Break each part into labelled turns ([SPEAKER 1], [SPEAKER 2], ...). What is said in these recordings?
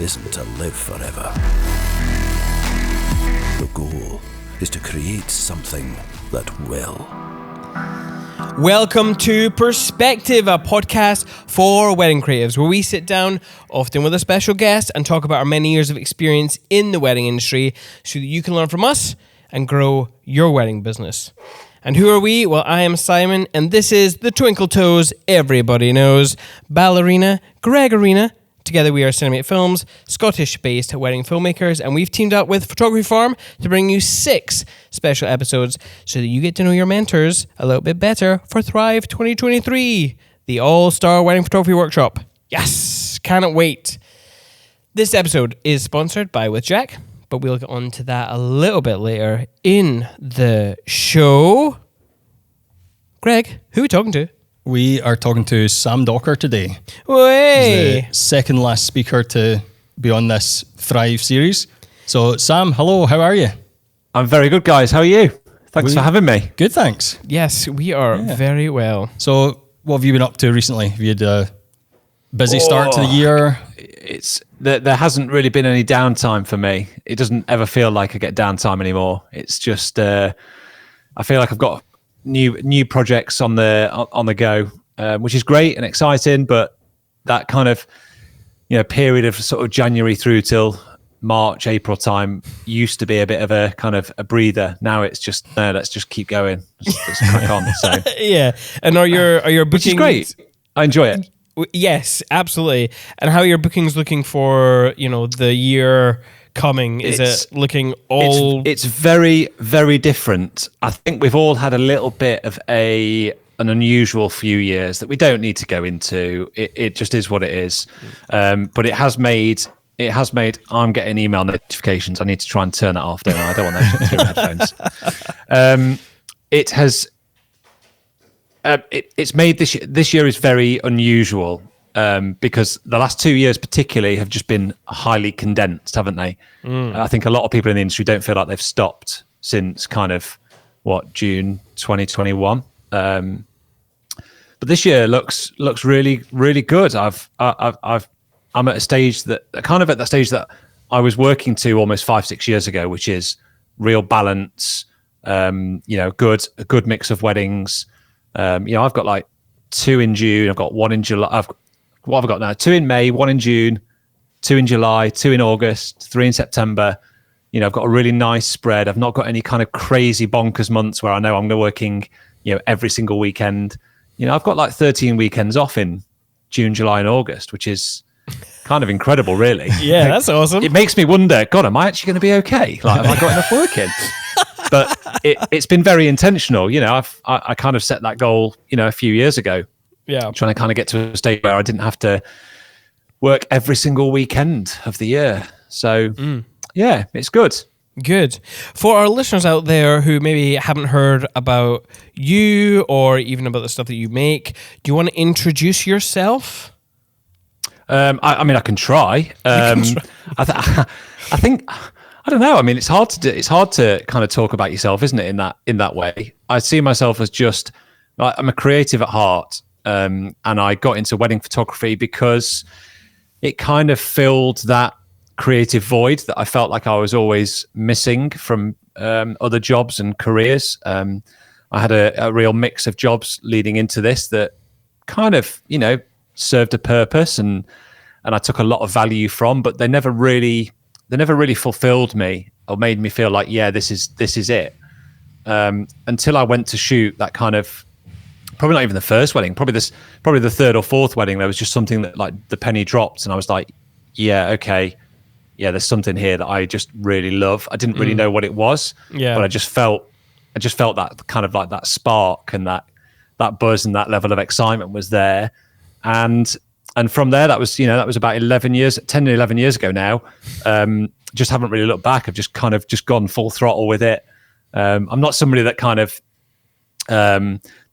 [SPEAKER 1] isn't to live forever. The goal is to create something that will.
[SPEAKER 2] Welcome to Perspective, a podcast for wedding creatives, where we sit down, often with a special guest, and talk about our many years of experience in the wedding industry so that you can learn from us and grow your wedding business. And who are we? Well, I am Simon, and this is the Twinkle Toes everybody knows, ballerina Gregorina. Together we are Cinemate Films, Scottish-based wedding filmmakers, and we've teamed up with Photography Farm to bring you 6 special episodes so that you get to know your mentors a little bit better for Thrive 2023, the all-star wedding photography workshop. Yes, cannot wait. This episode is sponsored by With Jack, but we'll get on to that a little bit later in the show. Greg, who are we talking to?
[SPEAKER 3] We are talking to Sam Docker today.
[SPEAKER 2] Way!
[SPEAKER 3] He's the second last speaker to be on this Thrive series. So, Sam, hello, how are you?
[SPEAKER 4] I'm very good, guys. How are you? Thanks for having me.
[SPEAKER 3] Good, thanks.
[SPEAKER 2] Yes, we are very well.
[SPEAKER 3] So, what have you been up to recently? Have you had a busy start to the year?
[SPEAKER 4] There hasn't really been any downtime for me. It doesn't ever feel like I get downtime anymore. It's just I feel like I've got new projects on the go, which is great and exciting. But that kind of period of sort of January through till March, April time used to be a bit of a kind of a breather. Now it's just let's just keep going, let's crack on. So
[SPEAKER 2] yeah, and are your bookings?
[SPEAKER 4] Which is great. I enjoy it.
[SPEAKER 2] Yes, absolutely. And how are your bookings looking for the year coming? Is it looking all?
[SPEAKER 4] It's very, very different. I think we've all had a little bit of an unusual few years that we don't need to go into. It just is what it is. But it has made. I'm getting email notifications. I need to try and turn that off, don't I? I don't want that through headphones. It has. It's made this year is very unusual. Because the last 2 years particularly have just been highly condensed, haven't they? I think a lot of people in the industry don't feel like they've stopped since kind of June 2021. But this year looks really, really good. I'm at a stage that I was working to almost 5-6 years ago, which is real balance. A good mix of weddings. I've got like 2 in June. I've got 1 in July. What have I got now? 2 in May, 1 in June, 2 in July, 2 in August, 3 in September. I've got a really nice spread. I've not got any kind of crazy bonkers months where I know I'm working, every single weekend. I've got like 13 weekends off in June, July, and August, which is kind of incredible, really.
[SPEAKER 2] Yeah, that's awesome.
[SPEAKER 4] It makes me wonder, God, am I actually going to be okay? Like, have I got enough work in? But it's been very intentional. I kind of set that goal, a few years ago.
[SPEAKER 2] Yeah,
[SPEAKER 4] trying to kind of get to a state where I didn't have to work every single weekend of the year. So, yeah, it's good.
[SPEAKER 2] Good. For our listeners out there who maybe haven't heard about you or even about the stuff that you make, do you want to introduce yourself?
[SPEAKER 4] I can try. I think I don't know. I mean, it's hard to do. It's hard to kind of talk about yourself, isn't it? In that way, I see myself as just I'm a creative at heart. And I got into wedding photography because it kind of filled that creative void that I felt like I was always missing from other jobs and careers. I had a real mix of jobs leading into this that kind of, served a purpose and I took a lot of value from, but they never really fulfilled me or made me feel like, yeah, this is it. Until I went to shoot that kind of, probably not even the first wedding, probably the third or fourth wedding, there was just something that like the penny dropped and I was like, yeah, okay. Yeah, there's something here that I just really love. I didn't really know what it was, but I just felt that kind of like that spark and that buzz and that level of excitement was there. And from there, that was about 10 to 11 years ago now. Just haven't really looked back. I've just kind of just gone full throttle with it. I'm not somebody that kind of,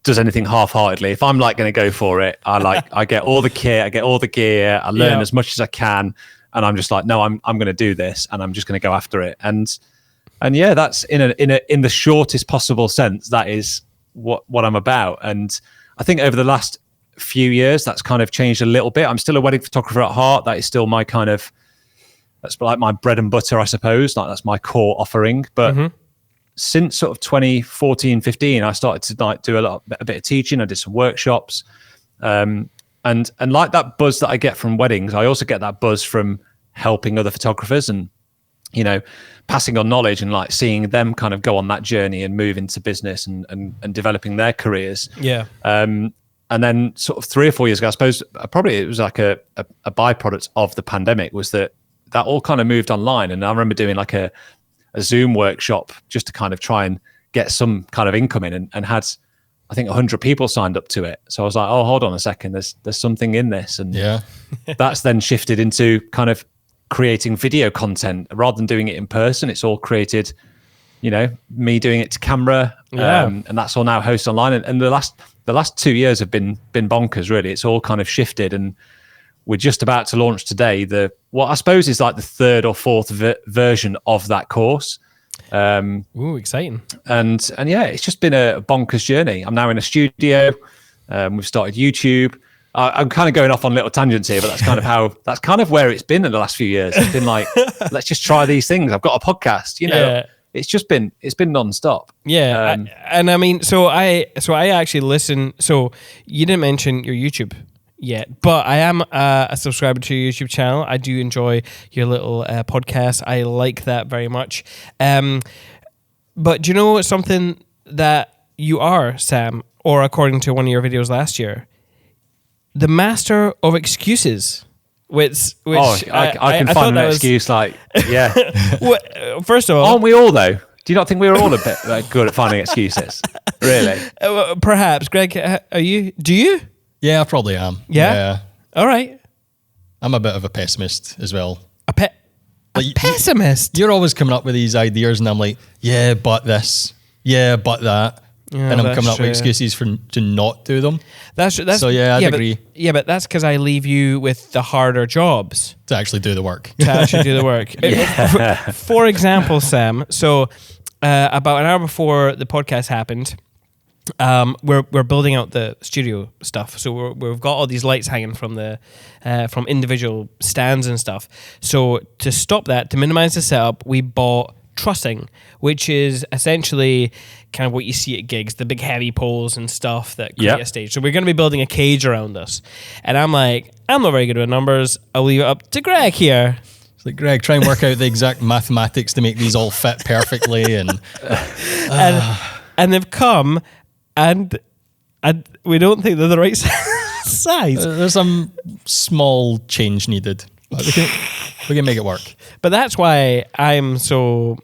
[SPEAKER 4] does anything half-heartedly. If I'm like going to go for it, I get all the kit, I get all the gear, I learn as much as I can, and I'm just like, no, I'm going to do this, and I'm just going to go after it. And yeah, that's in the shortest possible sense. That is what I'm about. And I think over the last few years, that's kind of changed a little bit. I'm still a wedding photographer at heart. That is still my kind of that's like my bread and butter, I suppose. Like that's my core offering. But since sort of 2014, 15, I started to like do a bit of teaching. I did some workshops, and like that buzz that I get from weddings, I also get that buzz from helping other photographers and, you know, passing on knowledge and like seeing them kind of go on that journey and move into business and developing their careers.
[SPEAKER 2] Yeah.
[SPEAKER 4] And then sort of 3 or 4 years ago, I suppose probably it was like a byproduct of the pandemic, was that all kind of moved online. And I remember doing like a Zoom workshop just to kind of try and get some kind of income in, and had, I think, 100 people signed up to it. So I was like, oh, hold on a second, there's something in this. And that's then shifted into kind of creating video content rather than doing it in person. It's all created, you know, me doing it to camera, and that's all now hosted online. And the last 2 years have been bonkers, really. It's all kind of shifted, and we're just about to launch today what I suppose is like the third or fourth version of that course.
[SPEAKER 2] Ooh, exciting.
[SPEAKER 4] And yeah, it's just been a bonkers journey. I'm now in a studio. We've started YouTube. I'm kind of going off on little tangents here, but that's kind of where it's been in the last few years. It's been like, let's just try these things. I've got a podcast, you know.
[SPEAKER 2] Yeah.
[SPEAKER 4] It's been non-stop.
[SPEAKER 2] Yeah. And I mean, so I actually listen. So you didn't mention your YouTube yet, but I am a subscriber to your YouTube channel. I do enjoy your little podcast. I like that very much. But do you know something that you are, Sam, or according to one of your videos last year, the master of excuses? Which I can find an excuse. Like, yeah. Well, first of all,
[SPEAKER 4] aren't we all though? Do you not think we're all a bit good at finding excuses? Really?
[SPEAKER 2] Perhaps, Greg. Are you? Do you?
[SPEAKER 3] Yeah, I probably am.
[SPEAKER 2] Yeah? All right.
[SPEAKER 3] I'm a bit of a pessimist as well.
[SPEAKER 2] A pessimist?
[SPEAKER 3] You're always coming up with these ideas, and I'm like, yeah, but this. Yeah, but that.
[SPEAKER 2] Yeah,
[SPEAKER 3] and I'm coming up with excuses to not do them.
[SPEAKER 2] That's
[SPEAKER 3] so yeah, I'd agree.
[SPEAKER 2] But that's because I leave you with the harder jobs
[SPEAKER 3] to actually do the work.
[SPEAKER 2] For example, Sam. So about an hour before the podcast happened, we're building out the studio stuff. So we've got all these lights hanging from the from individual stands and stuff. So to stop that, to minimize the setup, we bought trussing, which is essentially kind of what you see at gigs, the big heavy poles and stuff that create a stage. So we're going to be building a cage around us. And I'm like, I'm not very good with numbers. I'll leave it up to Greg here.
[SPEAKER 3] It's like, Greg, try and work out the exact mathematics to make these all fit perfectly. And
[SPEAKER 2] they've come, and we don't think they're the right size.
[SPEAKER 3] There's some small change needed. But we can make it work.
[SPEAKER 2] But that's why I'm so,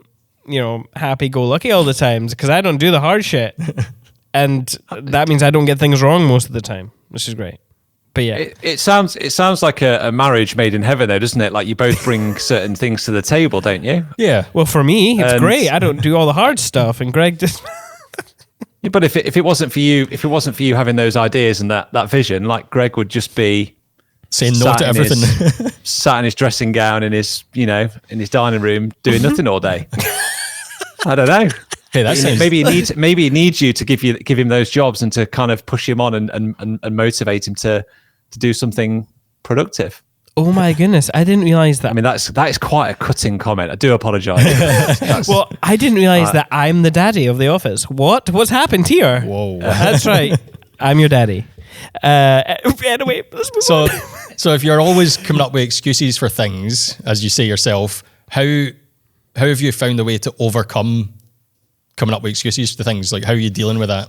[SPEAKER 2] happy-go-lucky all the time, because I don't do the hard shit. And that means I don't get things wrong most of the time, which is great. But yeah.
[SPEAKER 4] It sounds like a marriage made in heaven, though, doesn't it? Like you both bring certain things to the table, don't you?
[SPEAKER 3] Yeah.
[SPEAKER 2] Well, for me, it's great. I don't do all the hard stuff, and Greg just...
[SPEAKER 4] Yeah, but if it wasn't for you having those ideas and that vision, like Greg would just be
[SPEAKER 3] saying no to everything.
[SPEAKER 4] Sat in his dressing gown in his dining room doing nothing all day. I don't know.
[SPEAKER 3] Hey, that sounds...
[SPEAKER 4] maybe he needs you to give him those jobs and to kind of push him on and motivate him to do something productive.
[SPEAKER 2] Oh my goodness, I didn't realize that.
[SPEAKER 4] I mean, that is quite a cutting comment. I do apologize.
[SPEAKER 2] Well, I didn't realize that I'm the daddy of the office. What's happened here?
[SPEAKER 3] Whoa.
[SPEAKER 2] That's right. I'm your daddy. Anyway, let's move on.
[SPEAKER 3] So if you're always coming up with excuses for things, as you say yourself, how have you found a way to overcome coming up with excuses to things? Like, how are you dealing with that?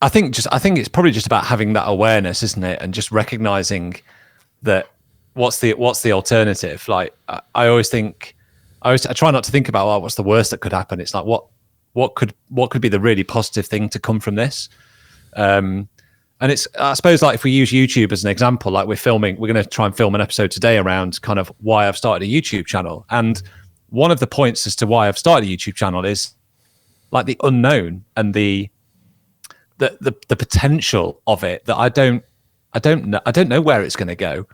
[SPEAKER 4] I think it's probably just about having that awareness, isn't it? And just recognizing that what's the alternative? Like I try not to think about what's the worst that could happen. It's like what could be the really positive thing to come from this? And it's, I suppose, like if we use YouTube as an example, like we're going to try and film an episode today around kind of why I've started a YouTube channel. And one of the points as to why I've started a YouTube channel is like the unknown and the potential of it, that I don't know where it's going to go.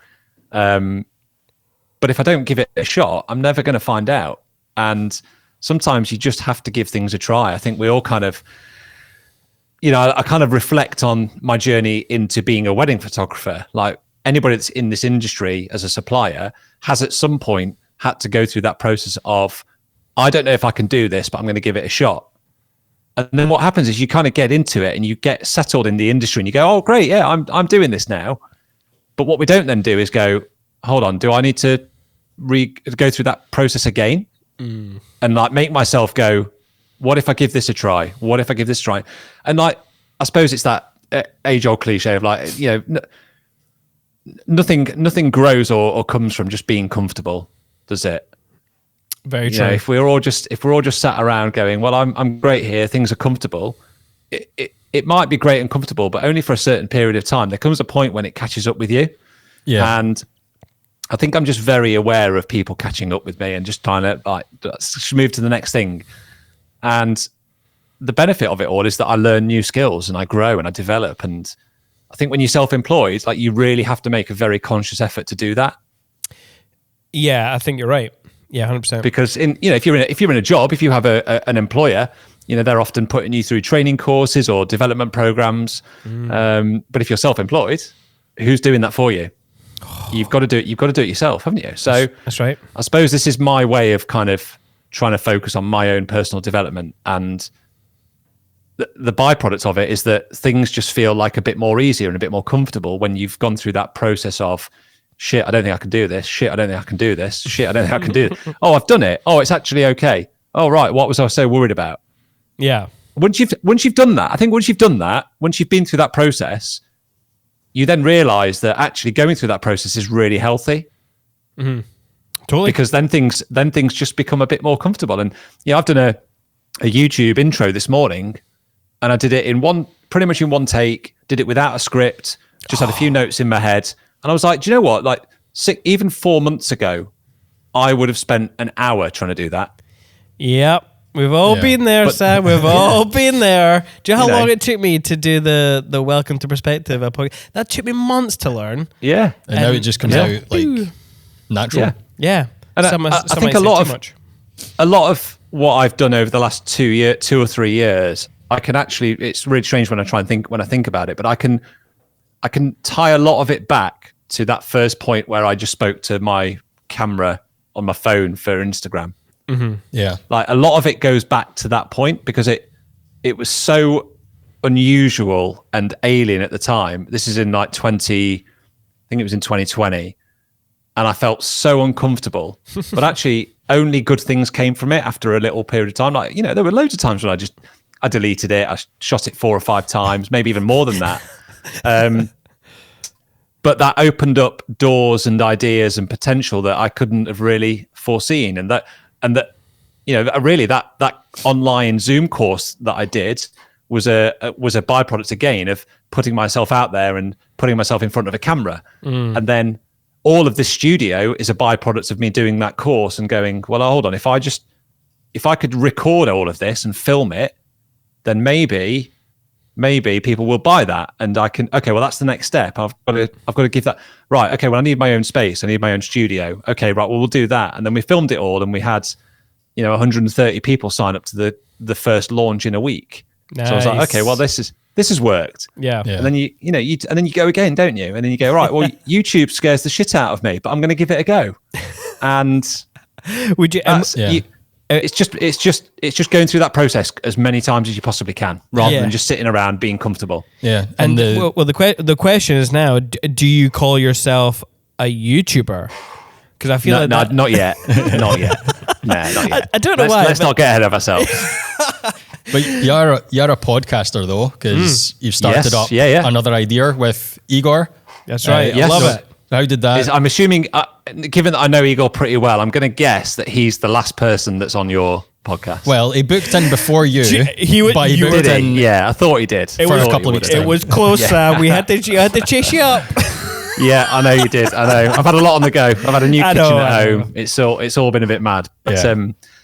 [SPEAKER 4] But if I don't give it a shot, I'm never going to find out. And sometimes you just have to give things a try. I think we all kind of, I kind of reflect on my journey into being a wedding photographer. Like anybody that's in this industry as a supplier has at some point had to go through that process of, I don't know if I can do this, but I'm going to give it a shot. And then what happens is you kind of get into it and you get settled in the industry and you go, oh, great, yeah, I'm doing this now. But what we don't then do is go, hold on, do I need to go through that process again? And like make myself go, what if I give this a try? What if I give this a try? And like, I suppose it's that age-old cliche of like, you know, nothing grows or comes from just being comfortable, does it?
[SPEAKER 2] Very
[SPEAKER 4] You
[SPEAKER 2] true.
[SPEAKER 4] know, if we're all just sat around going, well, I'm great here, things are comfortable. It might be great and comfortable, but only for a certain period of time. There comes a point when it catches up with you.
[SPEAKER 3] Yeah.
[SPEAKER 4] And I think I'm just very aware of people catching up with me and just trying to like let's move to the next thing. And the benefit of it all is that I learn new skills and I grow and I develop. And I think when you're self-employed, like you really have to make a very conscious effort to do that.
[SPEAKER 2] Yeah, I think you're right. Yeah, 100%.
[SPEAKER 4] Because if you're in a job, if you have an employer, you know, they're often putting you through training courses or development programs. But if you're self-employed, who's doing that for you? You've got to do it. You've got to do it yourself, haven't you? So
[SPEAKER 2] That's right.
[SPEAKER 4] I suppose this is my way of kind of trying to focus on my own personal development, and the byproduct of it is that things just feel like a bit more easier and a bit more comfortable when you've gone through that process of shit, I don't think I can do this. Shit, I don't think I can do this. Shit, I don't think I can do it. Oh, I've done it. Oh, it's actually okay. Oh, right. What was I so worried about?
[SPEAKER 2] Yeah.
[SPEAKER 4] Once you've done that, I think once you've done that, once you've been through that process, you then realize that actually going through that process is really healthy.
[SPEAKER 2] Totally.
[SPEAKER 4] Because then things just become a bit more comfortable. And I've done a YouTube intro this morning, and I did it pretty much in one take. Did it without a script. Just had a few notes in my head, and I was like, do you know what? Like, even 4 months ago, I would have spent an hour trying to do that.
[SPEAKER 2] Yep. We've all
[SPEAKER 3] Yeah.
[SPEAKER 2] been there, Sam. We've all been there. Do you know how
[SPEAKER 4] You know.
[SPEAKER 2] long it took me to do the Welcome to Perspective podcast? That took me months to learn.
[SPEAKER 4] Yeah,
[SPEAKER 3] And now it just comes
[SPEAKER 4] Yeah.
[SPEAKER 3] out like natural.
[SPEAKER 4] yeah.
[SPEAKER 2] Yeah.
[SPEAKER 4] And
[SPEAKER 2] Some
[SPEAKER 4] I
[SPEAKER 2] might
[SPEAKER 4] think
[SPEAKER 2] say
[SPEAKER 4] a lot
[SPEAKER 2] too
[SPEAKER 4] of
[SPEAKER 2] much.
[SPEAKER 4] a lot of what I've done over the last 2 or 3 years, I can actually, it's really strange when I think about it, but I can tie a lot of it back to that first point where I just spoke to my camera on my phone for Instagram.
[SPEAKER 3] Yeah.
[SPEAKER 4] Like a lot of it goes back to that point because it was so unusual and alien at the time. This is in like I think it was in 2020. And I felt so uncomfortable, but actually only good things came from it after a little period of time. Like, you know, there were loads of times when I deleted it. I shot it 4 or 5 times, maybe even more than that. But that opened up doors and ideas and potential that I couldn't have really foreseen. And that, you know, really that online Zoom course that I did was a byproduct again of putting myself out there and putting myself in front of a camera. And then all of this studio is a byproduct of me doing that course and going, well, hold on, if I could record all of this and film it, then maybe people will buy that, and I can. Okay, well, that's the next step. I've got to give that right. Okay, well, I need my own space. I need my own studio. Okay, right. Well, we'll do that, and then we filmed it all, and we had, 130 people sign up to the first launch in a week.
[SPEAKER 2] Nice.
[SPEAKER 4] So I was like, okay, well, this has worked.
[SPEAKER 2] Yeah.
[SPEAKER 3] Yeah.
[SPEAKER 4] And then you go again, don't you? And then you go, right, well, YouTube scares the shit out of me, but I'm going to give it a go. And
[SPEAKER 2] Would you?
[SPEAKER 3] Yeah.
[SPEAKER 4] it's just going through that process as many times as you possibly can, rather
[SPEAKER 2] Yeah.
[SPEAKER 4] than just sitting around being comfortable.
[SPEAKER 3] Yeah.
[SPEAKER 2] And
[SPEAKER 3] the
[SPEAKER 2] the question is now: do you call yourself a YouTuber? Because I feel
[SPEAKER 4] No,
[SPEAKER 2] like that,
[SPEAKER 4] not yet. Not yet. No, not yet.
[SPEAKER 2] I don't know
[SPEAKER 4] let's,
[SPEAKER 2] why,
[SPEAKER 4] Let's
[SPEAKER 2] but-
[SPEAKER 4] not get ahead of ourselves.
[SPEAKER 3] But you're a podcaster though, because you've started
[SPEAKER 4] Yes,
[SPEAKER 3] up
[SPEAKER 4] yeah.
[SPEAKER 3] another idea with Igor.
[SPEAKER 2] That's right. I
[SPEAKER 4] yes.
[SPEAKER 2] love
[SPEAKER 4] So-
[SPEAKER 2] it.
[SPEAKER 3] How did that?
[SPEAKER 4] I'm assuming, given that I know Igor pretty well, I'm going to guess that he's the last person that's on your podcast.
[SPEAKER 3] Well, he booked in before you.
[SPEAKER 2] He would-
[SPEAKER 3] but he
[SPEAKER 2] you
[SPEAKER 3] booked
[SPEAKER 2] would-
[SPEAKER 4] did he?
[SPEAKER 3] in.
[SPEAKER 4] Yeah, I thought he did.
[SPEAKER 2] It
[SPEAKER 3] For
[SPEAKER 2] was
[SPEAKER 3] a couple of weeks'
[SPEAKER 2] It
[SPEAKER 3] time.
[SPEAKER 2] was close, Sam. We had to chase you up.
[SPEAKER 4] Yeah, I know you did. I know. I've had a lot on the go. I've had a new
[SPEAKER 2] I
[SPEAKER 4] kitchen
[SPEAKER 2] know,
[SPEAKER 4] at
[SPEAKER 2] I know.
[SPEAKER 4] home. It's all been a bit mad. But
[SPEAKER 3] Yeah.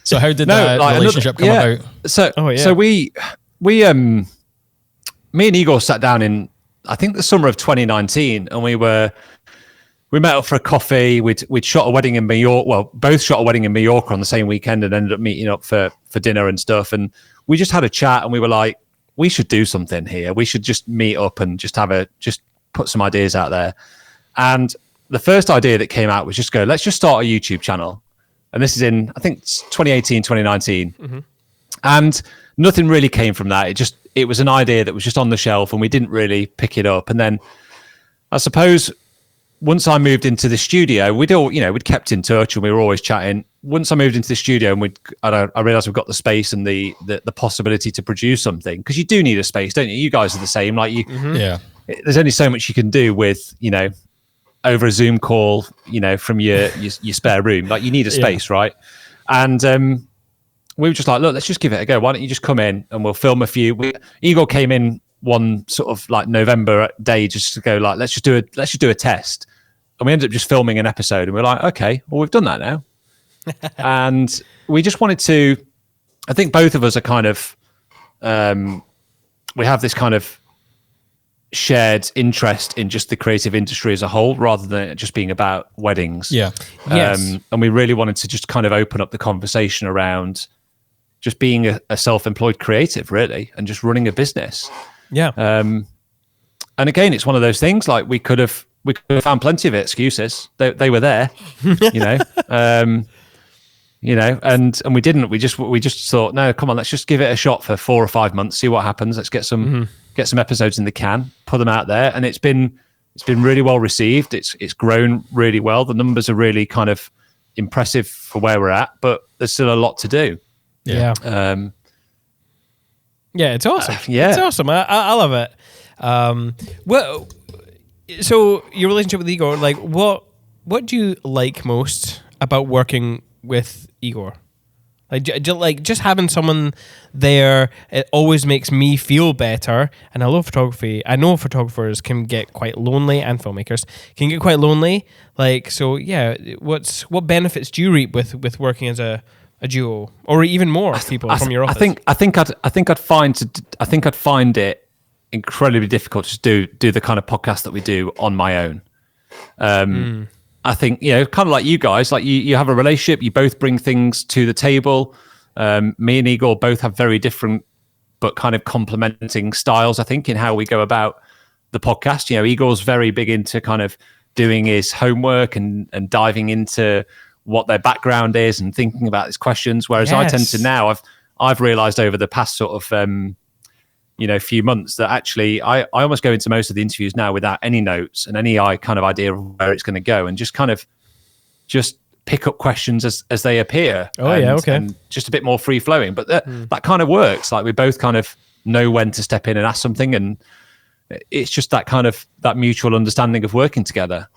[SPEAKER 3] So how did
[SPEAKER 4] no,
[SPEAKER 3] that
[SPEAKER 4] like
[SPEAKER 3] relationship come
[SPEAKER 4] yeah.
[SPEAKER 3] about?
[SPEAKER 4] So
[SPEAKER 2] Oh, yeah.
[SPEAKER 4] so we me and Igor sat down in I think the summer of 2019, and we met up for a coffee. We'd shot a wedding in Mallorca. Well, both shot a wedding in Mallorca on the same weekend, and ended up meeting up for dinner and stuff. And we just had a chat, and we were like, we should do something here. We should just meet up and just put some ideas out there. And the first idea that came out was just go, let's just start a YouTube channel. And this is in, I think, 2018, 2019. And nothing really came from that. It was an idea that was just on the shelf and we didn't really pick it up. And then I suppose once I moved into the studio, we'd kept in touch and we were always chatting. Once I moved into the studio and I realized we've got the space and the possibility to produce something, because you do need a space, don't you? You guys are the same. Like
[SPEAKER 3] Yeah.
[SPEAKER 4] There's only so much you can do with, over a Zoom call, from your spare room. Like you need a space, right? And we were just like, look, let's just give it a go. Why don't you just come in and we'll film a few. Igor came in one sort of like November day just to go like, let's just do a test. And we ended up just filming an episode and we're like, okay, well, we've done that now. And we just wanted to, I think both of us are kind of, we have this kind of shared interest in just the creative industry as a whole, rather than it just being about weddings.
[SPEAKER 3] Yeah.
[SPEAKER 2] Yes.
[SPEAKER 4] And we really wanted to just kind of open up the conversation around just being a self-employed creative, really, and just running a business.
[SPEAKER 2] Yeah.
[SPEAKER 4] And again, it's one of those things like we could have found plenty of excuses. They were there, and we didn't. We just thought, no, come on, let's just give it a shot for 4 or 5 months, see what happens. Let's get some episodes in the can, put them out there, and it's been really well received. It's grown really well. The numbers are really kind of impressive for where we're at, but there's still a lot to do.
[SPEAKER 2] Yeah. Yeah, it's awesome. It's awesome. I love it. Well, so your relationship with Igor, like, what do you like most about working with Igor? Like just having someone there, it always makes me feel better. And I love photography. I know photographers can get quite lonely, and filmmakers can get quite lonely. Like, so yeah, what benefits do you reap with working as a duo, or even more people from your office?
[SPEAKER 4] I think I'd find it incredibly difficult to do the kind of podcast that we do on my own. I think, kind of like you guys, like you have a relationship, you both bring things to the table. Me and Igor both have very different but kind of complementing styles, I think, in how we go about the podcast. Igor's very big into kind of doing his homework and diving into what their background is and thinking about these questions. Whereas I tend to now, I've realized over the past sort of, few months that actually I almost go into most of the interviews now without any notes and any kind of idea of where it's going to go, and just kind of just pick up questions as they appear. And just a bit more free flowing, but that kind of works. Like we both kind of know when to step in and ask something, and it's just that kind of that mutual understanding of working together.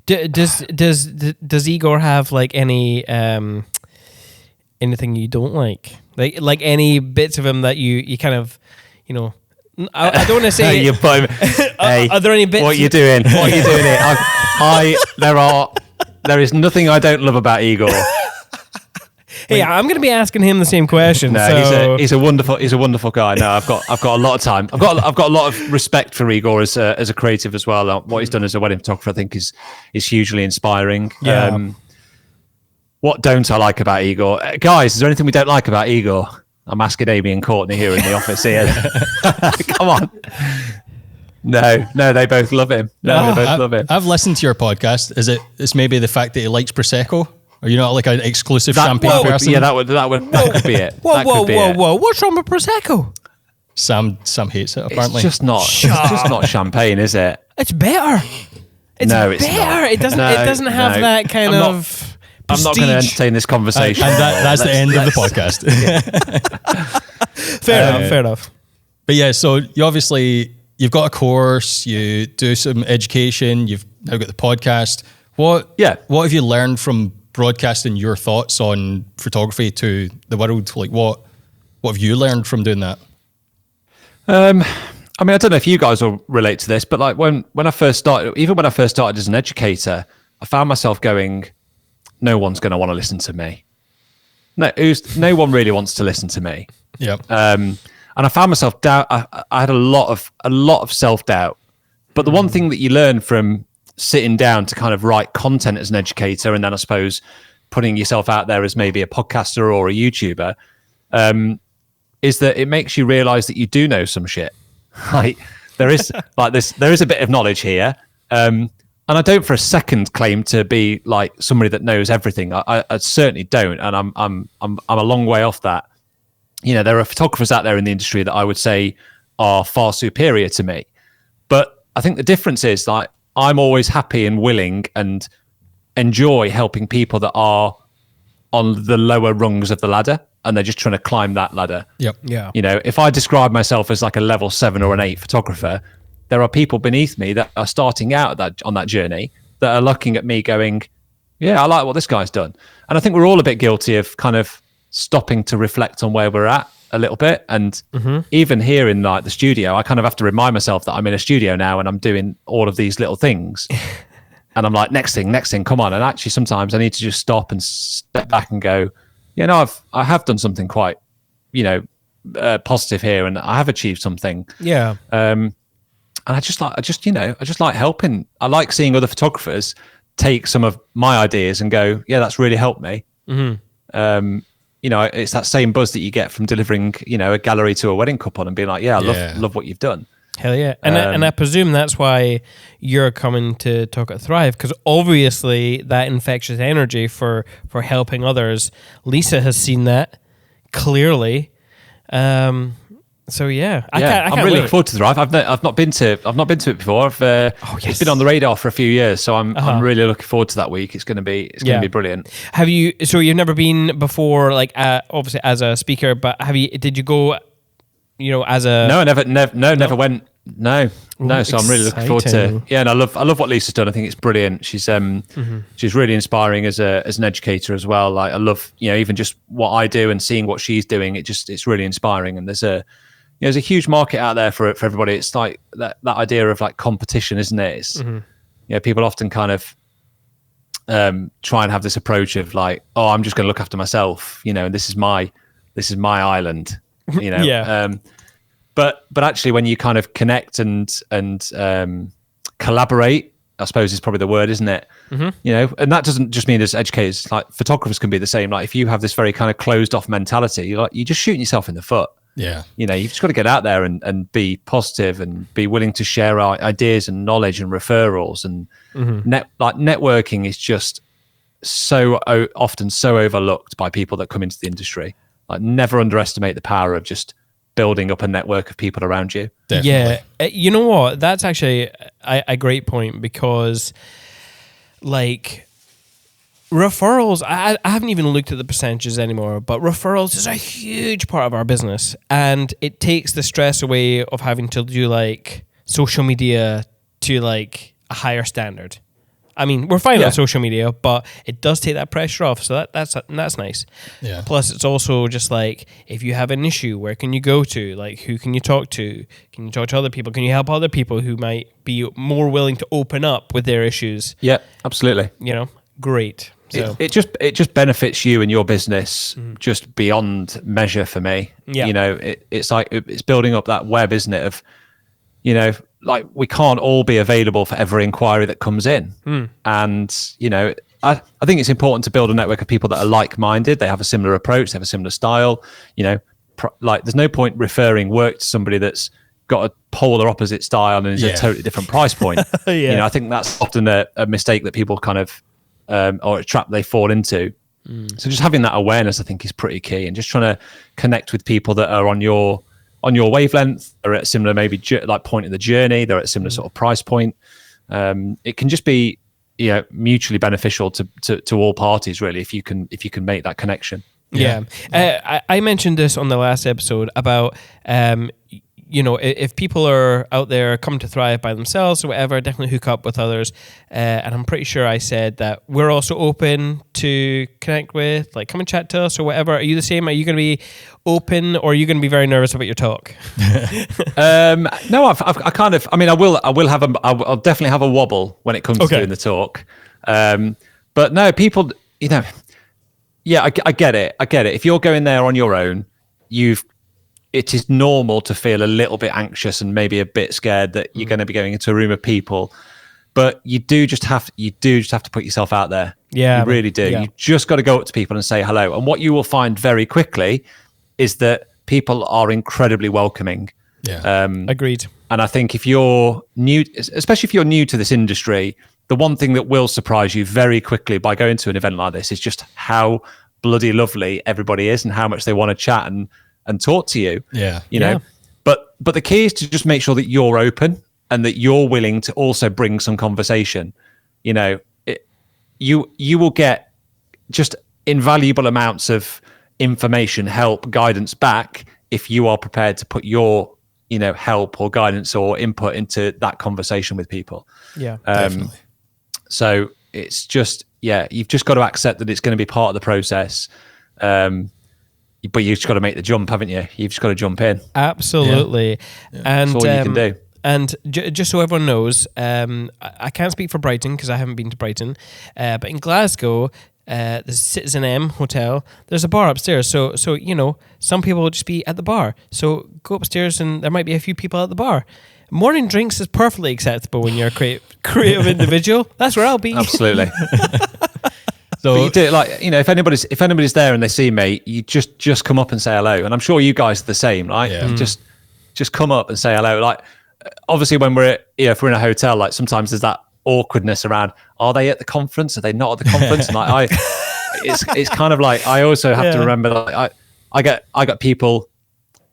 [SPEAKER 2] Does Igor have like any anything you don't like? Like any bits of him that you kind of, I don't want to say.
[SPEAKER 4] You're hey,
[SPEAKER 2] are there any bits?
[SPEAKER 4] What are you doing? What are you doing here? There is nothing I don't love about Igor.
[SPEAKER 2] Hey, I'm going to be asking him the same question.
[SPEAKER 4] No, he's a wonderful guy. No, I've got a lot of time. I've got a lot of respect for Igor as a creative as well. What he's done as a wedding photographer, I think, is hugely inspiring.
[SPEAKER 2] Yeah.
[SPEAKER 4] What don't I like about Igor? Guys, is there anything we don't like about Igor? I'm asking Amy and Courtney here in the office here. Come on. No, they both love him. They both love him.
[SPEAKER 3] I've listened to your podcast. It's maybe the fact that he likes Prosecco? Are you not like an exclusive champagne person?
[SPEAKER 4] Yeah, that could be it.
[SPEAKER 2] Whoa. What's wrong with Prosecco?
[SPEAKER 3] Sam hates it, apparently.
[SPEAKER 4] It's just not champagne, is it?
[SPEAKER 2] It's better. It's
[SPEAKER 4] better.
[SPEAKER 2] Not. It doesn't have that kind of...
[SPEAKER 4] I'm not going to entertain this conversation.
[SPEAKER 3] And that's the end of the podcast.
[SPEAKER 2] Fair enough.
[SPEAKER 3] But yeah, so you've got a course, you do some education, you've now got the podcast. What have you learned from broadcasting your thoughts on photography to the world? Like what have you learned from doing that?
[SPEAKER 4] I mean, I don't know if you guys will relate to this, but like when I first started as an educator, I found myself going, no one's going to want to listen to me. No one really wants to listen to me.
[SPEAKER 3] Yeah.
[SPEAKER 4] And I found myself I had a lot of self-doubt. But the one thing that you learn from sitting down to kind of write content as an educator, and then I suppose putting yourself out there as maybe a podcaster or a YouTuber, is that it makes you realize that you do know some shit. Like there is like this. There is a bit of knowledge here, and I don't for a second claim to be like somebody that knows everything. I certainly don't, and I'm a long way off that. You know, there are photographers out there in the industry that I would say are far superior to me, but I think the difference is like I'm always happy and willing and enjoy helping people that are on the lower rungs of the ladder and they're just trying to climb that ladder.
[SPEAKER 3] Yep.
[SPEAKER 2] Yeah.
[SPEAKER 4] You know, if I describe myself as like a level 7 or an 8 photographer, there are people beneath me that are starting out on that journey that are looking at me going, yeah, I like what this guy's done. And I think we're all a bit guilty of kind of stopping to reflect on where we're at a little bit. And even here in like the studio, I kind of have to remind myself that I'm in a studio now and I'm doing all of these little things. And I'm like, next thing, come on. And actually sometimes I need to just stop and step back and go, you know, I have done something quite, you know, positive here and I have achieved something.
[SPEAKER 2] Yeah.
[SPEAKER 4] And I just like helping. I like seeing other photographers take some of my ideas and go, yeah, that's really helped me. You know, it's that same buzz that you get from delivering, you know, a gallery to a wedding couple and being like, yeah, I love what you've done.
[SPEAKER 2] Hell yeah. And I presume that's why you're coming to talk at Thrive, because obviously that infectious energy for helping others, Lisa has seen that clearly. So yeah, I can't
[SPEAKER 4] I'm really
[SPEAKER 2] wait.
[SPEAKER 4] looking forward to Thrive. I've not been to it before. It's been on the radar for a few years, so I'm really looking forward to that week. It's going to be brilliant.
[SPEAKER 2] Have you? So you've never been before, like obviously as a speaker, but did you go? You know, as a
[SPEAKER 4] no, never went. No. So I'm really looking forward to. Yeah, and I love what Lisa's done. I think it's brilliant. She's she's really inspiring as an educator as well. Like I love, you know, even just what I do and seeing what she's doing. It's really inspiring. And there's a huge market out there for everybody. It's like that idea of like competition, isn't it? It's you know, people often kind of try and have this approach of like, oh, I'm just going to look after myself, you know, and this is my island, you know.
[SPEAKER 2] Yeah.
[SPEAKER 4] But actually, when you kind of connect and collaborate, I suppose is probably the word, isn't it? You know, and that doesn't just mean as educators. Like photographers can be the same. Like if you have this very kind of closed off mentality, you're just shooting yourself in the foot.
[SPEAKER 3] Yeah.
[SPEAKER 4] You know, you've just got to get out there and be positive and be willing to share our ideas and knowledge and referrals and networking is just so often so overlooked by people that come into the industry. Like never underestimate the power of just building up a network of people around you.
[SPEAKER 3] Definitely.
[SPEAKER 2] Yeah. You know what? That's actually a great point, because like referrals, I haven't even looked at the percentages anymore, but referrals is a huge part of our business, and it takes the stress away of having to do like social media to like a higher standard. I mean, we're fine on social media, but it does take that pressure off. So that's nice.
[SPEAKER 3] Yeah.
[SPEAKER 2] Plus, it's also just like, if you have an issue, where can you go to? Like, who can you talk to? Can you talk to other people? Can you help other people who might be more willing to open up with their issues?
[SPEAKER 4] Yeah, absolutely.
[SPEAKER 2] You know, great. So
[SPEAKER 4] it just benefits you and your business just beyond measure for me.
[SPEAKER 2] Yeah.
[SPEAKER 4] You know, it's like it's building up that web, isn't it? Of, you know, like we can't all be available for every inquiry that comes in. And, you know, I think it's important to build a network of people that are like-minded. They have a similar approach, they have a similar style. You know, like there's no point referring work to somebody that's got a polar opposite style and is a totally different price point. You know, I think that's often a mistake that people kind of, or a trap they fall into. So just having that awareness, I think, is pretty key, and just trying to connect with people that are on your wavelength, they're at a similar maybe like point in the journey, they're at a similar sort of price point. It can just be, you know, mutually beneficial to all parties, really, if you can make that connection.
[SPEAKER 2] Yeah. I mentioned this on the last episode about, you know, if people are out there coming to Thrive by themselves or whatever, definitely hook up with others. And I'm pretty sure I said that we're also open to connect with, like, come and chat to us or whatever. Are you the same? Are you going to be open, or are you going to be very nervous about your talk?
[SPEAKER 4] No, I kind of, I mean, I'll definitely have a wobble when it comes to doing the talk. But no, people, you know, yeah, I get it. If you're going there on your own, it is normal to feel a little bit anxious and maybe a bit scared that you're going to be going into a room of people, but you do just have to put yourself out there.
[SPEAKER 2] Yeah,
[SPEAKER 4] you really do.
[SPEAKER 2] Yeah.
[SPEAKER 4] You just got to go up to people and say hello. And what you will find very quickly is that people are incredibly welcoming.
[SPEAKER 3] Yeah.
[SPEAKER 2] Agreed.
[SPEAKER 4] And I think if you're new, especially if you're new to this industry, the one thing that will surprise you very quickly by going to an event like this is just how bloody lovely everybody is and how much they want to chat and talk to you.
[SPEAKER 3] Yeah.
[SPEAKER 4] You know, but the key is to just make sure that you're open and that you're willing to also bring some conversation. You know, you will get just invaluable amounts of information, help, guidance back if you are prepared to put your, you know, help or guidance or input into that conversation with people.
[SPEAKER 2] Yeah,
[SPEAKER 3] Definitely.
[SPEAKER 4] So it's just, you've just got to accept that it's going to be part of the process. But you've just got to make the jump, haven't you? You've just got to jump in.
[SPEAKER 2] Absolutely. And
[SPEAKER 4] That's all you can do.
[SPEAKER 2] And just so everyone knows, I can't speak for Brighton because I haven't been to Brighton, but in Glasgow, the Citizen M Hotel, there's a bar upstairs. So you know, some people will just be at the bar. So go upstairs and there might be a few people at the bar. Morning drinks is perfectly acceptable when you're a creative individual. That's where I'll be.
[SPEAKER 4] Absolutely.
[SPEAKER 3] So
[SPEAKER 4] But you do, like, you know, if anybody's there and they see me, you just come up and say hello. And I'm sure you guys are the same, right?
[SPEAKER 3] Yeah.
[SPEAKER 4] Just come up and say hello. Like, obviously when if we're in a hotel, like sometimes there's that awkwardness around, are they at the conference? Are they not at the conference? And it's kind of like, I also have to remember, like, I get people,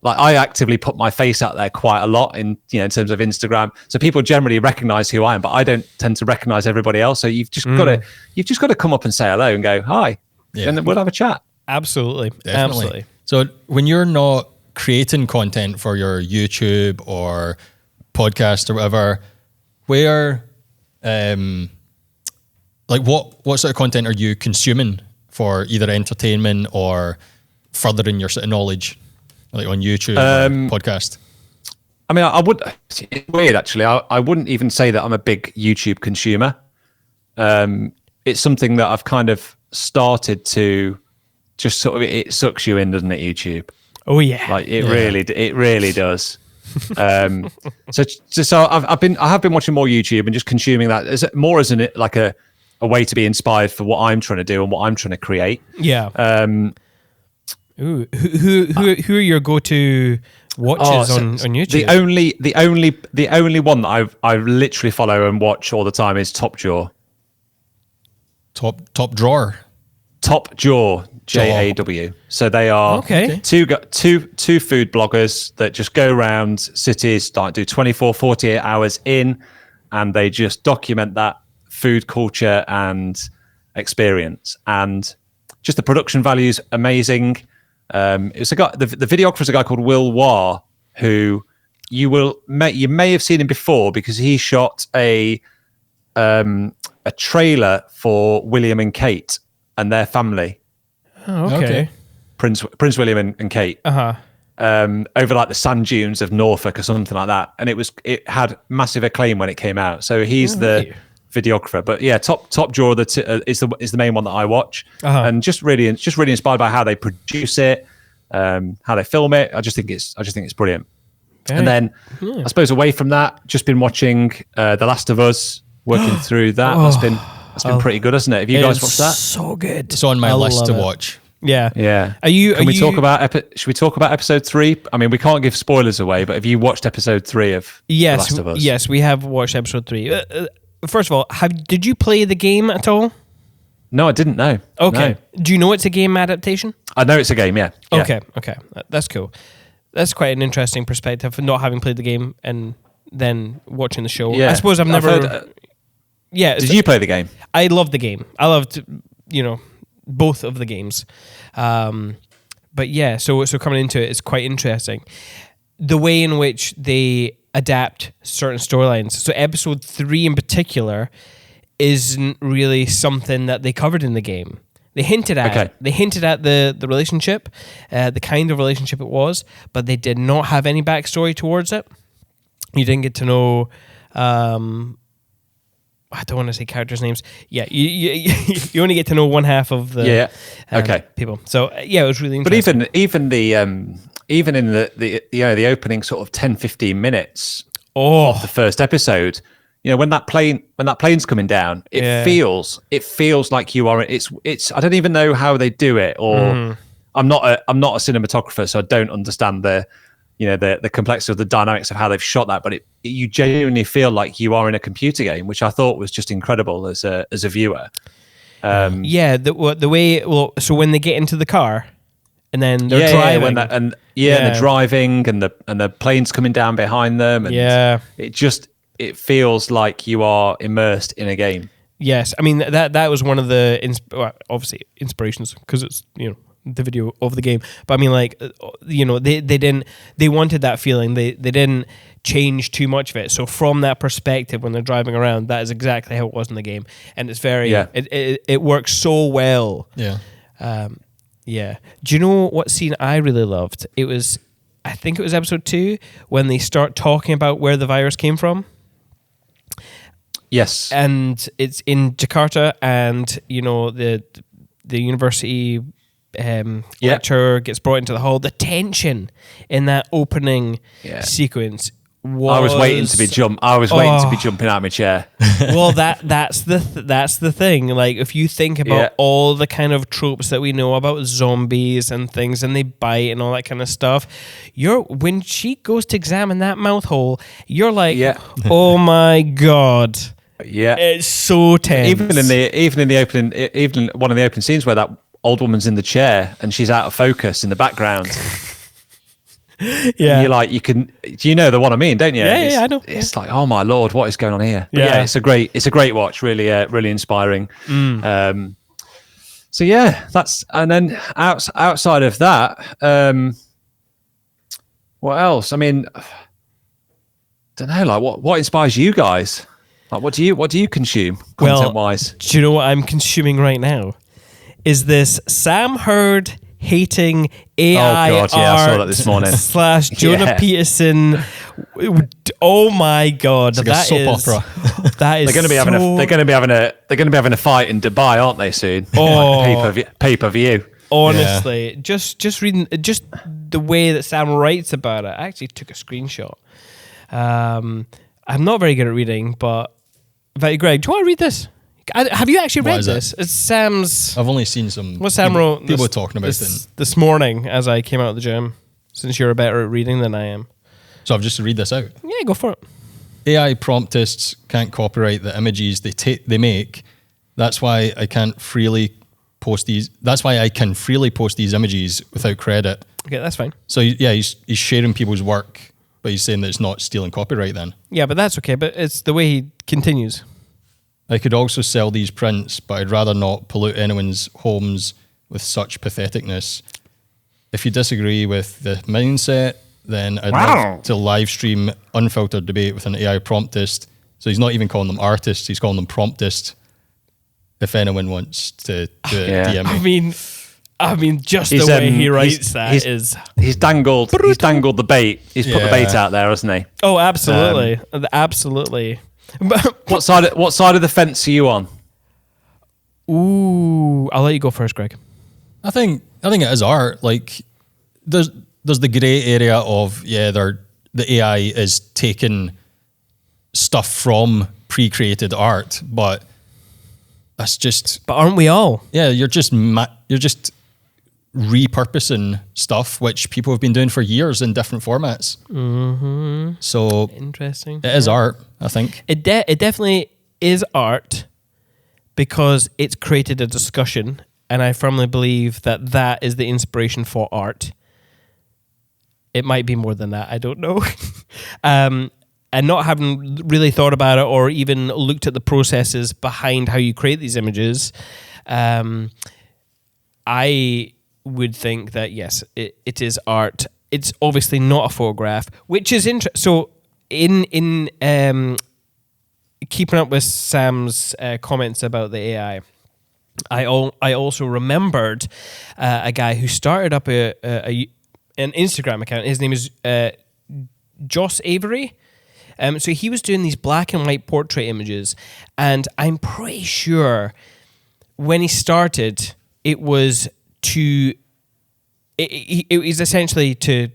[SPEAKER 4] like, I actively put my face out there quite a lot in terms of Instagram. So people generally recognize who I am, but I don't tend to recognize everybody else. So you've just got to come up and say hello and go, hi.
[SPEAKER 3] Yeah.
[SPEAKER 4] And then we'll have a chat.
[SPEAKER 2] Absolutely.
[SPEAKER 3] Definitely.
[SPEAKER 2] Absolutely.
[SPEAKER 3] So when you're not creating content for your YouTube or podcast or whatever, where, like what sort of content are you consuming for either entertainment or furthering your sort of knowledge, like on YouTube or podcast?
[SPEAKER 4] I mean, it's weird actually. I wouldn't even say that I'm a big YouTube consumer. It's something that I've kind of started to just sort of, it sucks you in, doesn't it, YouTube?
[SPEAKER 2] Oh yeah.
[SPEAKER 4] Like it really does. So I have been watching more YouTube and just consuming that as a way to be inspired for what I'm trying to do and what I'm trying to create.
[SPEAKER 2] Yeah. Who are your go-to watches on YouTube?
[SPEAKER 4] The only one that I literally follow and watch all the time is Top Jaw.
[SPEAKER 3] Top drawer.
[SPEAKER 4] Top Jaw, JAW. So they are two food bloggers that just go around cities, like do 24, 48 hours in, and they just document that food culture and experience. And just the production value is amazing. It's a guy, the videographer is a guy called Will Waugh, who you may have seen him before because he shot a trailer for William and Kate and their family.
[SPEAKER 2] Oh, okay.
[SPEAKER 4] Prince William and Kate. Over like the sand dunes of Norfolk or something like that, and it had massive acclaim when it came out. So he's the videographer. But yeah, Top Jaw is the main one that I watch, and just really inspired by how they produce it, how they film it. I just think it's brilliant. Okay. And then I suppose away from that, just been watching The Last of Us, working through that. That's been pretty good, hasn't it? Have you guys watched that?
[SPEAKER 2] So good.
[SPEAKER 3] It's on my list to watch.
[SPEAKER 2] Yeah.
[SPEAKER 4] Yeah.
[SPEAKER 2] Should
[SPEAKER 4] we talk about episode 3? I mean, we can't give spoilers away, but have you watched episode 3 of The Last of Us?
[SPEAKER 2] Yes, we have watched episode 3. First of all, did you play the game at all?
[SPEAKER 4] No, I didn't know.
[SPEAKER 2] Okay.
[SPEAKER 4] No.
[SPEAKER 2] Do you know it's a game adaptation?
[SPEAKER 4] I know it's a game, yeah.
[SPEAKER 2] Okay. That's cool. That's quite an interesting perspective, not having played the game and then watching the show.
[SPEAKER 4] Yeah.
[SPEAKER 2] I suppose I've never...
[SPEAKER 4] Did you play the game?
[SPEAKER 2] I loved the game. I loved, both of the games. But yeah, so coming into it is quite interesting. The way in which they adapt certain storylines. So episode 3 in particular isn't really something that they covered in the game. They hinted at it. They hinted at the relationship, the kind of relationship it was, but they did not have any backstory towards it. You didn't get to know... I don't want to say characters' names. Yeah, you only get to know one half of the people. So it was really interesting.
[SPEAKER 4] But even in the opening sort of 10-15 minutes of the first episode, when that plane's coming down, it feels like you are. It's I don't even know how they do it, or I'm not a cinematographer, so I don't understand the the complexity of the dynamics of how they've shot that, but you genuinely feel like you are in a computer game, which I thought was just incredible as a viewer.
[SPEAKER 2] The way, so when they get into the car and then they're driving,
[SPEAKER 4] and they're driving, and the plane's coming down behind them, and it feels like you are immersed in a game.
[SPEAKER 2] Yes, I mean that was one of the obviously inspirations, because it's the video of the game. But I mean, like, they wanted that feeling. They didn't change too much of it. So from that perspective, when they're driving around, that is exactly how it was in the game, and it's very it works so well.
[SPEAKER 3] Yeah.
[SPEAKER 2] Do you know what scene I really loved? I think it was episode 2 when they start talking about where the virus came from.
[SPEAKER 4] Yes.
[SPEAKER 2] And it's in Jakarta, and the university lecturer gets brought into the hall. The tension in that opening sequence was...
[SPEAKER 4] I was waiting to be jumping out of my chair.
[SPEAKER 2] Well, that's the thing. Like, if you think about all the kind of tropes that we know about zombies and things, and they bite and all that kind of stuff, when she goes to examine that mouth hole, you're like, oh my God.
[SPEAKER 4] Yeah,
[SPEAKER 2] it's so tense.
[SPEAKER 4] Even in the opening, even one of the opening scenes where that old woman's in the chair and she's out of focus in the background.
[SPEAKER 2] You're
[SPEAKER 4] like, do you know the one I mean, don't you?
[SPEAKER 2] Yeah, I know.
[SPEAKER 4] It's like, oh my Lord, what is going on here? But it's a great watch, really, really inspiring. So that's, and then outside of that, what else? I mean, don't know, like what inspires you guys? Like, what do you consume content wise?
[SPEAKER 2] Do you know what I'm consuming right now? Is this Sam Hurd hating AI
[SPEAKER 4] I saw that this morning.
[SPEAKER 2] / Jonah Peterson? Oh my God,
[SPEAKER 3] it's like a soap opera.
[SPEAKER 2] That is.
[SPEAKER 4] They're going to be having a fight in Dubai, aren't they, soon?
[SPEAKER 2] Oh,
[SPEAKER 4] like pay-per-view.
[SPEAKER 2] Honestly, just reading the way that Sam writes about it. I actually took a screenshot. I'm not very good at reading, but Greg, do you want to read this? Have you actually read this? It's Sam's...
[SPEAKER 3] I've only seen some...
[SPEAKER 2] What Sam wrote...
[SPEAKER 3] People talking about
[SPEAKER 2] this morning as I came out of the gym, since you're better at reading than I am.
[SPEAKER 3] So I've just to read this out.
[SPEAKER 2] Yeah, go for it.
[SPEAKER 3] AI promptists can't copyright the images they make. That's why I can freely post these images without credit.
[SPEAKER 2] Okay, that's fine.
[SPEAKER 3] So he's sharing people's work, but he's saying that it's not stealing copyright then.
[SPEAKER 2] Yeah, but that's okay. But it's the way he continues.
[SPEAKER 3] I could also sell these prints, but I'd rather not pollute anyone's homes with such patheticness. If you disagree with the mindset, then I'd love to live stream unfiltered debate with an AI promptist. So he's not even calling them artists, he's calling them promptists. If anyone wants to DM me.
[SPEAKER 2] I mean, just the way he writes
[SPEAKER 4] he's dangled the bait. He's put the bait out there, hasn't he?
[SPEAKER 2] Oh, absolutely, absolutely.
[SPEAKER 4] What side of the fence are you on?
[SPEAKER 2] Ooh, I'll let you go first, Greg.
[SPEAKER 3] I think it is art. Like, there's the grey area of the AI is taking stuff from pre-created art, but that's just.
[SPEAKER 2] But aren't we all?
[SPEAKER 3] Yeah, you're just repurposing stuff which people have been doing for years in different formats.
[SPEAKER 2] Mm-hmm.
[SPEAKER 3] So
[SPEAKER 2] interesting.
[SPEAKER 3] It is art, I think.
[SPEAKER 2] It definitely is art because it's created a discussion, and I firmly believe that is the inspiration for art. It might be more than that. I don't know. And not having really thought about it or even looked at the processes behind how you create these images, I would think that yes, it is art. It's obviously not a photograph, which is interesting. So in keeping up with Sam's comments about the AI, I also remembered a guy who started up an Instagram account. His name is Joss Avery. So he was doing these black and white portrait images, and I'm pretty sure when he started, it was essentially to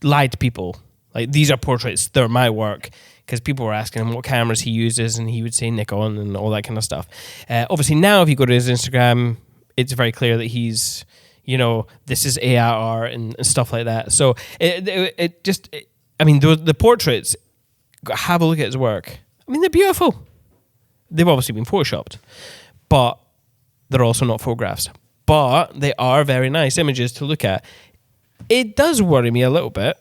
[SPEAKER 2] lie to people. Like, these are portraits, they're my work. Because people were asking him what cameras he uses, and he would say Nikon and all that kind of stuff. Obviously now if you go to his Instagram, it's very clear that he's this is AI art and stuff like that. So the portraits, have a look at his work. I mean, they're beautiful. They've obviously been photoshopped, but they're also not photographs. But they are very nice images to look at. It does worry me a little bit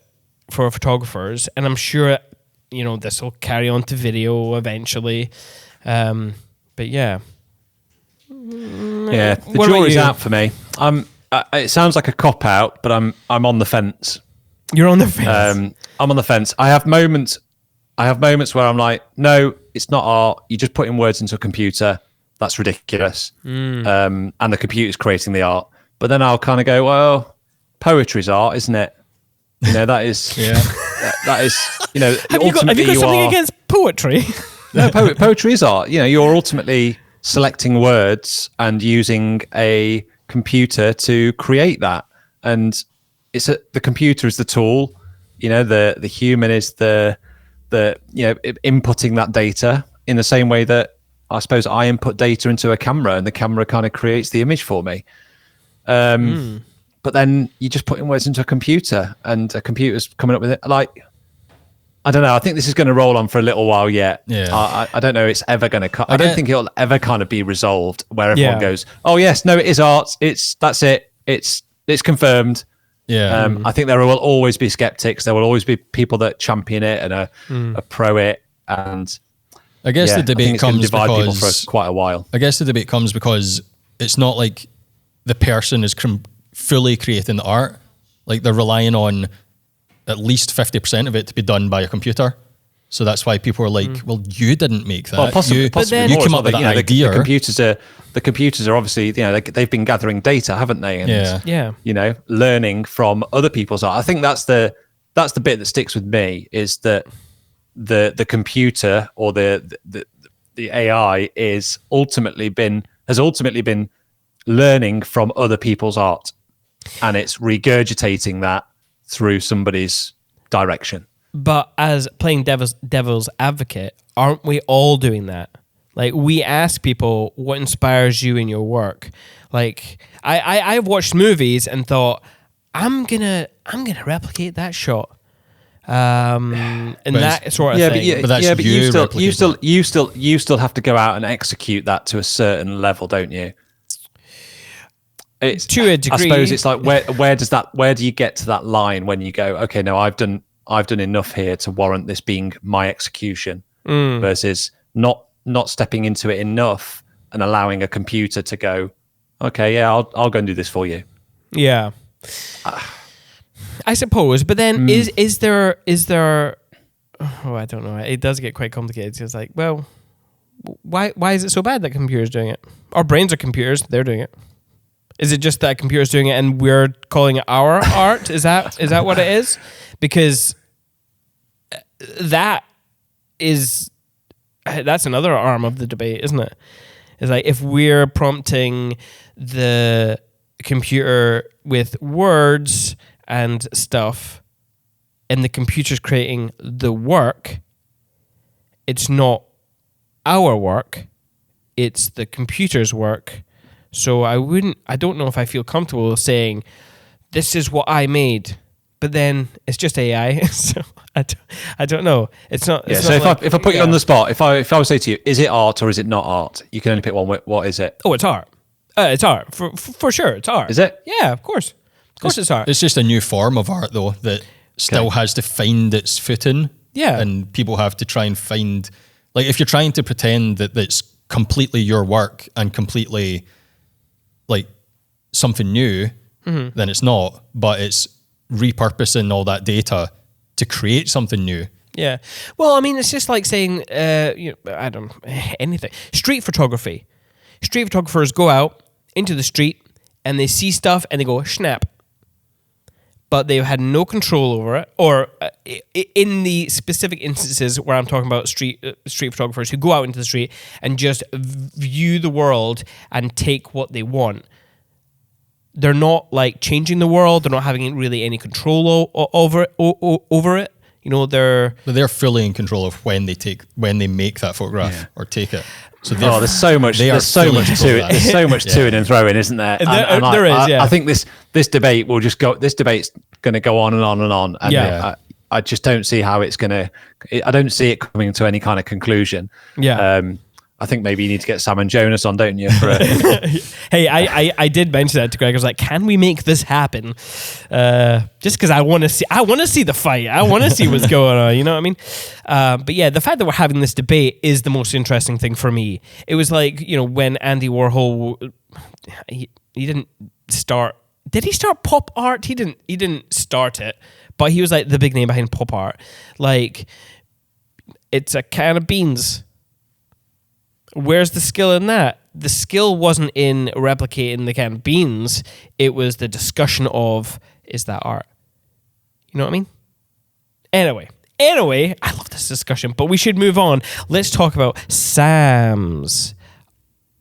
[SPEAKER 2] for photographers, and I'm sure, this will carry on to video eventually. But yeah.
[SPEAKER 4] Yeah, the jury's out for me. It sounds like a cop-out, but I'm on the fence.
[SPEAKER 2] You're on the fence?
[SPEAKER 4] I'm on the fence. I have moments where I'm like, no, it's not art. You're just putting words into a computer. That's ridiculous. And the computer's creating the art. But then I'll kind of go, well, poetry's art, isn't it? That is...
[SPEAKER 3] Yeah.
[SPEAKER 4] That is,
[SPEAKER 2] have you got something against poetry?
[SPEAKER 4] No, poetry is art. You're ultimately selecting words and using a computer to create that. And the computer is the tool. The human is the inputting that data in the same way that I suppose I input data into a camera and the camera kind of creates the image for me. But then you're just putting words into a computer and a computer's coming up with it. Like, I don't know. I think this is going to roll on for a little while yet.
[SPEAKER 3] Yeah.
[SPEAKER 4] I don't know. It's ever going to I don't think it'll ever kind of be resolved where everyone goes, oh yes, no, it is art. That's it. It's confirmed.
[SPEAKER 3] Yeah.
[SPEAKER 4] I think there will always be skeptics. There will always be people that champion it and are pro it. And
[SPEAKER 3] I guess the debate comes
[SPEAKER 4] divide people
[SPEAKER 3] because
[SPEAKER 4] for quite a while.
[SPEAKER 3] I guess the debate comes because it's not like the person is fully creating the art. Like they're relying on at least 50% of it to be done by a computer. So that's why people are like, well, you didn't make that.
[SPEAKER 4] Well, possibly
[SPEAKER 3] you
[SPEAKER 4] more
[SPEAKER 3] came up with that idea.
[SPEAKER 4] The computers are obviously, they've been gathering data, haven't they? And, learning from other people's art. I think that's the bit that sticks with me, is that the computer or the AI has ultimately been learning from other people's art, and it's regurgitating that through somebody's direction.
[SPEAKER 2] But as playing devil's advocate, aren't we all doing that? Like, we ask people, what inspires you in your work? Like, I've watched movies and thought, I'm gonna replicate that shot. And that sort of thing.
[SPEAKER 3] But
[SPEAKER 4] you still have to go out and execute that to a certain level, don't you? It's,
[SPEAKER 2] to a degree.
[SPEAKER 4] I suppose it's like where do you get to that line when you go, okay, no, I've done enough here to warrant this being my execution, versus not stepping into it enough and allowing a computer to go, okay, yeah, I'll go and do this for you.
[SPEAKER 2] Yeah. I suppose, but then is there oh, I don't know. It does get quite complicated. It's like, well, why is it so bad that computers doing it? Our brains are computers, they're doing it. Is it just that computers doing it and we're calling it our art? Is that what it is? Because that's another arm of the debate, isn't it? It's like, if we're prompting the computer with words and stuff and the computer's creating the work, it's not our work, it's the computer's work. So I don't know if I feel comfortable saying, this is what I made, but then it's just AI. So I don't know. It's not.
[SPEAKER 4] Yeah.
[SPEAKER 2] It's
[SPEAKER 4] So
[SPEAKER 2] not
[SPEAKER 4] if I put you on the spot, if I would say to you, is it art or is it not art? You can only pick one. What is it?
[SPEAKER 2] Oh, it's art. It's art for sure. It's art.
[SPEAKER 4] Is it?
[SPEAKER 2] Yeah, of course. Of course, it's art.
[SPEAKER 3] It's just a new form of art, though, that still has to find its footing.
[SPEAKER 2] Yeah.
[SPEAKER 3] And people have to try and find, like, if you're trying to pretend that it's completely your work and completely like something new, then it's not, but it's repurposing all that data to create something new.
[SPEAKER 2] Yeah. Well, I mean, it's just like saying, I don't know, anything. Street photography. Street photographers go out into the street and they see stuff and they go, snap. But they've had no control over it. Or in the specific instances where I'm talking about street photographers who go out into the street and just view the world and take what they want. They're not like changing the world. They're not having really any control over it. You know,
[SPEAKER 3] But they're fully in control of when they make that photograph or take it. So
[SPEAKER 4] there's so much. There's so much to it. There's so much to it and throwing, isn't there?
[SPEAKER 2] There is.
[SPEAKER 4] I think this debate will just go. This debate's going to go on and on and on. And I just don't see how it's going to. I don't see it coming to any kind of conclusion.
[SPEAKER 2] Yeah.
[SPEAKER 4] I think maybe you need to get Sam and Jonas on, don't you?
[SPEAKER 2] Hey, I did mention that to Greg. I was like, can we make this happen? Just because I want to see the fight. I want to see what's going on. You know what I mean? But yeah, the fact that we're having this debate is the most interesting thing for me. It was like, you know, when Andy Warhol, he didn't start. Did he start pop art? He didn't start it, but he was like the big name behind pop art. Like, it's a can of beans. Where's the skill in that? The skill wasn't in replicating the can of beans. It was the discussion of, is that art? You know what I mean? Anyway, I love this discussion, but we should move on. Let's talk about Sam's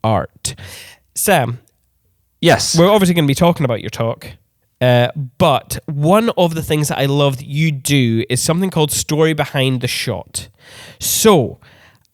[SPEAKER 2] art. Sam.
[SPEAKER 4] Yes.
[SPEAKER 2] We're obviously going to be talking about your talk. But one of the things that I love that you do is something called story behind the shot. So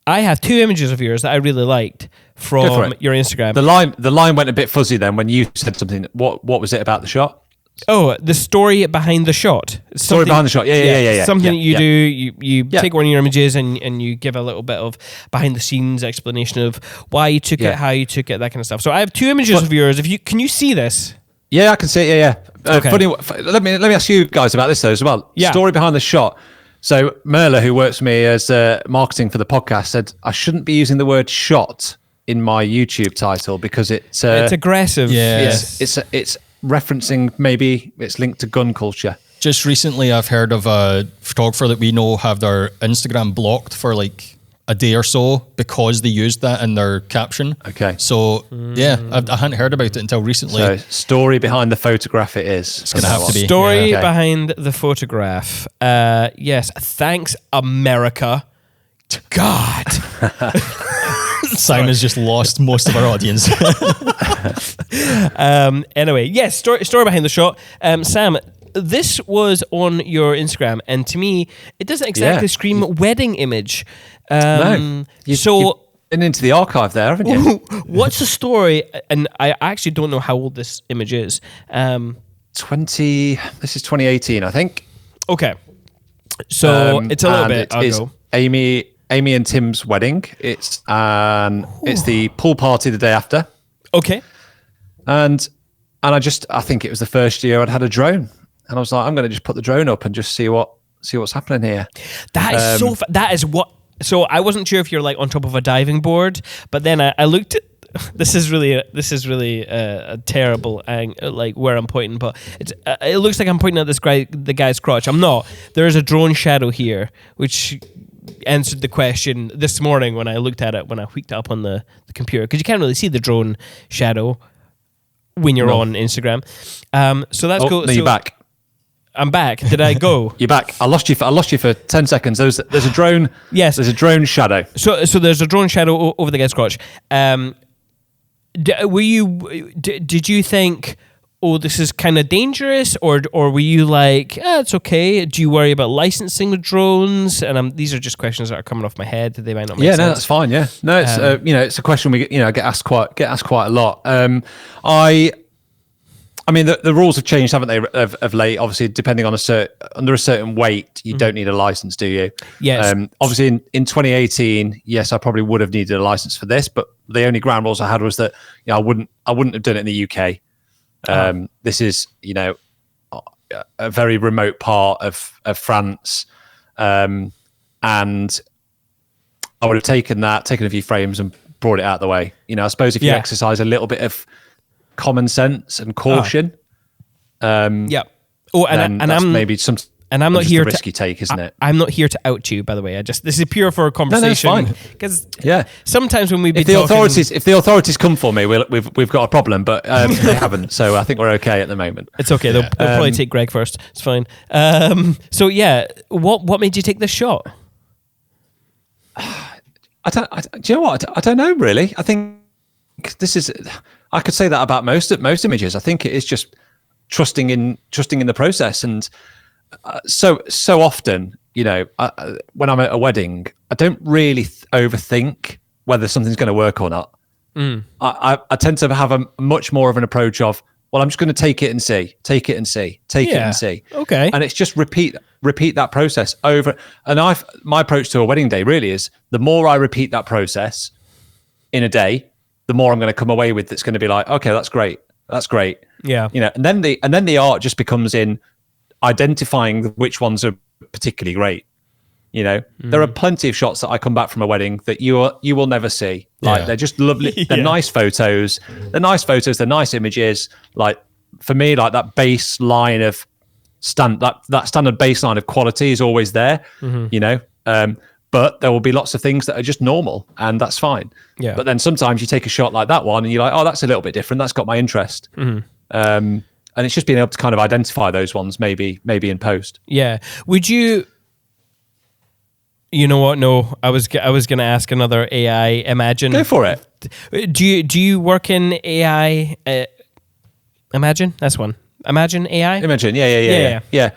[SPEAKER 2] I have 2 images of yours that I really liked from your Instagram.
[SPEAKER 4] The line went a bit fuzzy then when you said something. What was it about the shot?
[SPEAKER 2] Oh, the story behind the shot.
[SPEAKER 4] Story behind the shot. Yeah.
[SPEAKER 2] Something that you do. You take one of your images and you give a little bit of behind the scenes explanation of why you took it, how you took it, that kind of stuff. So I have 2 images of yours. Can you see this?
[SPEAKER 4] Yeah, I can see it. Yeah.
[SPEAKER 2] Okay.
[SPEAKER 4] Funny. Let me ask you guys about this though as well.
[SPEAKER 2] Yeah.
[SPEAKER 4] Story behind the shot. So Merla, who works for me as marketing for the podcast, said I shouldn't be using the word shot in my YouTube title because it's
[SPEAKER 2] aggressive.
[SPEAKER 3] Yeah.
[SPEAKER 4] It's referencing, maybe it's linked to gun culture.
[SPEAKER 3] Just recently, I've heard of a photographer that we know have their Instagram blocked for like a day or so because they used that in their caption.
[SPEAKER 4] Okay.
[SPEAKER 3] So I hadn't heard about it until recently.
[SPEAKER 4] So story behind the photograph it is.
[SPEAKER 3] It's going to have to be.
[SPEAKER 2] Story behind the photograph. Yes. Thanks, America. God.
[SPEAKER 3] Simon's just lost most of our audience.
[SPEAKER 2] Anyway, yes, story behind the shot. Sam, this was on your Instagram, and to me, it doesn't exactly scream wedding image.
[SPEAKER 4] No. You've been into the archive there, haven't you?
[SPEAKER 2] What's the story? And I actually don't know how old this image is.
[SPEAKER 4] This is 2018, I think.
[SPEAKER 2] Okay. So it's a little bit
[SPEAKER 4] ago. Amy and Tim's wedding. It's the pool party the day after.
[SPEAKER 2] Okay.
[SPEAKER 4] And I think it was the first year I'd had a drone, and I was like, I'm going to just put the drone up and just see what's happening here.
[SPEAKER 2] That is that is what. So I wasn't sure if you're like on top of a diving board, but then I looked at. This is really a terrible like where I'm pointing, but it looks like I'm pointing at the guy's crotch. I'm not. There is a drone shadow here, which answered the question this morning when I looked at it when I whipped it up on the computer, because you can't really see the drone shadow when you're on Instagram. So that's cool.
[SPEAKER 4] No, you're back.
[SPEAKER 2] I'm back. Did I go?
[SPEAKER 4] You're back. I lost you for 10 seconds. There's a drone.
[SPEAKER 2] Yes.
[SPEAKER 4] There's a drone shadow.
[SPEAKER 2] So there's a drone shadow over the guy's crotch. Did you think, oh, this is kind of dangerous, or were you like, it's okay? Do you worry about licensing the drones? And these are just questions that are coming off my head. They might not make sense.
[SPEAKER 4] No, that's fine. Yeah, no, it's it's a question we get asked quite a lot. I mean, the rules have changed, haven't they, of late? Obviously, depending on under a certain weight, you don't need a license, do you?
[SPEAKER 2] Yes.
[SPEAKER 4] Obviously, in 2018, yes, I probably would have needed a license for this, but the only ground rules I had was that I wouldn't have done it in the UK. This is a very remote part of France, and I would have taken a few frames and brought it out of the way. I suppose if you exercise a little bit of common sense and caution.
[SPEAKER 2] Yeah. Oh, and I'm
[SPEAKER 4] maybe some.
[SPEAKER 2] And I'm not here to
[SPEAKER 4] risky take, isn't it?
[SPEAKER 2] I'm not here to out you, by the way. This is pure for a conversation.
[SPEAKER 4] No, it's fine.
[SPEAKER 2] Because sometimes when
[SPEAKER 4] if the authorities come for me, we've got a problem. But they haven't, so I think we're okay at the moment.
[SPEAKER 2] It's okay. They'll probably take Greg first. It's fine. So yeah, what made you take this shot?
[SPEAKER 4] Do you know what? I don't know really. I think this is. I could say that about most images. I think it is just trusting in the process, and so often, when I'm at a wedding, I don't really overthink whether something's going to work or not. I tend to have a much more of an approach of, well, I'm just going to take it and see, take it and see, take it and see.
[SPEAKER 2] Okay.
[SPEAKER 4] And it's just repeat that process over. And my approach to a wedding day really is, the more I repeat that process in a day, the more I'm going to come away with that's going to be like, okay, that's great. That's great.
[SPEAKER 2] Yeah.
[SPEAKER 4] You know, and then the art just becomes in identifying which ones are particularly great. You know, there are plenty of shots that I come back from a wedding that you will never see. Like, they're just lovely. They're nice photos. They're nice photos. They're nice images. Like, for me, like that baseline of that standard baseline of quality is always there. You know, but there will be lots of things that are just normal, and that's fine.
[SPEAKER 2] Yeah.
[SPEAKER 4] But then sometimes you take a shot like that one, and you're like, oh, that's a little bit different. That's got my interest. And it's just being able to kind of identify those ones, maybe in post.
[SPEAKER 2] Yeah. Would you? You know what? No, I was going to ask another AI. Imagine.
[SPEAKER 4] Go for it.
[SPEAKER 2] Do you work in AI? Imagine, that's one. Imagine AI.
[SPEAKER 4] Imagine, yeah.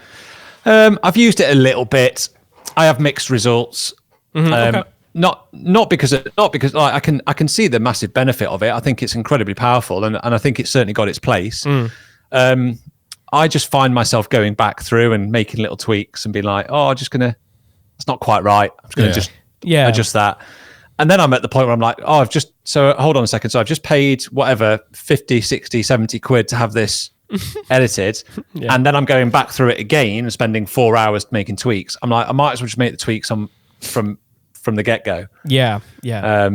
[SPEAKER 4] I've used it a little bit. I have mixed results.
[SPEAKER 2] Okay.
[SPEAKER 4] Not because like, I can see the massive benefit of it. I think it's incredibly powerful, and I think it's certainly got its place. I just find myself going back through and making little tweaks and being like, oh, it's not quite right. I'm just going to adjust that. And then I'm at the point where I'm like, oh, hold on a second. So I've just paid whatever, 50, 60, 70 quid to have this edited. And then I'm going back through it again and spending 4 hours making tweaks. I'm like, I might as well just make the tweaks from the get-go.
[SPEAKER 2] Yeah.
[SPEAKER 4] I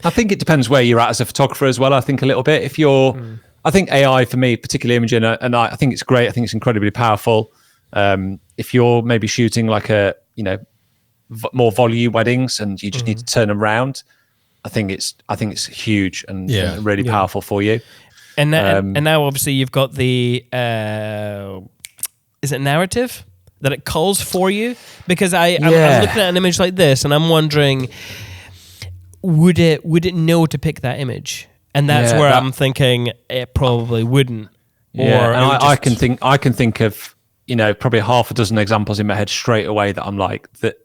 [SPEAKER 4] think it depends where you're at as a photographer as well. I think a little bit. If you're, I think AI for me, particularly imaging, and I think it's great. I think it's incredibly powerful. If you're maybe shooting like more volume weddings and you just need to turn them around, I think it's huge and really powerful for you.
[SPEAKER 2] And now obviously you've got the is it narrative that it calls for you? Because I'm looking at an image like this and I'm wondering, would it know to pick that image? And that's where I'm thinking it probably wouldn't.
[SPEAKER 4] Yeah, or I can think of probably half a dozen examples in my head straight away that I'm like, that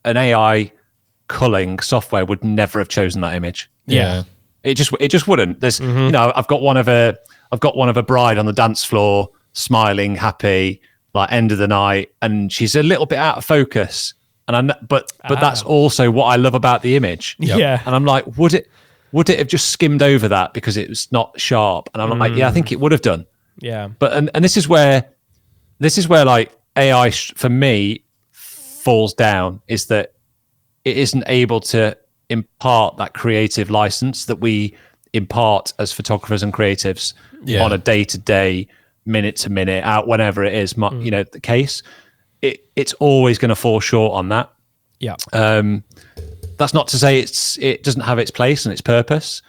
[SPEAKER 4] an AI culling software would never have chosen that image.
[SPEAKER 2] Yeah.
[SPEAKER 4] It just wouldn't. There's I've got one of a bride on the dance floor, smiling, happy, like end of the night, and she's a little bit out of focus. And but that's also what I love about the image.
[SPEAKER 2] Yeah.
[SPEAKER 4] And I'm like, would it have just skimmed over that because it was not sharp? And I'm like, yeah, I think it would have done.
[SPEAKER 2] Yeah.
[SPEAKER 4] But and this is where like AI for me falls down, is that it isn't able to impart that creative license that we impart as photographers and creatives on a day-to-day, minute-to-minute, out whenever it is, the case. It's always going to fall short on that.
[SPEAKER 2] Yeah.
[SPEAKER 4] That's not to say it doesn't have its place and its purpose.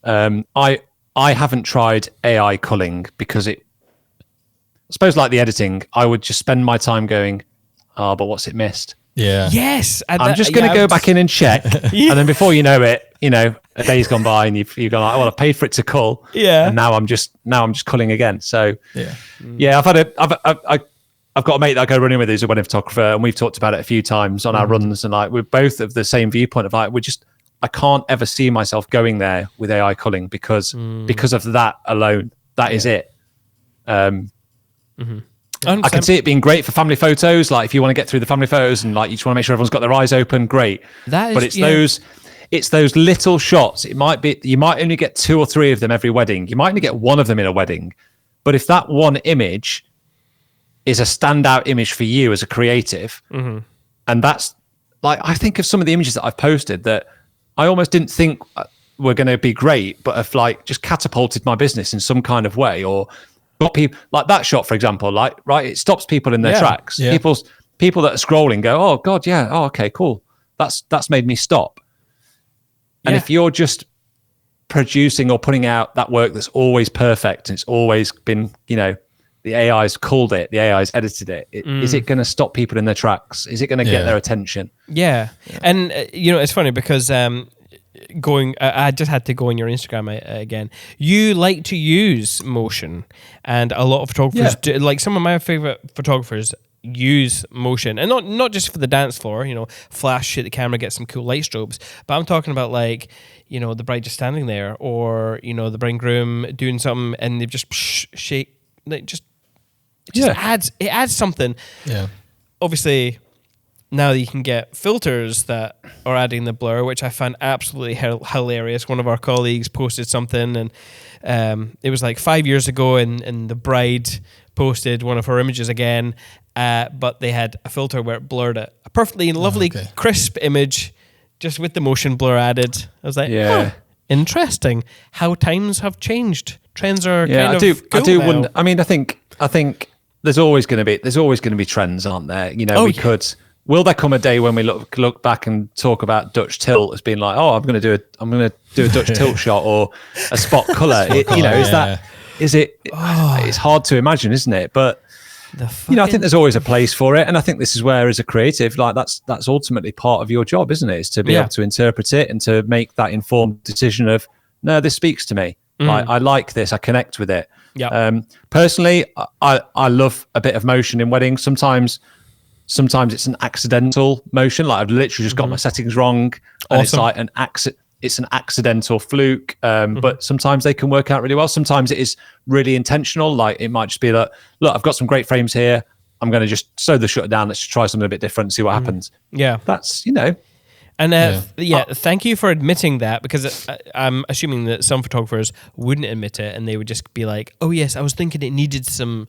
[SPEAKER 4] I haven't tried AI culling because I suppose like the editing, I would just spend my time going, but what's it missed?
[SPEAKER 3] Yeah.
[SPEAKER 2] Yes.
[SPEAKER 4] I'm just going to go back in and check. And then before you know it, a day's gone by and you've gone like, well, I paid for it to cull.
[SPEAKER 2] Yeah.
[SPEAKER 4] And now I'm just culling again. So I've got a mate that I go running with who's a wedding photographer, and we've talked about it a few times on our runs, and like we're both of the same viewpoint of like, I can't ever see myself going there with AI culling because of that alone. That is it. I can see it being great for family photos. Like if you want to get through the family photos and like you just want to make sure everyone's got their eyes open, great. But it's those little shots. It might be, you might only get 2 or 3 of them every wedding. You might only get 1 of them in a wedding. But if that one image is a standout image for you as a creative, and that's like, I think of some of the images that I've posted that I almost didn't think were going to be great, but have like just catapulted my business in some kind of way, or got people like that shot, for example, like, right, it stops people in their tracks. Yeah. People that are scrolling go, oh God, yeah. Oh, okay, cool. That's made me stop. And if you're just producing or putting out that work that's always perfect and it's always been, the AI's called it, the AI's edited it, is it going to stop people in their tracks? Is it going to get their attention?
[SPEAKER 2] Yeah. And, it's funny because I just had to go on your Instagram again. You like to use motion, and a lot of photographers do. Like some of my favorite photographers use motion, and not just for the dance floor, flash shit the camera, get some cool light strobes, but I'm talking about like, the bride just standing there, or the bride and groom doing something and they've just shake, like adds something.
[SPEAKER 3] Yeah.
[SPEAKER 2] Obviously, now that you can get filters that are adding the blur, which I found absolutely hilarious. One of our colleagues posted something, and it was like 5 years ago, and the bride posted one of her images again, but they had a filter where it blurred it. A perfectly lovely, crisp image, just with the motion blur added. I was like, interesting how times have changed. Trends are kind of cool
[SPEAKER 4] I do
[SPEAKER 2] now.
[SPEAKER 4] wonder. I mean, I think there's always going to be trends, aren't there? Will there come a day when we look back and talk about Dutch tilt as being like, oh, I'm going to do a Dutch tilt shot or a spot color? Is it? It's hard to imagine, isn't it? But I think there's always a place for it, and I think this is where, as a creative, like that's ultimately part of your job, isn't it? Is to be able to interpret it and to make that informed decision of, no, this speaks to me. I like this. I connect with it.
[SPEAKER 2] Yeah.
[SPEAKER 4] Personally, I love a bit of motion in weddings. Sometimes it's an accidental motion, like I've literally just got my settings wrong, and it's like it's an accidental fluke. But sometimes they can work out really well. Sometimes it is really intentional. Like it might just be that, look, I've got some great frames here. I'm going to just sew the shutter down. Let's just try something a bit different and see what happens.
[SPEAKER 2] Yeah,
[SPEAKER 4] that's
[SPEAKER 2] And thank you for admitting that, because I'm assuming that some photographers wouldn't admit it, and they would just be like, "Oh yes, I was thinking it needed some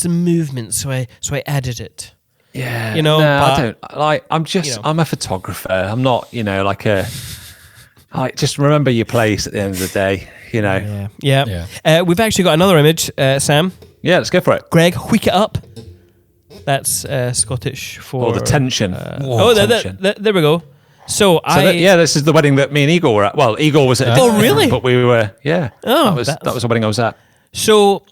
[SPEAKER 2] movement, so I added it."
[SPEAKER 4] Yeah,
[SPEAKER 2] I
[SPEAKER 4] don't like. I'm a photographer. I'm not, just remember your place at the end of the day.
[SPEAKER 2] Yeah. We've actually got another image, Sam.
[SPEAKER 4] Yeah, let's go for it.
[SPEAKER 2] Greg, wheek it up. That's Scottish for
[SPEAKER 4] the tension.
[SPEAKER 2] Tension. There we go.
[SPEAKER 3] This is the wedding that me and Igor were at. Well, Igor was at.
[SPEAKER 2] Oh, really?
[SPEAKER 3] But we were. Yeah.
[SPEAKER 2] Oh,
[SPEAKER 3] that was a wedding I was at.
[SPEAKER 2] So.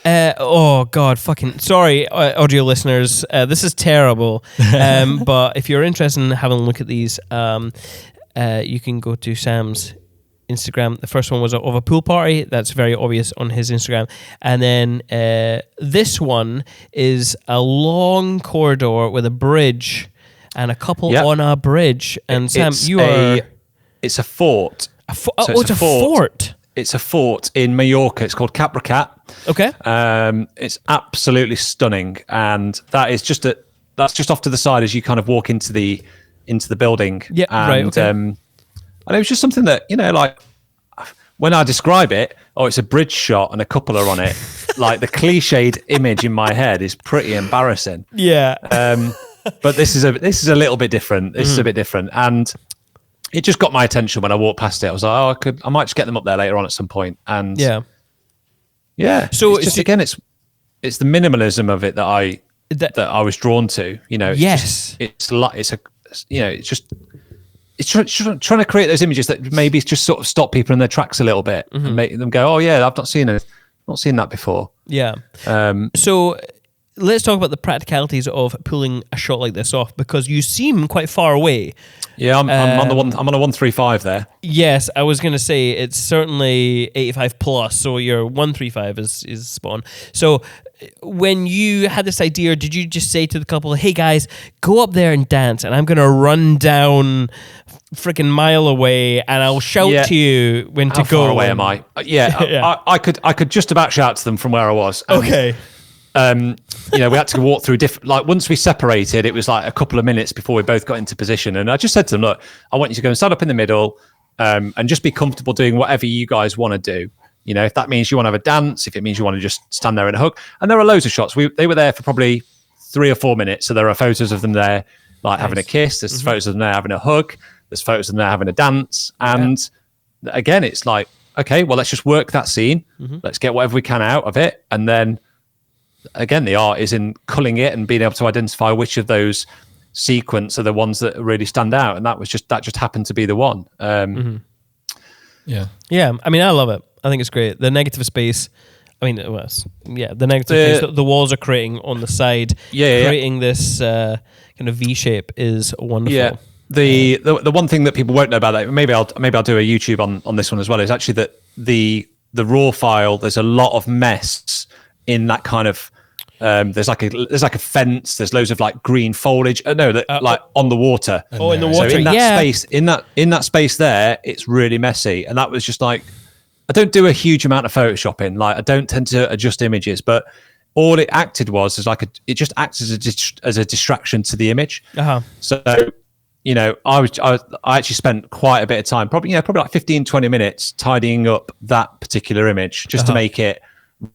[SPEAKER 2] Oh God, fucking sorry, audio listeners. This is terrible. But if you're interested in having a look at these, you can go to Sam's Instagram. The first one was of a pool party. That's very obvious on his Instagram. And then this one is a long corridor with a bridge and a couple on a bridge. And Sam,
[SPEAKER 4] it's a fort.
[SPEAKER 2] It's a fort.
[SPEAKER 4] It's a fort in Mallorca. It's called Capracat.
[SPEAKER 2] Okay.
[SPEAKER 4] It's absolutely stunning, and that's just off to the side as you kind of walk into the building.
[SPEAKER 2] Yeah. Right. Okay.
[SPEAKER 4] And it was just something that, like when I describe it, it's a bridge shot and a couple are on it. Like the cliched image in my head is pretty embarrassing.
[SPEAKER 2] Yeah.
[SPEAKER 4] But this is a little bit different. This is a bit different, and it just got my attention when I walked past it. I was like, I might just get them up there later on at some point. And yeah. So it's just, again, it's the minimalism of it that I was drawn to. It's trying to create those images that maybe just sort of stop people in their tracks a little bit and make them go, oh yeah, I've not seen that before.
[SPEAKER 2] Yeah. So let's talk about the practicalities of pulling a shot like this off, because you seem quite far away.
[SPEAKER 4] Yeah, I'm on a 135 there.
[SPEAKER 2] Yes, I was going to say it's certainly 85 plus, so your 135 is spot on. So when you had this idea, did you just say to the couple, "Hey guys, go up there and dance, and I'm going to run down freaking mile away, and I'll shout to you when to go"?
[SPEAKER 4] How far away am I? I could just about shout to them from where I was.
[SPEAKER 2] Okay.
[SPEAKER 4] We had to walk through different, like once we separated, it was like a couple of minutes before we both got into position. And I just said to them, look, I want you to go and stand up in the middle, and just be comfortable doing whatever you guys want to do. If that means you want to have a dance, if it means you want to just stand there and hug. And there are loads of shots. They were there for probably 3 or 4 minutes. So there are photos of them there, like having a kiss. There's photos of them there having a hug. There's photos of them there having a dance. And again, it's like, okay, well, let's just work that scene. Let's get whatever we can out of it. And then again, the art is in culling it and being able to identify which of those sequence are the ones that really stand out. And that just happened to be the one.
[SPEAKER 2] Yeah. I mean, I love it. I think it's great. The negative space. I mean, it was, the negative space that the walls are creating on the side, creating this kind of V shape is wonderful.
[SPEAKER 4] Yeah. The one thing that people won't know about that, maybe I'll do a YouTube on this one as well, is actually that the raw file, there's a lot of mess in that kind of There's like a fence. There's loads of like green foliage. Like on the water.
[SPEAKER 2] Oh, in the water.
[SPEAKER 4] So in that
[SPEAKER 2] yeah.
[SPEAKER 4] space, in that space there, it's really messy. And that was just like, I don't do a huge amount of photoshopping. Like I don't tend to adjust images, but all it acted was it just acts as a distraction to the image. So, I actually spent quite a bit of time, probably like 15, 20 minutes tidying up that particular image just to make it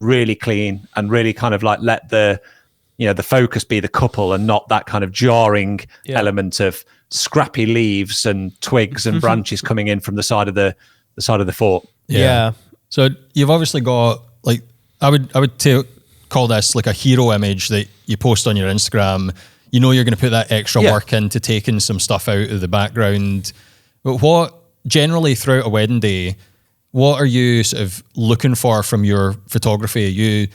[SPEAKER 4] really clean and really kind of like let the focus be the couple and not that kind of jarring element of scrappy leaves and twigs and branches coming in from the side of the fort.
[SPEAKER 2] Yeah.
[SPEAKER 3] So you've obviously got like, I would call this like a hero image that you post on your Instagram. You know you're going to put that extra work into taking some stuff out of the background. But what generally throughout a wedding day, what are you sort of looking for from your photography? Are you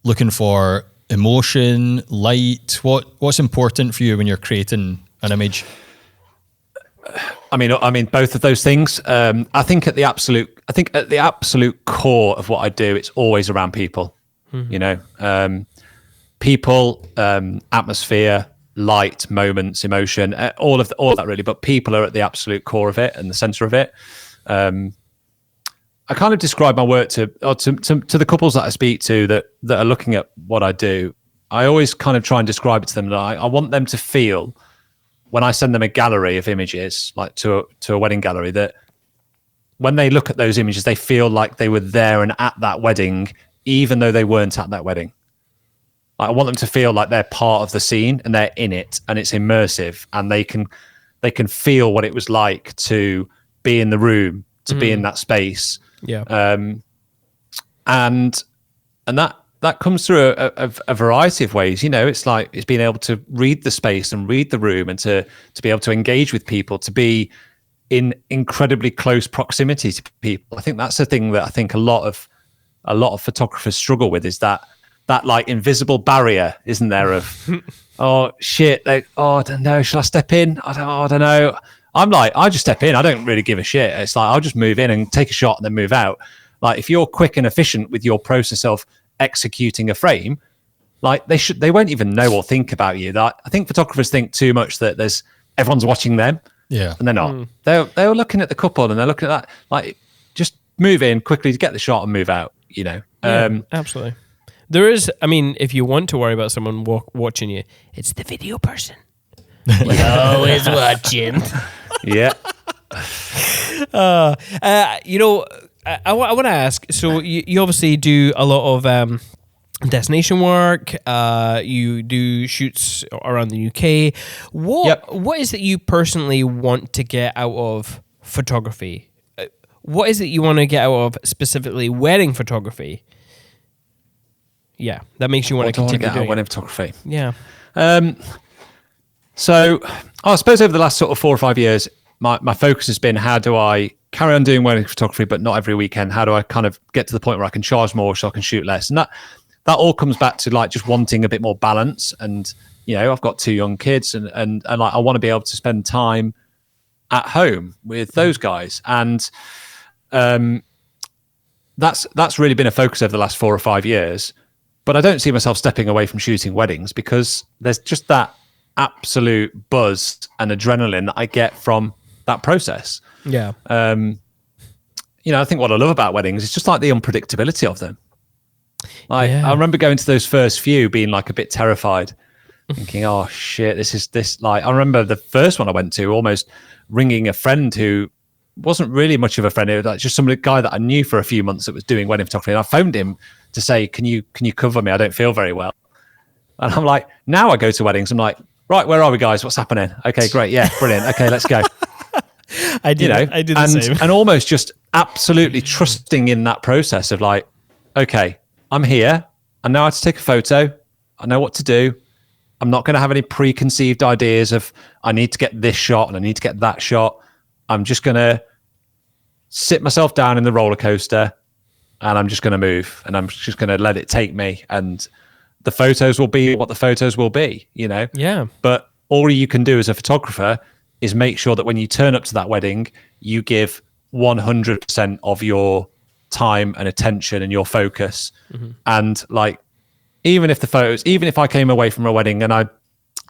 [SPEAKER 3] looking for emotion, light? What's important for you when you're creating an image?
[SPEAKER 4] I mean, both of those things. I think at the absolute core of what I do, it's always around people. People, atmosphere, light, moments, emotion, all of that really. But people are at the absolute core of it and the center of it. I kind of describe my work to the couples that I speak to that are looking at what I do. I always kind of try and describe it to them that I want them to feel when I send them a gallery of images, like to a wedding gallery, that when they look at those images, they feel like they were there and at that wedding, even though they weren't at that wedding. I want them to feel like they're part of the scene and they're in it and it's immersive and they can feel what it was like to be in the room, to be in that space.
[SPEAKER 2] Yeah.
[SPEAKER 4] And that comes through a variety of ways. It's like it's being able to read the space and read the room and to be able to engage with people, to be in incredibly close proximity to people. I think that's the thing that I think a lot of photographers struggle with, is that like invisible barrier, isn't there, of oh shit, I don't know, shall I step in? I don't know. I'm like, I just step in. I don't really give a shit. It's like I'll just move in and take a shot and then move out. Like if you're quick and efficient with your process of executing a frame, like they won't even know or think about you. That I think photographers think too much that everyone's watching them.
[SPEAKER 3] Yeah,
[SPEAKER 4] and they're not. They're looking at the couple and they're looking at that. Like just move in quickly to get the shot and move out.
[SPEAKER 2] Absolutely. There is, I mean, if you want to worry about someone watching you, it's the video person. Always watching.
[SPEAKER 4] Yeah.
[SPEAKER 2] I want to ask, so you obviously do a lot of destination work, you do shoots around the UK. What is it you personally want to get out of photography? What is it you want to get out of specifically wedding photography? Yeah, that makes you want to continue doing
[SPEAKER 4] wedding photography.
[SPEAKER 2] Yeah.
[SPEAKER 4] So I suppose over the last sort of 4 or 5 years, my focus has been, how do I carry on doing wedding photography, but not every weekend? How do I kind of get to the point where I can charge more so I can shoot less? And that all comes back to like just wanting a bit more balance. And, I've got 2 young kids and like, I want to be able to spend time at home with those guys. And that's really been a focus over the last 4 or 5 years. But I don't see myself stepping away from shooting weddings because there's just that absolute buzz and adrenaline that I get from that process.
[SPEAKER 2] Yeah.
[SPEAKER 4] I think what I love about weddings is just like the unpredictability of them. Like I remember going to those first few being like a bit terrified, thinking, oh shit, this like, I remember the first one I went to almost ringing a friend who wasn't really much of a friend. It was like just some guy that I knew for a few months that was doing wedding photography. And I phoned him to say, can you cover me? I don't feel very well. And I'm like, now I go to weddings, I'm like, right, where are we, guys? What's happening? Okay, great. Yeah, brilliant. Okay, let's go.
[SPEAKER 2] I did the same.
[SPEAKER 4] And almost just absolutely trusting in that process of like, okay, I'm here. I know how to take a photo. I know what to do. I'm not going to have any preconceived ideas of I need to get this shot and I need to get that shot. I'm just going to sit myself down in the roller coaster and I'm just going to move and I'm just going to let it take me. And the photos will be what the photos will be,
[SPEAKER 2] Yeah.
[SPEAKER 4] But all you can do as a photographer is make sure that when you turn up to that wedding, you give 100% of your time and attention and your focus. Mm-hmm. And like, even if the photos, even if I came away from a wedding and I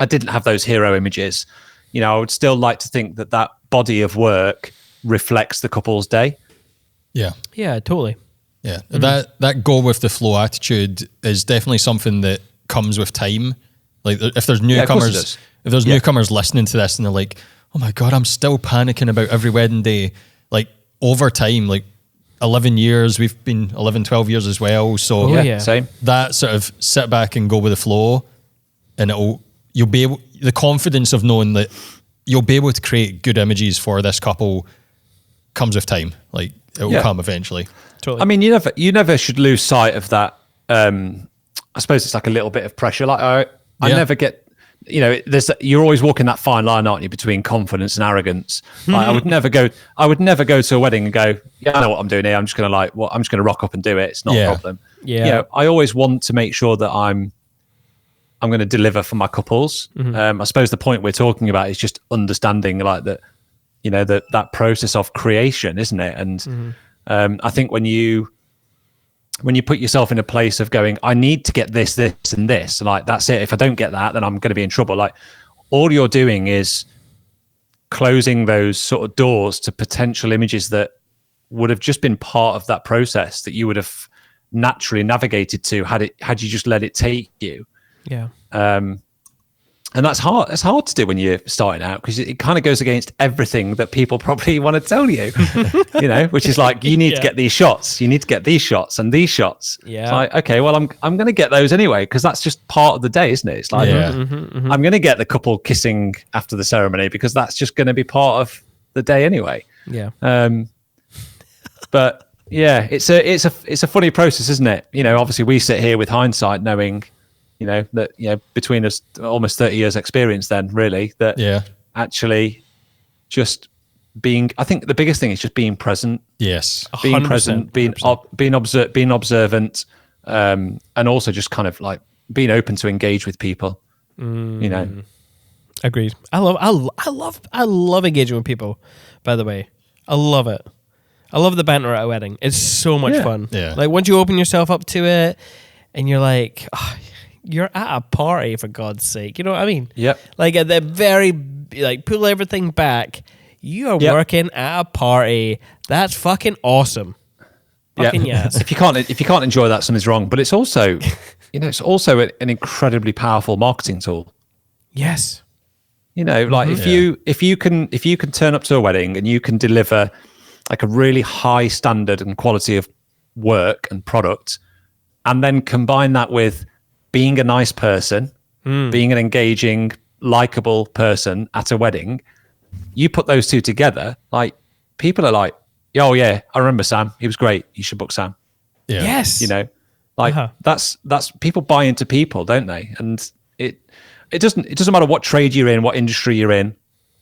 [SPEAKER 4] didn't have those hero images, you know, I would still like to think that that body of work reflects the couple's day.
[SPEAKER 3] Yeah.
[SPEAKER 2] Yeah, totally.
[SPEAKER 3] Yeah. That go with the flow attitude is definitely something that comes with time. Like if there's newcomers, newcomers listening to this and they're like, oh my God, I'm still panicking about every wedding day. Like over time, like 11 years, we've been 11, 12 years as well. So
[SPEAKER 4] same.
[SPEAKER 3] That sort of sit back and go with the flow, and you'll be able, the confidence of knowing that you'll be able to create good images for this couple comes with time. Like it will come eventually.
[SPEAKER 2] Totally.
[SPEAKER 4] I mean, you never should lose sight of that. I suppose it's like a little bit of pressure. Like I never get, you know, you're always walking that fine line, aren't you, between confidence and arrogance. Like, I would never go to a wedding and go, yeah, I know what I'm doing here. I'm just going to rock up and do it. It's not a problem.
[SPEAKER 2] Yeah.
[SPEAKER 4] You know, I always want to make sure that I'm going to deliver for my couples. I suppose the point we're talking about is just understanding like that, you know, that process of creation, isn't it? And I think when you put yourself in a place of going, I need to get this, and this, and like, that's it. If I don't get that, then I'm going to be in trouble. Like all you're doing is closing those sort of doors to potential images that would have just been part of that process that you would have naturally navigated to had you just let it take you.
[SPEAKER 2] Yeah.
[SPEAKER 4] And that's hard. It's hard to do when you're starting out because it kind of goes against everything that people probably want to tell you, you know, which is like, you need to get these shots. You need to get these shots and these shots.
[SPEAKER 2] Yeah.
[SPEAKER 4] It's like, okay, well, I'm going to get those anyway because that's just part of the day, isn't it? It's like, I'm going to get the couple kissing after the ceremony because that's just going to be part of the day anyway.
[SPEAKER 2] Yeah.
[SPEAKER 4] But yeah, it's a funny process, isn't it? You know, obviously we sit here with hindsight knowing, you know, that, you know, between us almost 30 years experience then really that actually just being, I think the biggest thing is just being present.
[SPEAKER 3] Yes.
[SPEAKER 4] Being present, being observant, and also just kind of like being open to engage with people, you know.
[SPEAKER 2] Agreed. I love engaging with people, by the way. I love it. I love the banter at a wedding. It's so much fun.
[SPEAKER 3] Yeah.
[SPEAKER 2] Like once you open yourself up to it and you're like, oh, you're at a party, for God's sake. You know what I mean?
[SPEAKER 4] Yep.
[SPEAKER 2] Like at the very, like, pull everything back. You are working at a party. That's fucking awesome. Fucking yes.
[SPEAKER 4] If you can't enjoy that, something's wrong. But it's also, you know, it's also an incredibly powerful marketing tool.
[SPEAKER 2] Yes.
[SPEAKER 4] You know, like if you can turn up to a wedding and you can deliver like a really high standard and quality of work and product, and then combine that with being a nice person, being an engaging, likable person at a wedding, you put those two together, like people are like, oh yeah, I remember Sam. He was great. You should book Sam.
[SPEAKER 3] Yeah.
[SPEAKER 2] Yes.
[SPEAKER 4] You know, like that's people buy into people, don't they? And it doesn't matter what trade you're in, what industry you're in,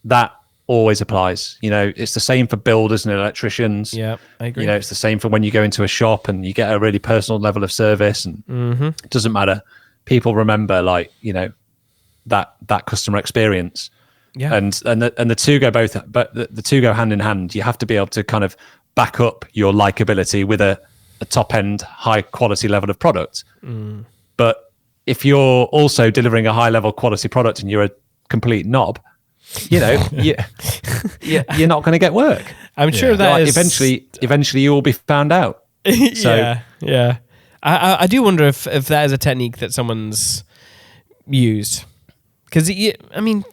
[SPEAKER 4] that always applies. You know, it's the same for builders and electricians.
[SPEAKER 2] Yeah, I agree.
[SPEAKER 4] You know, it's the same for when you go into a shop and you get a really personal level of service, and it doesn't matter. People remember, like, you know, that customer experience.
[SPEAKER 2] Yeah.
[SPEAKER 4] And the two go the two go hand in hand. You have to be able to kind of back up your likability with a top end, high quality level of product. But if you're also delivering a high level quality product and you're a complete knob, you know, you're not going to get work.
[SPEAKER 2] I'm sure that
[SPEAKER 4] like
[SPEAKER 2] is
[SPEAKER 4] eventually you will be found out. So,
[SPEAKER 2] yeah. I do wonder if that is a technique that someone's used, because I mean,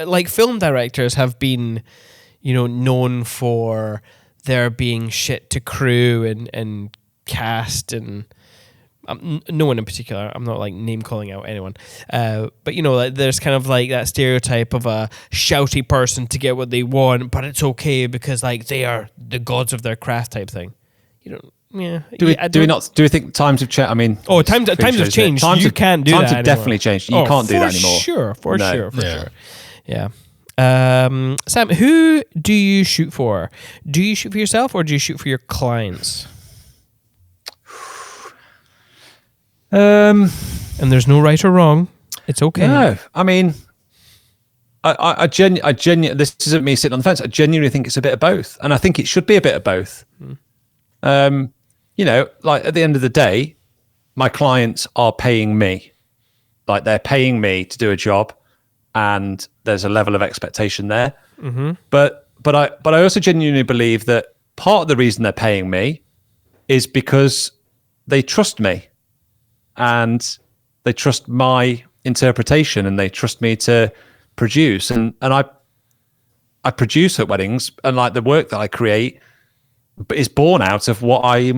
[SPEAKER 2] like film directors have been, you know, known for there being shit to crew and cast and. No one in particular. I'm not like name calling out anyone, but you know, like, there's kind of like that stereotype of a shouty person to get what they want, but it's okay because like they are the gods of their craft type thing. You know, yeah.
[SPEAKER 4] Do we think times have changed? I mean,
[SPEAKER 2] times have changed. You can't do that.
[SPEAKER 4] Times have definitely changed. You can't do that anymore.
[SPEAKER 2] For sure. Yeah. Sam, who do you shoot for? Do you shoot for yourself or do you shoot for your clients? And there's no right or wrong. It's okay.
[SPEAKER 4] No, I mean, I genuinely, this isn't me sitting on the fence. I genuinely think it's a bit of both, and I think it should be a bit of both. You know, like at the end of the day, my clients are paying me. Like they're paying me to do a job, and there's a level of expectation there. But I also genuinely believe that part of the reason they're paying me is because they trust me, and they trust my interpretation, and they trust me to produce. And I produce at weddings, and like the work that I create is born out of what I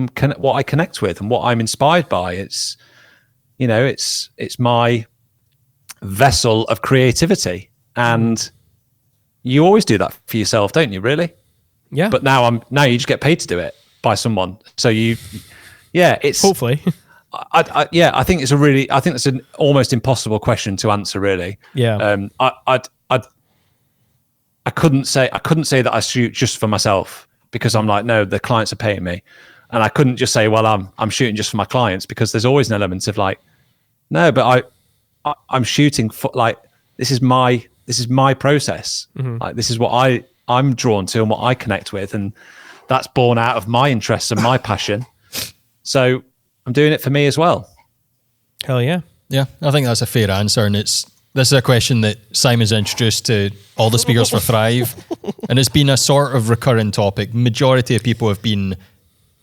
[SPEAKER 4] connect with and what I'm inspired by. It's, you know, it's my vessel of creativity, and you always do that for yourself, don't you? Really?
[SPEAKER 2] Yeah.
[SPEAKER 4] But now you just get paid to do it by someone. So it's
[SPEAKER 2] hopefully.
[SPEAKER 4] I think it's an almost impossible question to answer, really.
[SPEAKER 2] Yeah.
[SPEAKER 4] I couldn't say that I shoot just for myself, because I'm like, no, the clients are paying me. And I couldn't just say, well, I'm shooting just for my clients, because there's always an element of like, no, but I'm shooting for, like, this is my process. Like, this is what I'm drawn to and what I connect with, and that's born out of my interests and my passion. So I'm doing it for me as well.
[SPEAKER 2] Hell yeah.
[SPEAKER 3] Yeah, I think that's a fair answer, and this is a question that Simon's introduced to all the speakers for Thrive, and it's been a sort of recurring topic. Majority of people have been,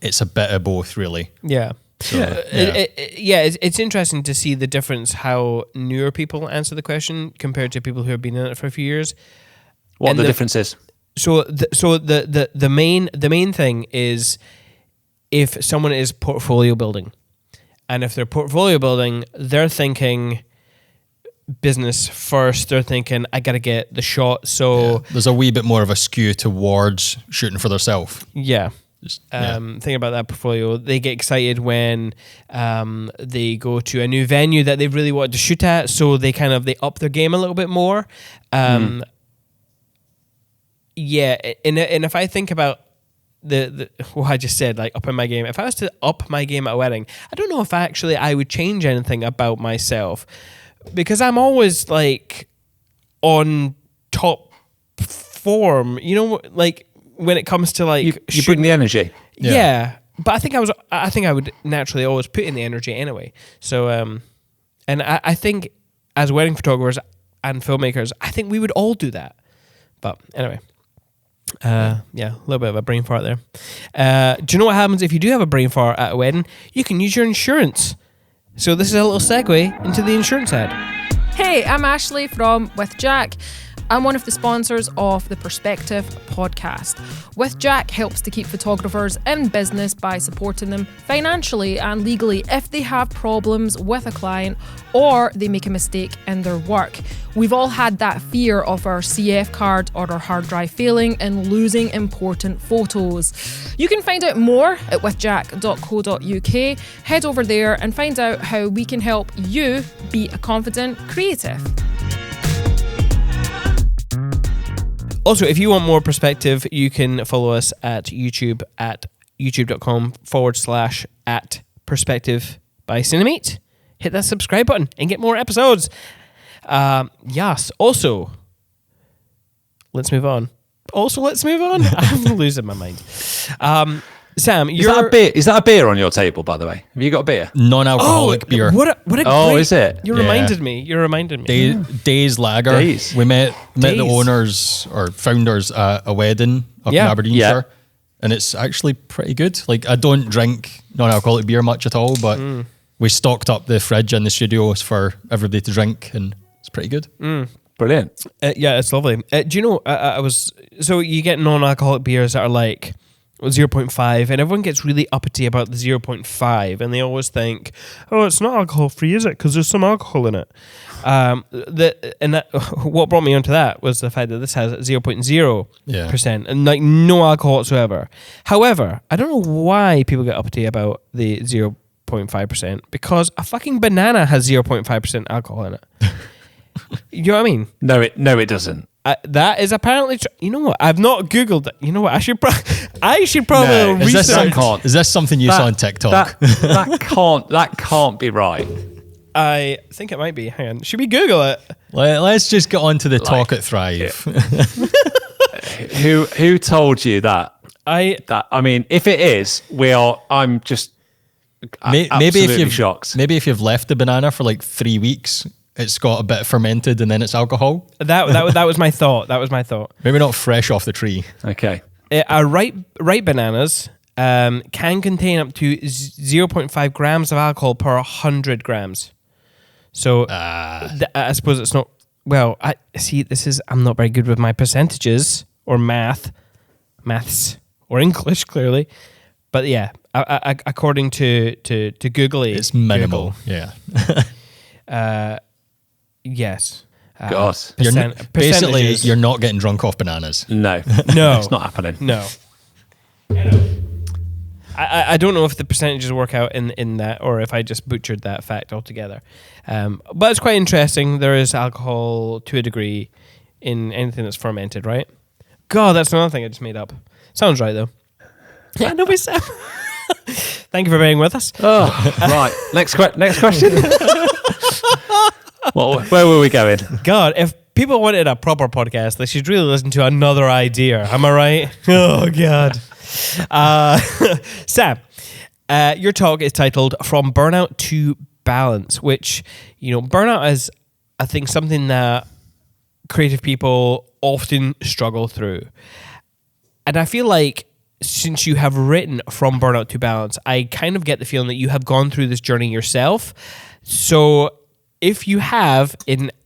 [SPEAKER 3] it's a bit of both, really.
[SPEAKER 2] Yeah.
[SPEAKER 3] So,
[SPEAKER 2] It's interesting to see the difference how newer people answer the question compared to people who have been in it for a few years.
[SPEAKER 4] What the difference is?
[SPEAKER 2] So the main thing is, if someone is portfolio building, and if they're portfolio building, they're thinking business first. They're thinking, I got to get the shot. So
[SPEAKER 3] there's a wee bit more of a skew towards shooting for themselves.
[SPEAKER 2] Yeah. Think about that portfolio. They get excited when they go to a new venue that they really wanted to shoot at, so they up their game a little bit more. Yeah, and if I think about the what I just said, like upping my game. If I was to up my game at a wedding, I don't know if I would change anything about myself, because I'm always like on top form. You know, like when it comes to like
[SPEAKER 4] you bring the energy.
[SPEAKER 2] Yeah. But I think I would naturally always put in the energy anyway. So and I think as wedding photographers and filmmakers, I think we would all do that. But anyway. A little bit of a brain fart there. Do you know what happens if you do have a brain fart at a wedding? You can use your insurance. So this is a little segue into the insurance ad.
[SPEAKER 5] Hey, I'm Ashley from With Jack. I'm one of the sponsors of the Perspective podcast. With Jack helps to keep photographers in business by supporting them financially and legally if they have problems with a client or they make a mistake in their work. We've all had that fear of our CF card or our hard drive failing and losing important photos. You can find out more at withjack.co.uk. Head over there and find out how we can help you be a confident creative.
[SPEAKER 2] Also, if you want more perspective, you can follow us at YouTube at youtube.com/@perspective by Cinemate. Hit that subscribe button and get more episodes. Yes. Also, let's move on. I'm losing my mind. Sam,
[SPEAKER 4] is that a beer on your table, by the way? Have you got a beer?
[SPEAKER 3] Non-alcoholic beer.
[SPEAKER 2] What a great,
[SPEAKER 4] is it?
[SPEAKER 2] You reminded me.
[SPEAKER 3] Days Lager.
[SPEAKER 2] Days.
[SPEAKER 3] We met the owners or founders at a wedding up in Aberdeenshire, and it's actually pretty good. Like, I don't drink non-alcoholic beer much at all, but we stocked up the fridge in the studios for everybody to drink, and it's pretty good.
[SPEAKER 4] Brilliant.
[SPEAKER 2] Yeah, it's lovely. Do you know, so you get non-alcoholic beers that are like 0.5, and everyone gets really uppity about the 0.5, and they always think, oh, it's not alcohol free, is it? Because there's some alcohol in it. What brought me onto that was the fact that this has 0.0% and like no alcohol whatsoever. However, I don't know why people get uppity about the 0.5%, because a fucking banana has 0.5% alcohol in it. You know what I mean?
[SPEAKER 4] No, it doesn't.
[SPEAKER 2] That is apparently you know what? I've not Googled it. You know what? I should probably research.
[SPEAKER 3] Is this something you saw on TikTok?
[SPEAKER 4] That can't be right.
[SPEAKER 2] I think it might be. Hang on. Should we Google it?
[SPEAKER 3] Let's just get on to the talk at Thrive.
[SPEAKER 4] Who told you that? I mean, if it is, I'm just
[SPEAKER 3] Maybe if you've left the banana for like 3 weeks, it's got a bit fermented and then it's alcohol.
[SPEAKER 2] That was my thought. That was my thought.
[SPEAKER 3] Maybe not fresh off the tree.
[SPEAKER 4] Okay.
[SPEAKER 2] Ripe bananas can contain up to 0.5 grams of alcohol per 100 grams. So I suppose it's not. Well, I'm not very good with my percentages or maths or English, clearly. But yeah, according to Googly,
[SPEAKER 3] it's minimal.
[SPEAKER 2] Google,
[SPEAKER 3] yeah.
[SPEAKER 2] Yes.
[SPEAKER 4] God.
[SPEAKER 3] Basically, you're not getting drunk off bananas.
[SPEAKER 4] No.
[SPEAKER 2] No.
[SPEAKER 4] It's not happening.
[SPEAKER 2] No. I don't know if the percentages work out in that or if I just butchered that fact altogether. But it's quite interesting. There is alcohol to a degree in anything that's fermented, right? God, that's another thing I just made up. Sounds right, though. Yeah, nobody said. Thank you for being with us.
[SPEAKER 4] Oh, right. Next question. Well, where were we going?
[SPEAKER 2] God, if people wanted a proper podcast, they should really listen to Another Idea. Am I right? Oh, God. Sam, your talk is titled From Burnout to Balance, which, burnout is, I think, something that creative people often struggle through. And I feel like since you have written From Burnout to Balance, I kind of get the feeling that you have gone through this journey yourself. So if you have,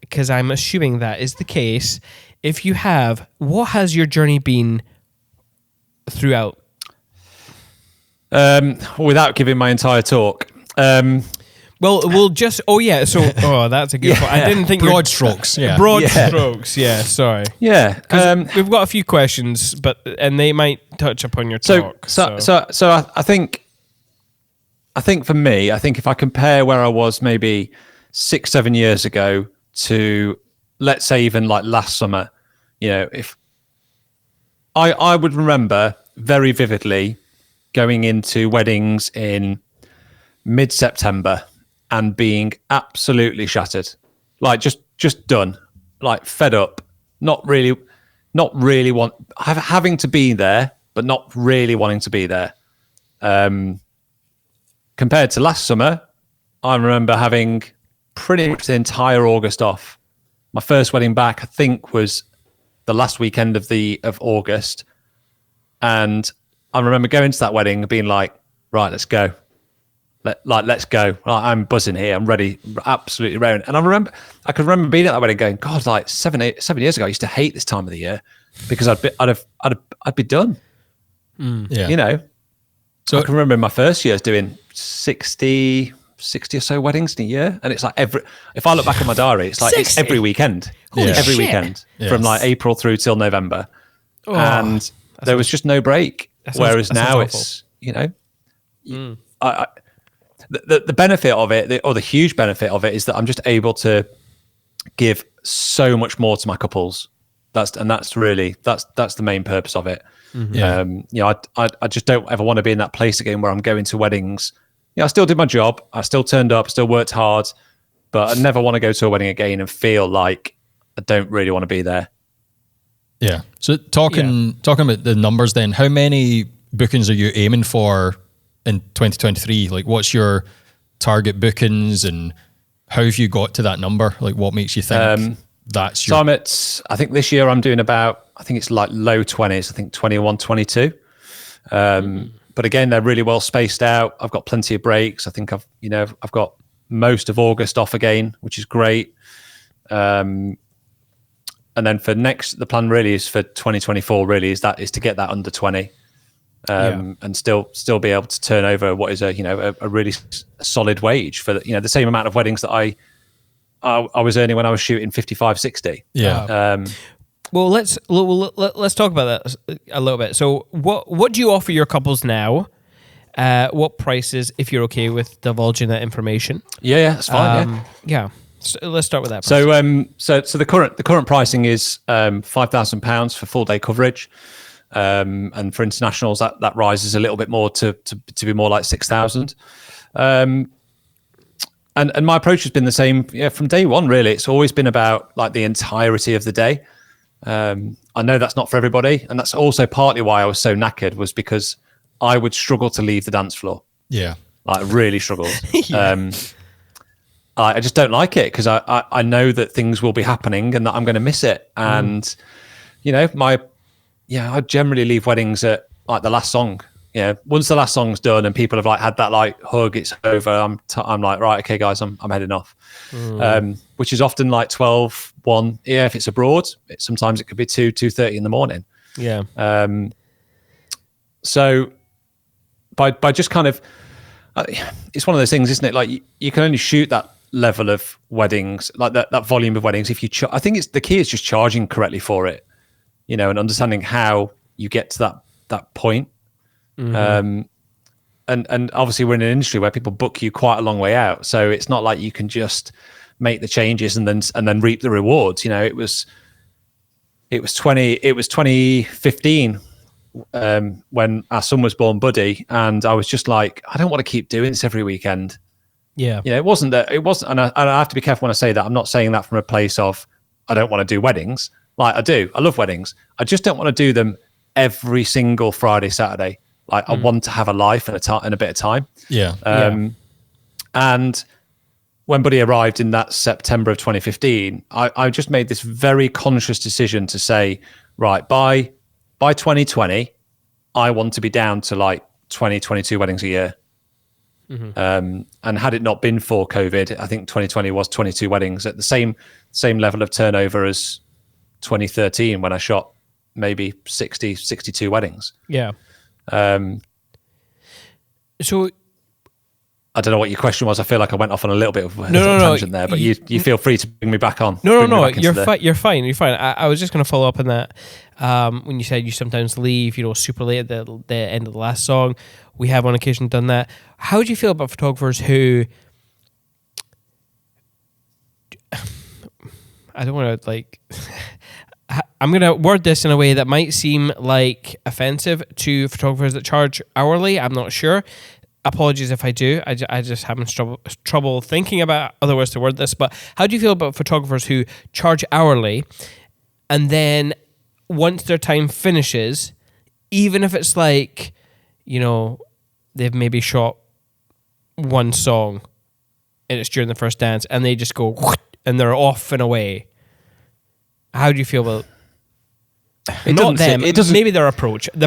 [SPEAKER 2] because I'm assuming that is the case, if you have, what has your journey been throughout?
[SPEAKER 4] Without giving my entire talk.
[SPEAKER 2] Well, we'll just. Oh yeah. So, that's a good point. I didn't think
[SPEAKER 3] broad strokes. Yeah,
[SPEAKER 2] broad strokes. Yeah, sorry.
[SPEAKER 4] Yeah,
[SPEAKER 2] we've got a few questions, and they might touch upon your talk.
[SPEAKER 4] So I think for me, if I compare where I was maybe 6-7 years ago to, let's say, even like last summer, if I would remember very vividly going into weddings in mid-September and being absolutely shattered, like just done, like fed up, not really having to be there, but not really wanting to be there. Compared to last summer, I remember having pretty much the entire August off. My first wedding back, I think, was the last weekend of August, and I remember going to that wedding and being like, right, let's go. Let's go. I'm buzzing here. I'm ready, absolutely ready. And I could remember being at that wedding going, God, like 7 years ago, I used to hate this time of the year because I'd be done.
[SPEAKER 3] Yeah.
[SPEAKER 4] So I can remember in my first years doing 60 or so weddings in a year. And it's like if I look back at my diary, it's like it's every weekend. Every weekend from like April through till November. Oh, and there was just no break. Whereas now it's, the benefit of it, or the huge benefit of it, is that I'm just able to give so much more to my couples. That's the main purpose of it. Mm-hmm. I just don't ever want to be in that place again where I'm going to weddings. I still did my job. I still turned up, still worked hard, but I never want to go to a wedding again and feel like I don't really want to be there.
[SPEAKER 3] Yeah. So talking about the numbers then, how many bookings are you aiming for in 2023? Like, what's your target bookings and how have you got to that number? Like, what makes you think that's your...
[SPEAKER 4] So I think this year I'm doing I think it's like low 20s, I think 21, 22. But again, they're really well spaced out. I've got plenty of breaks. I think I've got most of August off again, which is great. And then the plan really is for 2024 really is to get that under 20, and still be able to turn over what is a really solid wage for the same amount of weddings that I was earning when I was shooting 55, 60.
[SPEAKER 3] Yeah.
[SPEAKER 2] Well, let's talk about that a little bit. So what do you offer your couples now? What prices, if you're okay with divulging that information?
[SPEAKER 4] Yeah, that's fine.
[SPEAKER 2] Yeah. So let's start with that.
[SPEAKER 4] So the current pricing is £5,000 for full day coverage, and for internationals that rises a little bit more to be more like 6,000. And my approach has been the same from day one. Really, it's always been about like the entirety of the day. I know that's not for everybody, and that's also partly why I was so knackered, was because I would struggle to leave the dance floor.
[SPEAKER 3] Yeah.
[SPEAKER 4] like really struggled.
[SPEAKER 2] Yeah.
[SPEAKER 4] I just don't like it because I know that things will be happening and that I'm going to miss it. And, I generally leave weddings at like the last song. Once the last song's done and people have like had that like hug, it's over. I'm like, right, okay, guys, I'm heading off. Which is often like 12, 1. Yeah, if it's abroad, sometimes it could be 2:30 in the morning.
[SPEAKER 2] Yeah.
[SPEAKER 4] So by just kind of, it's one of those things, isn't it? Like you can only shoot that level of weddings, like that volume of weddings. If you, I think the key is just charging correctly for it, and understanding how you get to that point. And obviously we're in an industry where people book you quite a long way out, so it's not like you can just make the changes and then reap the rewards. It was 2015 when our son was born, Buddy, and I was just like, I don't want to keep doing this every weekend.
[SPEAKER 2] Yeah.
[SPEAKER 4] It wasn't, and I have to be careful when I say that. I'm not saying that from a place of I don't want to do weddings. Like I love weddings. I just don't want to do them every single Friday, Saturday. Like I want to have a life and a bit of time.
[SPEAKER 3] Yeah.
[SPEAKER 4] And when Buddy arrived in that September of 2015, I just made this very conscious decision to say, right, by 2020, I want to be down to like 20, 22 weddings a year. And had it not been for COVID, I think 2020 was 22 weddings at the same level of turnover as 2013 when I shot maybe 60, 62 weddings.
[SPEAKER 2] Yeah. So
[SPEAKER 4] I don't know what your question was. I feel like I went off on a little bit of a tangent there, but you feel free to bring me back on.
[SPEAKER 2] No. You're fine. I was just going to follow up on that. When you said you sometimes leave, super late at the end of the last song. We have on occasion done that. How do you feel about photographers who? I don't want to like. I'm going to word this in a way that might seem like offensive to photographers that charge hourly. I'm not sure. Apologies if I do. I just having trouble thinking about other ways to word this. But how do you feel about photographers who charge hourly and then once their time finishes, even if it's like, they've maybe shot one song and it's during the first dance and they just go and they're off and away. How do you feel about not them? Maybe their approach. The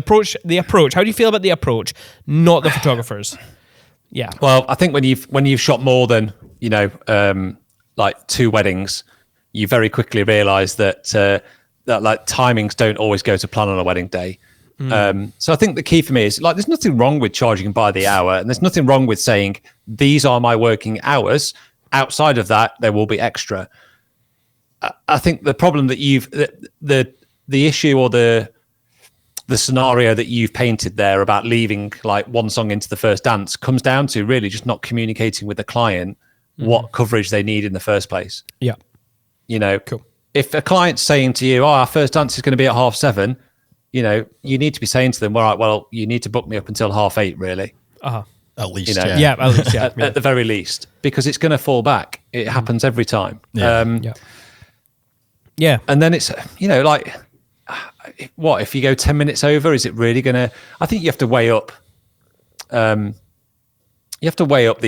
[SPEAKER 2] approach. How do you feel about the approach, not the photographers? Yeah.
[SPEAKER 4] Well, I think when you've shot more than like 2 weddings, you very quickly realise that like timings don't always go to plan on a wedding day. So I think the key for me is like there's nothing wrong with charging by the hour, and there's nothing wrong with saying these are my working hours. Outside of that, there will be extra. I think the problem that the issue or the scenario that you've painted there about leaving like one song into the first dance comes down to really just not communicating with the client what coverage they need in the first place.
[SPEAKER 2] Yeah.
[SPEAKER 4] Cool. If a client's saying to you, our first dance is going to be at 7:30, you need to be saying to them, all right, well, you need to book me up until 8:30, really.
[SPEAKER 3] At least,
[SPEAKER 2] at least, yeah.
[SPEAKER 4] At the very least, because it's going to fall back. It happens every time.
[SPEAKER 2] Yeah.
[SPEAKER 4] And then it's, like, what, if you go 10 minutes over, is it really going to, I think you have to weigh up, the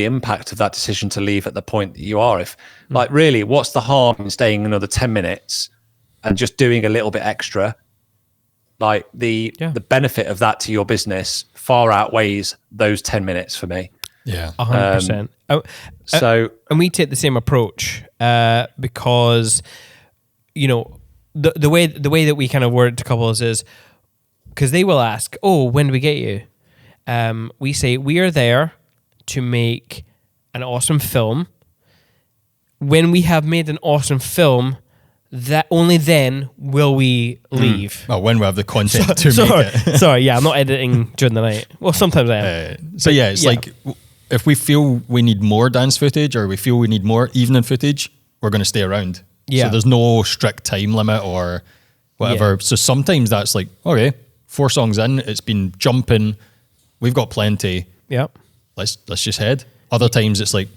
[SPEAKER 4] impact of that decision to leave at the point that you are. If like, really, what's the harm in staying another 10 minutes and just doing a little bit extra? Like the benefit of that to your business far outweighs those 10 minutes for me.
[SPEAKER 3] Yeah.
[SPEAKER 2] 100%. And we take the same approach, because, the way that we kind of word it to couples is because they will ask, oh, when do we get you? We say we are there to make an awesome film. When we have made an awesome film, that only then will we leave.
[SPEAKER 3] Oh, when we have the content to make it.
[SPEAKER 2] Sorry, yeah, I'm not editing during the night. Well, sometimes I am.
[SPEAKER 3] So yeah, it's like if we feel we need more dance footage or we feel we need more evening footage, we're going to stay around.
[SPEAKER 2] Yeah.
[SPEAKER 3] So there's no strict time limit or whatever.
[SPEAKER 2] Yeah.
[SPEAKER 3] So sometimes that's like, okay, 4 songs in, it's been jumping, we've got plenty.
[SPEAKER 2] Yeah.
[SPEAKER 3] Let's just head. Other times it's like,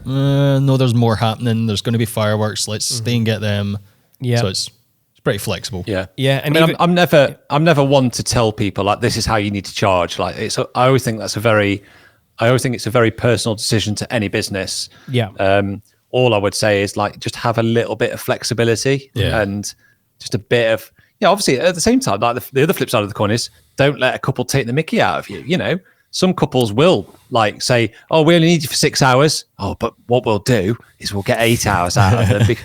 [SPEAKER 3] no, there's more happening. There's going to be fireworks. Let's stay and get them.
[SPEAKER 2] Yeah.
[SPEAKER 3] So it's pretty flexible.
[SPEAKER 4] Yeah.
[SPEAKER 2] Yeah.
[SPEAKER 4] And I'm never one to tell people like this is how you need to charge. Like I always think that's a very I always think it's a very personal decision to any business.
[SPEAKER 2] Yeah.
[SPEAKER 4] All I would say is like just have a little bit of flexibility and just a bit of obviously at the same time, like the other flip side of the coin is don't let a couple take the mickey out of you. You know, some couples will like say, "Oh, we only need you for 6 hours." Oh, but what we'll do is we'll get 8 hours out of them.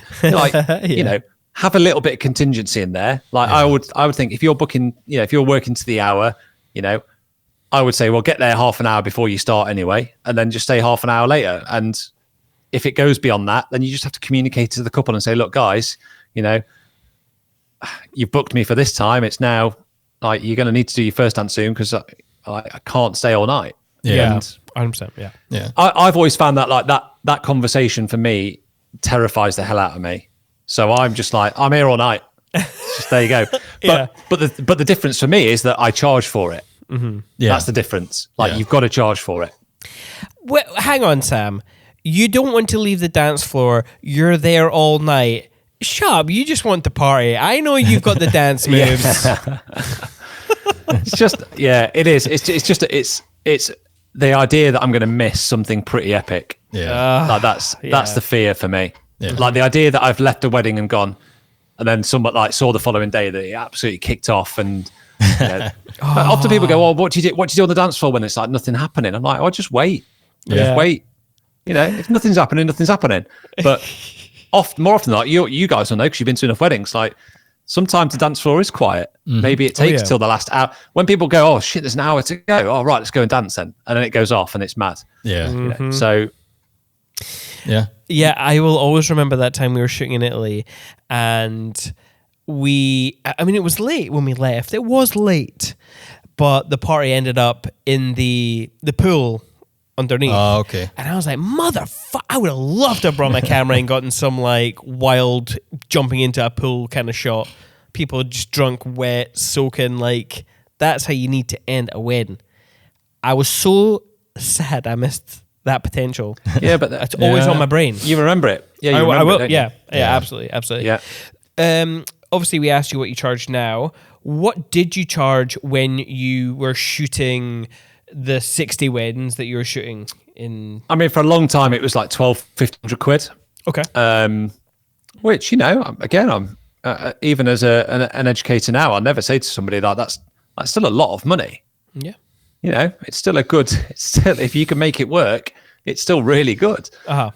[SPEAKER 4] You know, have a little bit of contingency in there. Like I would think if you're booking, if you're working to the hour, I would say, well, get there half an hour before you start anyway, and then just stay half an hour later. And if it goes beyond that, then you just have to communicate to the couple and say, look, guys, you've booked me for this time. It's now like you're going to need to do your first dance soon because I can't stay all night.
[SPEAKER 2] Yeah,
[SPEAKER 4] and
[SPEAKER 2] 100%. Yeah.
[SPEAKER 4] I've always found that like that conversation for me terrifies the hell out of me. So I'm just like, I'm here all night. Just, there you go. But the difference for me is that I charge for it.
[SPEAKER 2] Mm-hmm.
[SPEAKER 3] Yeah.
[SPEAKER 4] That's the difference. Like you've got to charge for it.
[SPEAKER 2] Well, hang on, Sam. You don't want to leave the dance floor. You're there all night. Shut up. You just want to party. I know you've got the dance moves.
[SPEAKER 4] It's just, it is. It's the idea that I'm going to miss something pretty epic.
[SPEAKER 3] Yeah.
[SPEAKER 4] Like that's the fear for me. Yeah. Like the idea that I've left a wedding and gone, and then someone like saw the following day that it absolutely kicked off. And often people go, "Oh, what do you do on the dance floor when it's like nothing happening?" I'm like, "Oh, just wait. Just wait. If nothing's happening, nothing's happening." But more often than not, you guys will know because you've been to enough weddings. Like sometimes the dance floor is quiet. Mm-hmm. Maybe it takes till the last hour. When people go, "Oh shit, there's an hour to go." Oh right, let's go and dance then, and then it goes off and it's mad.
[SPEAKER 3] Yeah.
[SPEAKER 2] Mm-hmm.
[SPEAKER 4] So.
[SPEAKER 2] Yeah, I will always remember that time we were shooting in Italy, and it was late when we left. It was late, but the party ended up in the pool underneath.
[SPEAKER 3] Oh, okay.
[SPEAKER 2] And I was like, motherfucker, I would have loved to have brought my camera and gotten some like wild jumping into a pool kind of shot. People just drunk, wet, soaking. Like, that's how you need to end a wedding. I was so sad I missed that potential.
[SPEAKER 4] Yeah, but
[SPEAKER 2] it's always on my brain.
[SPEAKER 4] You remember it? Yeah,
[SPEAKER 2] I will.
[SPEAKER 4] It,
[SPEAKER 2] yeah, absolutely.
[SPEAKER 4] Yeah.
[SPEAKER 2] Obviously, we asked you what you charge now. What did you charge when you were shooting the 60 weddings that you were shooting in?
[SPEAKER 4] I mean, for a long time, it was like 1,200 quid.
[SPEAKER 2] Okay.
[SPEAKER 4] Which, again, I'm even as an educator now, I'll never say to somebody like that's still a lot of money.
[SPEAKER 2] Yeah.
[SPEAKER 4] It's still if you can make it work, it's still really good.
[SPEAKER 2] Uh-huh.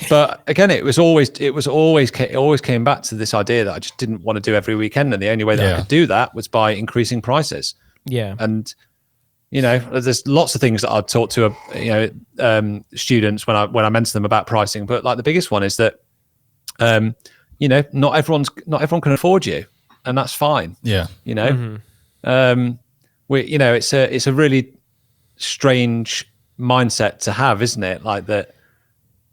[SPEAKER 4] But again, it always came back to this idea that I just didn't want to do every weekend, and the only way that I could do that was by increasing prices.
[SPEAKER 2] Yeah.
[SPEAKER 4] And there's lots of things that I'd talk to students when I mention them about pricing, but like the biggest one is that not everyone can afford you, and that's fine.
[SPEAKER 3] Yeah.
[SPEAKER 2] Mm-hmm.
[SPEAKER 4] It's a really strange mindset to have, isn't it? Like that,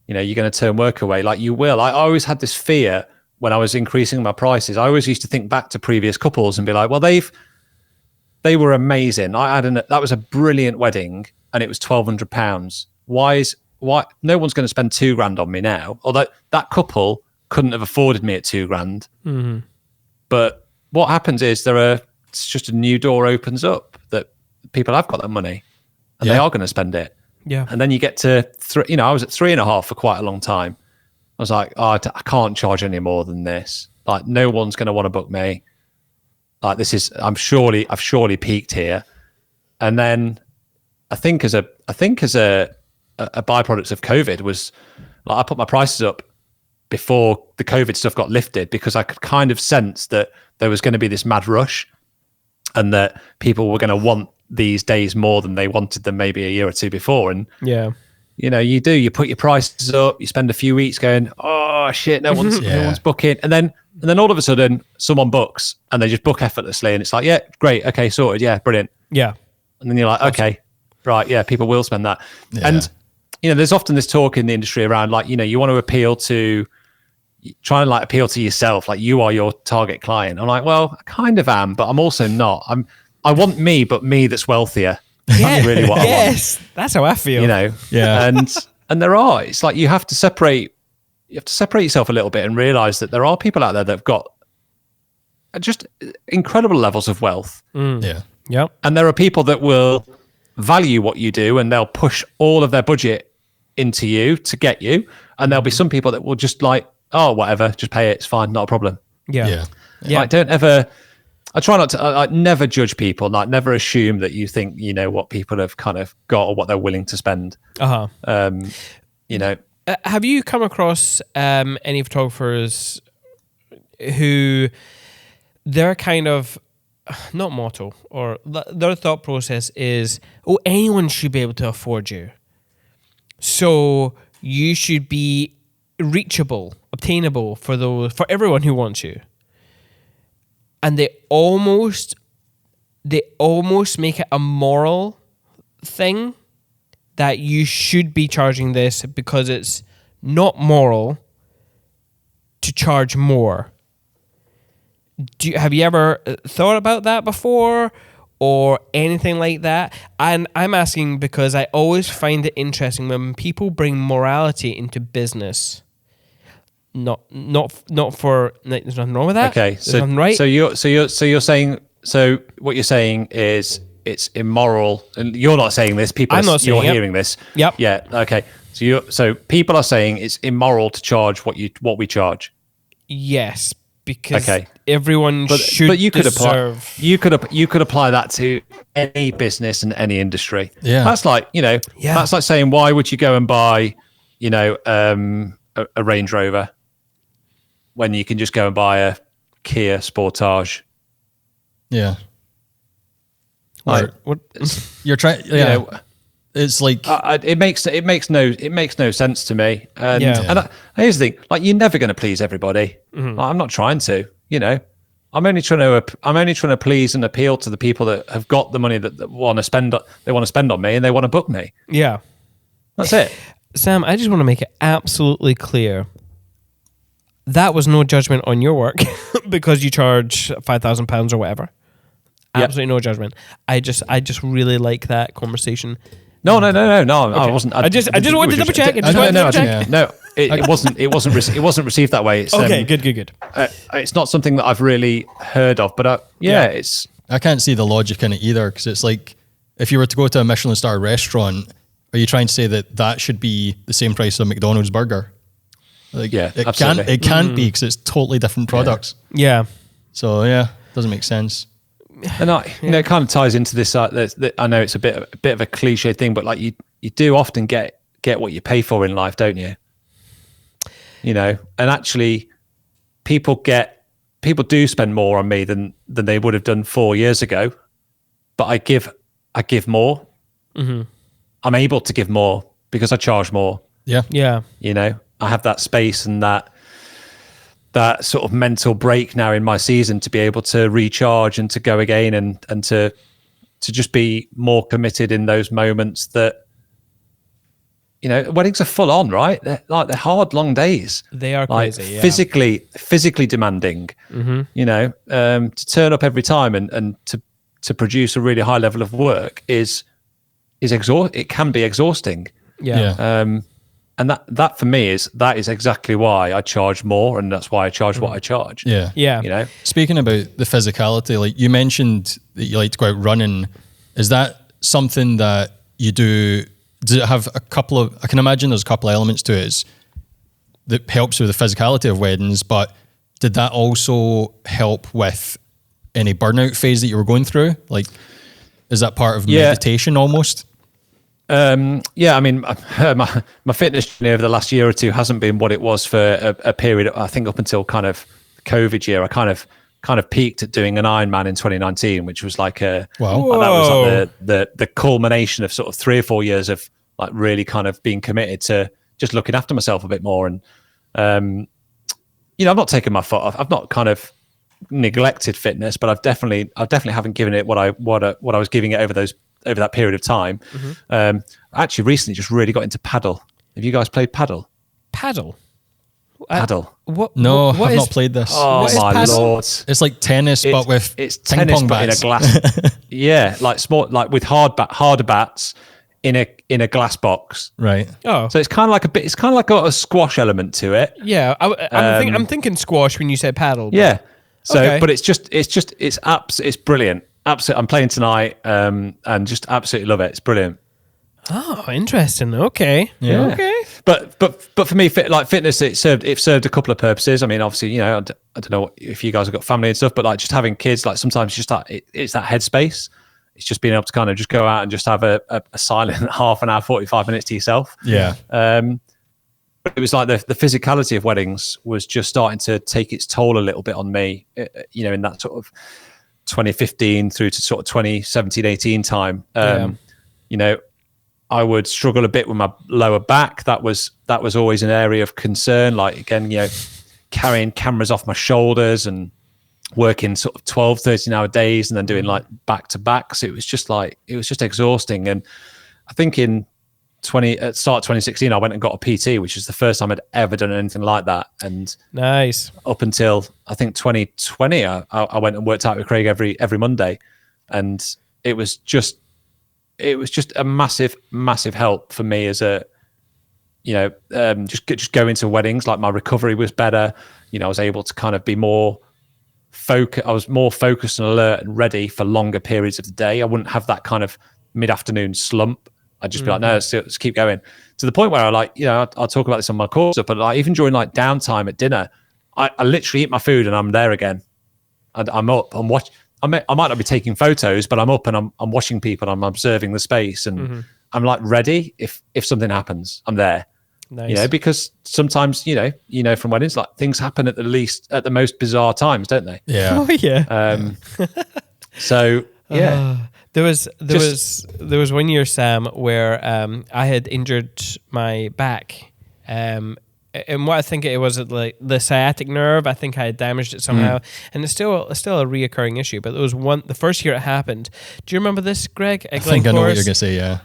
[SPEAKER 4] you're going to turn work away. Like you will. I always had this fear when I was increasing my prices. I always used to think back to previous couples and be like, well, they were amazing. That was a brilliant wedding, and it was £1,200. Why no one's going to spend £2,000 on me now? Although that couple couldn't have afforded me at £2,000.
[SPEAKER 2] Mm-hmm.
[SPEAKER 4] But what happens is it's just a new door opens up that people have got that money and they are going to spend it.
[SPEAKER 2] Yeah.
[SPEAKER 4] And then you get to I was at 3.5 for quite a long time. I was like, I can't charge any more than this. Like no one's going to want to book me. Like I've surely peaked here. And then I think as a byproduct of COVID was like, I put my prices up before the COVID stuff got lifted because I could kind of sense that there was going to be this mad rush and that people were going to want these days more than they wanted them maybe a year or two before. And you put your prices up, you spend a few weeks going, oh shit, no one's booking. And then all of a sudden someone books and they just book effortlessly. And it's like, yeah, great. Okay. Sorted. Yeah. Brilliant.
[SPEAKER 2] Yeah.
[SPEAKER 4] And then you're like, okay, right. Yeah. People will spend that. Yeah. And, there's often this talk in the industry around like, you want to try and like appeal to yourself. Like you are your target client. I'm like, well, I kind of am, but I'm also not. I want me, but me that's wealthier. That's really what I want.
[SPEAKER 2] Yes. That's how I feel.
[SPEAKER 3] Yeah.
[SPEAKER 4] And it's like you have to separate yourself a little bit and realize that there are people out there that have got just incredible levels of wealth.
[SPEAKER 2] Mm. Yeah. Yep.
[SPEAKER 4] And there are people that will value what you do and they'll push all of their budget into you to get you. And there'll be some people that will just like, oh, whatever, just pay it. It's fine. Not a problem.
[SPEAKER 2] Yeah.
[SPEAKER 4] Like, don't ever, I try not to, I never judge people, like never assume that you think, you know, what people have kind of got or what they're willing to spend. You know.
[SPEAKER 2] Have you come across any photographers who their kind of, not motto, or their thought process is, oh, anyone should be able to afford you. So you should be reachable, obtainable for everyone who wants you. And they almost make it a moral thing that you should be charging this because it's not moral to charge more. Have you ever thought about that before or anything like that? And I'm asking because I always find it interesting when people bring morality into business. Not for, there's nothing wrong with that.
[SPEAKER 4] Okay,
[SPEAKER 2] There's nothing right.
[SPEAKER 4] So you're saying, so what you're saying is it's immoral, and you're not saying this.
[SPEAKER 2] I'm not saying
[SPEAKER 4] you're
[SPEAKER 2] it.
[SPEAKER 4] hearing this.
[SPEAKER 2] Yep.
[SPEAKER 4] Yeah. Okay. So people are saying it's immoral to charge what we charge.
[SPEAKER 2] Yes, because
[SPEAKER 4] Okay.
[SPEAKER 2] everyone should
[SPEAKER 4] But you could
[SPEAKER 2] deserve.
[SPEAKER 4] you could apply that to any business and any industry.
[SPEAKER 3] Yeah.
[SPEAKER 4] That's like, you know,
[SPEAKER 2] Yeah.
[SPEAKER 4] that's like saying, why would you go and buy, you know, a Range Rover when you can just go and buy a Kia Sportage?
[SPEAKER 3] Yeah.
[SPEAKER 4] Like,
[SPEAKER 3] Or
[SPEAKER 2] What?
[SPEAKER 3] you're trying. Yeah.
[SPEAKER 4] you know,
[SPEAKER 3] It's like
[SPEAKER 4] it makes no sense to me. And
[SPEAKER 2] Yeah.
[SPEAKER 4] Here's the thing: like, you're never going to please everybody.
[SPEAKER 2] Mm-hmm.
[SPEAKER 4] Like, I'm not trying to. You know, I'm only trying to please and appeal to the people that have got the money that want to spend. They want to spend on me, and they want to book me.
[SPEAKER 2] Yeah.
[SPEAKER 4] That's it.
[SPEAKER 2] Sam, I just want to make it absolutely clear. That was no judgment on your work because you charge £5,000 or whatever.
[SPEAKER 4] Yep.
[SPEAKER 2] Absolutely no judgment. I just really like that conversation.
[SPEAKER 4] No. I wasn't.
[SPEAKER 2] I just wanted to double check.
[SPEAKER 4] It wasn't received that way. It's,
[SPEAKER 2] Okay, good.
[SPEAKER 4] It's not something that I've really heard of, but it's
[SPEAKER 3] I can't see the logic in it either, because it's like, if you were to go to a Michelin star restaurant, are you trying to say that should be the same price as a McDonald's burger? Like,
[SPEAKER 4] Yeah,
[SPEAKER 3] it
[SPEAKER 4] absolutely.
[SPEAKER 3] can't be, because it's totally different products.
[SPEAKER 2] Yeah.
[SPEAKER 3] So yeah, doesn't make sense.
[SPEAKER 4] And it kind of ties into this. I know it's a bit of a cliche thing, but like you do often get what you pay for in life, don't you? You know, and actually, people do spend more on me than they would have done 4 years ago, but I give more.
[SPEAKER 2] Mm-hmm.
[SPEAKER 4] I'm able to give more because I charge more.
[SPEAKER 3] Yeah.
[SPEAKER 2] Yeah.
[SPEAKER 4] You know, I have that space and that sort of mental break now in my season to be able to recharge and to go again and to just be more committed in those moments that, you know, weddings are full on, right? They're hard, long days.
[SPEAKER 2] They are
[SPEAKER 4] Like
[SPEAKER 2] crazy. Yeah.
[SPEAKER 4] physically demanding, you know, to turn up every time and to produce a really high level of work is it can be exhausting.
[SPEAKER 2] Yeah.
[SPEAKER 4] And that for me is exactly why I charge more, and that's why I charge what I charge.
[SPEAKER 3] Yeah.
[SPEAKER 2] Yeah.
[SPEAKER 4] You know,
[SPEAKER 3] Speaking about the physicality, like you mentioned that you like to go out running. Is that something that you do? Does it have a couple of? I can imagine there's a couple of elements to it that helps with the physicality of weddings. But did that also help with any burnout phase that you were going through? Like, is that part of meditation almost?
[SPEAKER 4] Yeah, I mean, my fitness journey over the last year or two hasn't been what it was for a period. I think up until kind of COVID year, I kind of peaked at doing an Ironman in 2019, which was like
[SPEAKER 3] Wow.
[SPEAKER 4] that was like the culmination of sort of 3 or 4 years of like really kind of being committed to just looking after myself a bit more. And you know, I've not taken my foot off. I've not kind of neglected fitness, but I definitely haven't given it what I was giving it over that period of time. I actually recently just really got into paddle. Have you guys played paddle?
[SPEAKER 2] Paddle.
[SPEAKER 4] Paddle.
[SPEAKER 2] What?
[SPEAKER 3] No,
[SPEAKER 2] what
[SPEAKER 3] I've
[SPEAKER 2] is-
[SPEAKER 3] not played this.
[SPEAKER 4] Oh
[SPEAKER 2] What is
[SPEAKER 4] my
[SPEAKER 2] paddle?
[SPEAKER 4] lord!
[SPEAKER 3] It's like tennis, but with
[SPEAKER 4] it's
[SPEAKER 3] ping
[SPEAKER 4] tennis,
[SPEAKER 3] pong
[SPEAKER 4] but in a
[SPEAKER 3] bats.
[SPEAKER 4] glass. Yeah, like small, like with harder bats in a glass box.
[SPEAKER 3] Right.
[SPEAKER 2] Oh.
[SPEAKER 4] So it's kind of like it's kind of like got a squash element to it.
[SPEAKER 2] Yeah. I'm thinking squash when you said paddle. but-
[SPEAKER 4] Yeah. So,
[SPEAKER 2] Okay.
[SPEAKER 4] but it's brilliant. absolutely. I'm playing tonight, and just absolutely love it. It's brilliant.
[SPEAKER 2] Oh, interesting. Okay.
[SPEAKER 3] Yeah.
[SPEAKER 2] Okay.
[SPEAKER 4] But for me, fitness, it served a couple of purposes. I mean, obviously, I don't know if you guys have got family and stuff, but like just having kids, like sometimes just it's that headspace. It's just being able to kind of just go out and just have a silent half an hour, 45 minutes to yourself.
[SPEAKER 3] Yeah.
[SPEAKER 4] It was like the physicality of weddings was just starting to take its toll a little bit on me, in that sort of 2015 through to sort of 2017, 18 time. I would struggle a bit with my lower back. That was always an area of concern. Like, again, carrying cameras off my shoulders and working sort of 12, 13-hour days and then doing like back to back. So it was just exhausting. And I think at start 2016, I went and got a PT, which is the first time I'd ever done anything like that. And
[SPEAKER 2] Nice.
[SPEAKER 4] up until I think 2020, I went and worked out with Craig every Monday, and it was just a massive help for me as a, just going to weddings. Like, my recovery was better. I was able to kind of be more focused. I was more focused and alert and ready for longer periods of the day. I wouldn't have that kind of mid-afternoon slump. I'd just be like, no, let's keep going, to the point where I'll talk about this on my course, but like even during like downtime at dinner, I literally eat my food and I'm there again. And I'm up, I'm watching. I might not be taking photos, but I'm up and I'm watching people. I'm observing the space, and I'm like ready. If something happens, I'm there.
[SPEAKER 2] Nice.
[SPEAKER 4] Because sometimes from weddings, like things happen at the most bizarre times, don't they?
[SPEAKER 3] Yeah.
[SPEAKER 2] Oh yeah.
[SPEAKER 4] So yeah.
[SPEAKER 2] There was 1 year, Sam, where I had injured my back, and what I think it was, like the sciatic nerve. I think I had damaged it somehow, and it's still a reoccurring issue. But there was the first year it happened. Do you remember this, Greg?
[SPEAKER 3] I think I know what you're gonna say. Yeah,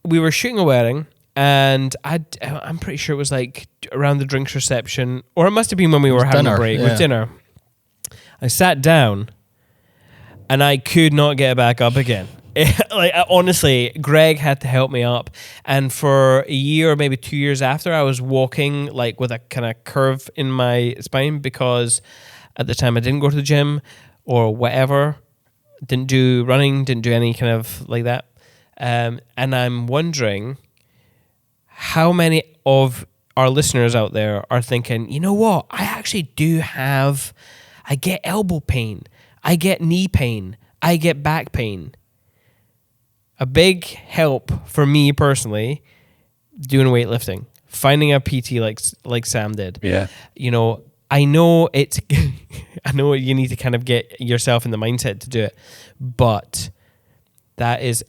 [SPEAKER 2] we were shooting a wedding, and I'm pretty sure it was like around the drinks reception, or it must have been when we were having a break with dinner. I sat down, and I could not get back up again. Honestly, Greg had to help me up. And for a year or maybe 2 years after, I was walking like with a kind of curve in my spine, because at the time I didn't go to the gym or whatever, didn't do running, didn't do any kind of like that. And I'm wondering how many of our listeners out there are thinking, you know what, I get elbow pain, I get knee pain, I get back pain. A big help for me personally, doing weightlifting, finding a PT like Sam did.
[SPEAKER 4] Yeah.
[SPEAKER 2] I know I know you need to kind of get yourself in the mindset to do it, but that is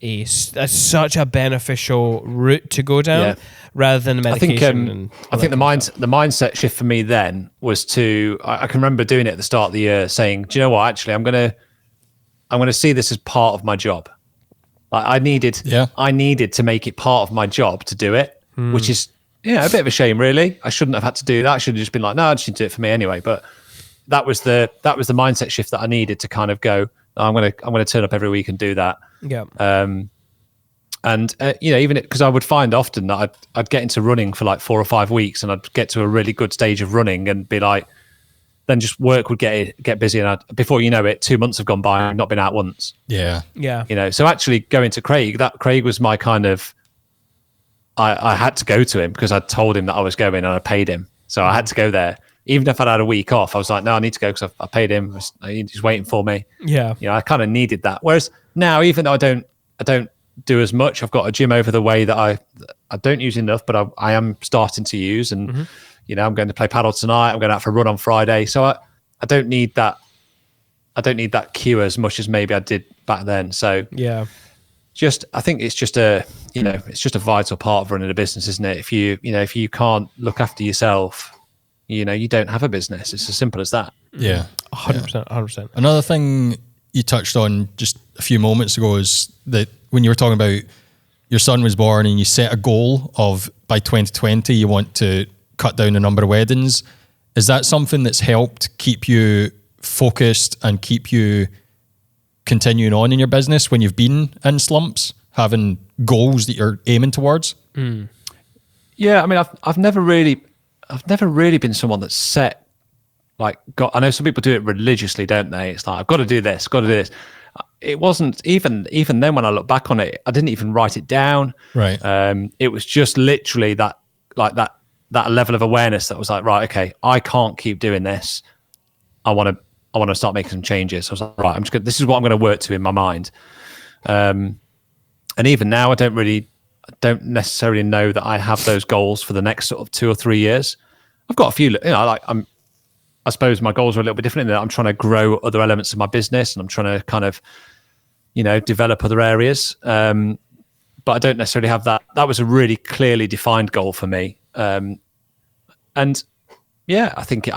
[SPEAKER 2] that's such a beneficial route to go down, rather than medication.
[SPEAKER 4] I think the mindset shift for me then was I can remember doing it at the start of the year, saying, do you know what? Actually, I'm gonna see this as part of my job. Like, I needed to make it part of my job to do it, which is a bit of a shame, really. I shouldn't have had to do that. I should have just been like, no, I just need to do it for me anyway. But that was the mindset shift that I needed to kind of go, I'm gonna turn up every week and do that.
[SPEAKER 2] Yeah.
[SPEAKER 4] Even because I would find often that I'd get into running for like 4 or 5 weeks, and I'd get to a really good stage of running and be like, then just work would get busy, and before you know it, 2 months have gone by and I've not been out once.
[SPEAKER 2] Yeah.
[SPEAKER 4] So actually going to Craig was my kind of, I had to go to him because I'd told him that I was going and I paid him, so I had to go there. Even if I'd had a week off, I was like, no, I need to go because I paid him. He's waiting for me.
[SPEAKER 2] Yeah.
[SPEAKER 4] I kind of needed that. Whereas now, even though I don't do as much, I've got a gym over the way that I don't use enough, but I am starting to use, and I'm going to play paddle tonight. I'm going out for a run on Friday. So I don't need that. I don't need that cue as much as maybe I did back then. So
[SPEAKER 2] yeah,
[SPEAKER 4] I think it's just a vital part of running a business, isn't it? If you can't look after yourself, you don't have a business. It's as simple as that.
[SPEAKER 3] Yeah.
[SPEAKER 2] 100%.
[SPEAKER 3] Another thing you touched on just a few moments ago is that when you were talking about your son was born and you set a goal of by 2020 you want to cut down the number of weddings. Is that something that's helped keep you focused and keep you continuing on in your business when you've been in slumps, having goals that you're aiming towards?
[SPEAKER 4] Yeah, I mean, I've never really been someone that's set, I know some people do it religiously, don't they? It's like, I've got to do this, got to do this. it wasn't even then when I look back on it, I didn't even write it down.
[SPEAKER 3] Right.
[SPEAKER 4] It was just literally that level of awareness that was like, right, okay, I can't keep doing this. I want to start making some changes. So I was like, right, this is what I'm going to work to in my mind. And even now, I don't necessarily know that I have those goals for the next sort of 2 or 3 years. I've got a few, I suppose my goals are a little bit different in that I'm trying to grow other elements of my business and I'm trying to kind of, develop other areas. But I don't necessarily have that. That was a really clearly defined goal for me. And yeah, I think it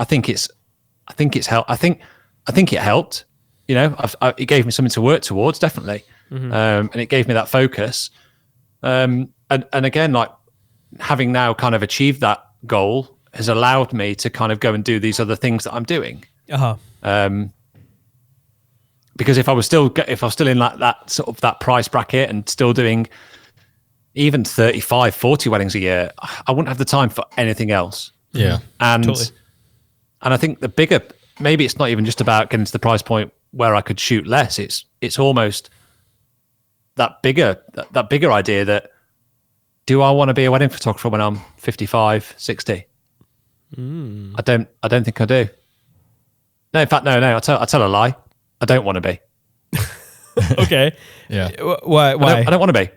[SPEAKER 4] helped. It gave me something to work towards, definitely. And it gave me that focus. And again, like having now kind of achieved that goal has allowed me to kind of go and do these other things that I'm doing. Because if I was still in like that sort of that price bracket and still doing even 35, 40 weddings a year, I wouldn't have the time for anything else.
[SPEAKER 3] Yeah.
[SPEAKER 4] And
[SPEAKER 2] Totally.
[SPEAKER 4] and I think the bigger, maybe it's not even just about getting to the price point where I could shoot less. It's almost that bigger idea that, do I want to be a wedding photographer when I'm 55, 60? I don't think I do. No, in fact, no. I tell a lie. I don't want to be.
[SPEAKER 2] Okay.
[SPEAKER 3] Yeah.
[SPEAKER 2] Why?
[SPEAKER 4] I don't want to be.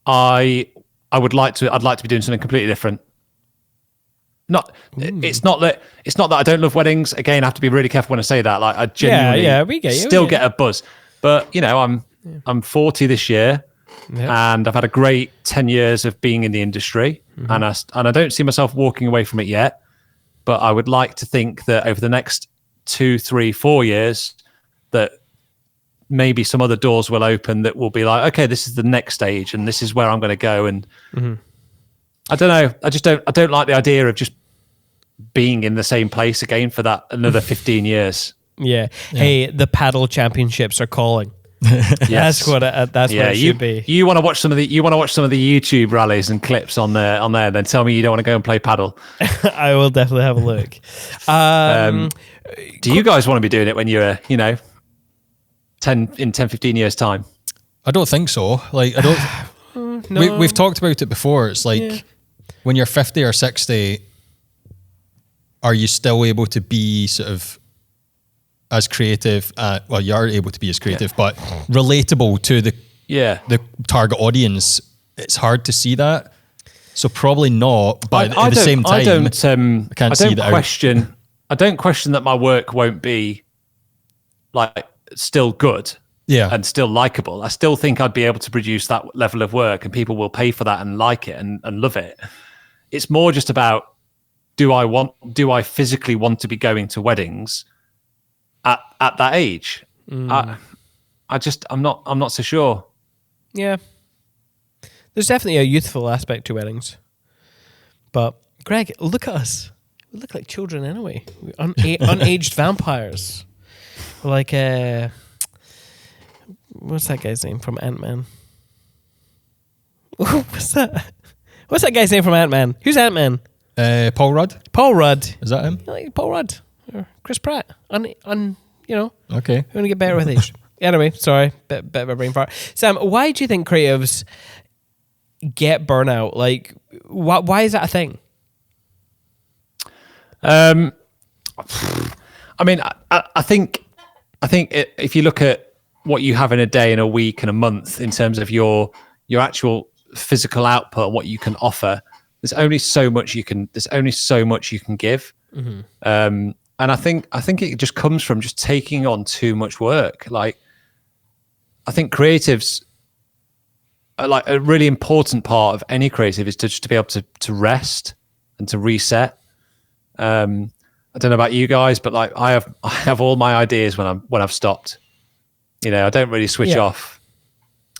[SPEAKER 4] I would like to. I'd like to be doing something completely different. It's not that I don't love weddings. Again, I have to be really careful when I say that. Like I genuinely
[SPEAKER 2] we get you,
[SPEAKER 4] still get a buzz. But I'm 40 this year, and I've had a great 10 years of being in the industry, and I don't see myself walking away from it yet. But I would like to think that over the next 2, 3, 4 years, that maybe some other doors will open that will be like, okay, this is the next stage, and this is where I'm going to go. And I don't know. I don't like the idea of just being in the same place again for that another 15 years.
[SPEAKER 2] Yeah. Hey, the paddle championships are calling. That's what it should be.
[SPEAKER 4] You want to watch some of the YouTube rallies and clips on there, then tell me you don't want to go and play paddle.
[SPEAKER 2] I will definitely have a look.
[SPEAKER 4] Do you guys want to be doing it when you're 10, 15 years time?
[SPEAKER 3] I don't think so. Like, I don't.
[SPEAKER 2] No.
[SPEAKER 3] We've talked about it before. It's like when you're 50 or 60, are you still able to be sort of as creative? Well, you are able to be as creative, but relatable to the target audience. It's hard to see that. So probably not. But at the same time, I can't see that.
[SPEAKER 4] I don't question that my work won't be like still good.
[SPEAKER 3] Yeah.
[SPEAKER 4] And still likable. I still think I'd be able to produce that level of work and people will pay for that and like it and love it. It's more just about, do I physically want to be going to weddings at that age? I'm not so sure.
[SPEAKER 2] Yeah. There's definitely a youthful aspect to weddings. But Greg, look at us. We look like children anyway. We're unaged vampires. We're like what's that guy's name from Ant-Man? What's that? What's that guy's name from Ant-Man? Who's Ant-Man?
[SPEAKER 3] Paul Rudd?
[SPEAKER 2] Paul Rudd.
[SPEAKER 3] Is that him?
[SPEAKER 2] Like Paul Rudd or Chris Pratt.
[SPEAKER 3] Okay.
[SPEAKER 2] We're gonna get better with age. Anyway, sorry, bit of a brain fart. Sam, why do you think creatives get burnout? Like, why is that a thing?
[SPEAKER 4] I mean, I think if you look at what you have in a day and a week and a month in terms of your actual physical output and what you can offer, there's only so much you can give. And I think it just comes from just taking on too much work. Like, I think creatives are like a really important part of any creative is to be able to rest and to reset. I don't know about you guys, but like I have all my ideas when I've stopped. I don't really switch off.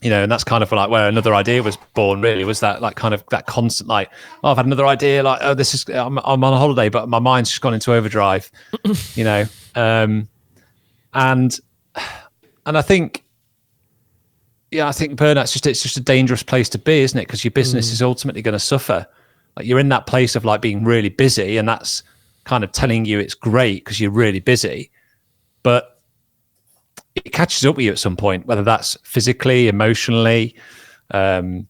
[SPEAKER 4] And that's kind of like where another idea was born. Really, was that like kind of that constant like, oh, I've had another idea. Like, oh, I'm on a holiday, but my mind's just gone into overdrive. And I think, I think burnout's just a dangerous place to be, isn't it? Because your business is ultimately going to suffer. Like you're in that place of like being really busy, and that's kind of telling you it's great because you're really busy, but catches up with you at some point, whether that's physically, emotionally. And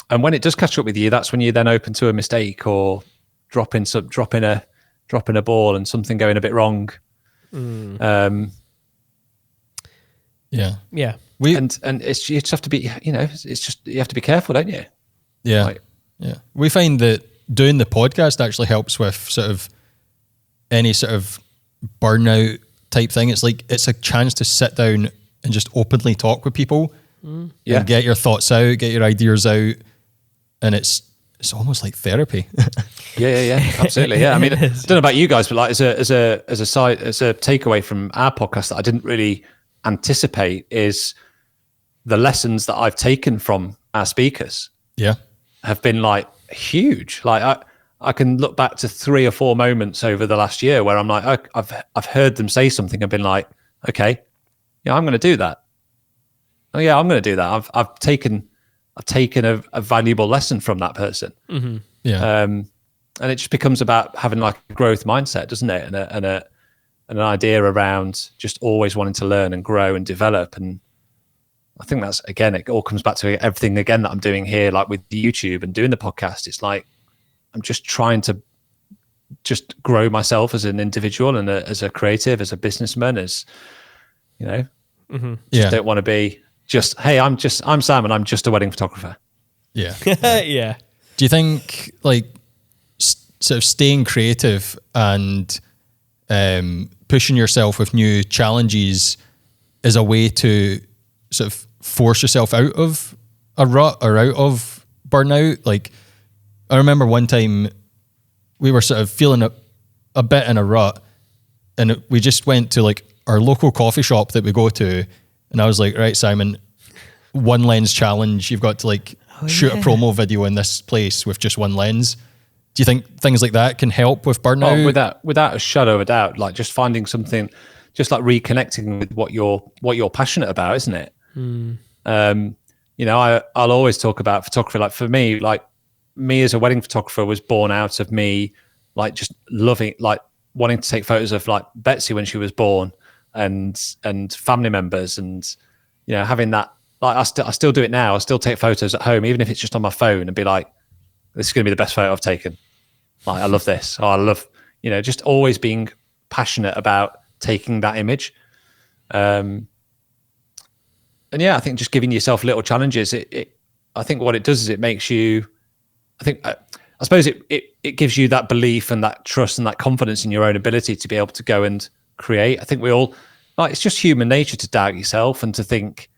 [SPEAKER 4] when it does catch up with you, that's when you're then open to a mistake or dropping a ball and something going a bit wrong.
[SPEAKER 2] Yeah.
[SPEAKER 4] And it's, you just have to be, it's just, you have to be careful, don't you?
[SPEAKER 3] Yeah. We find that doing the podcast actually helps with sort of any sort of burnout type thing. It's like, it's a chance to sit down and just openly talk with people and get your thoughts out, get your ideas out. And it's almost like therapy.
[SPEAKER 4] Yeah, absolutely. Yeah. I mean, I don't know about you guys, but like as a takeaway from our podcast that I didn't really anticipate is the lessons that I've taken from our speakers.
[SPEAKER 3] Yeah.
[SPEAKER 4] Have been like huge. Like I can look back to 3 or 4 moments over the last year where I'm like, I've heard them say something and been like, okay, yeah, I'm going to do that. Oh yeah, I'm going to do that. I've taken a valuable lesson from that person.
[SPEAKER 2] Mm-hmm.
[SPEAKER 3] Yeah.
[SPEAKER 4] And it just becomes about having like a growth mindset, doesn't it? And an idea around just always wanting to learn and grow and develop. And I think that's, again, it all comes back to everything again that I'm doing here, like with the YouTube and doing the podcast. It's like, I'm just trying to just grow myself as an individual and as a creative, as a businessman, as, just don't want to be just, hey, I'm Sam and I'm just a wedding photographer.
[SPEAKER 3] Yeah.
[SPEAKER 2] Yeah.
[SPEAKER 3] Do you think like sort of staying creative and pushing yourself with new challenges is a way to sort of force yourself out of a rut or out of burnout? Like, I remember one time we were sort of feeling a bit in a rut, and we just went to like our local coffee shop that we go to, and I was like, right, Simon, 1 lens challenge. You've got to like shoot a promo video in this place with just 1 lens. Do you think things like that can help with burnout?
[SPEAKER 4] Oh, without a shadow of a doubt, like just finding something, just like reconnecting with what you're passionate about, isn't it? I'll always talk about photography. Like for me, like me as a wedding photographer was born out of me, like just loving, like wanting to take photos of like Betsy when she was born and family members, and having that. Like I still do it now. I still take photos at home, even if it's just on my phone, and be like, this is going to be the best photo I've taken. Like, I love this. Oh, I love, just always being passionate about taking that image. And yeah, I think just giving yourself little challenges, I think what it does is it makes you, I suppose it gives you that belief and that trust and that confidence in your own ability to be able to go and create. I think we all, like, it's just human nature to doubt yourself and to think,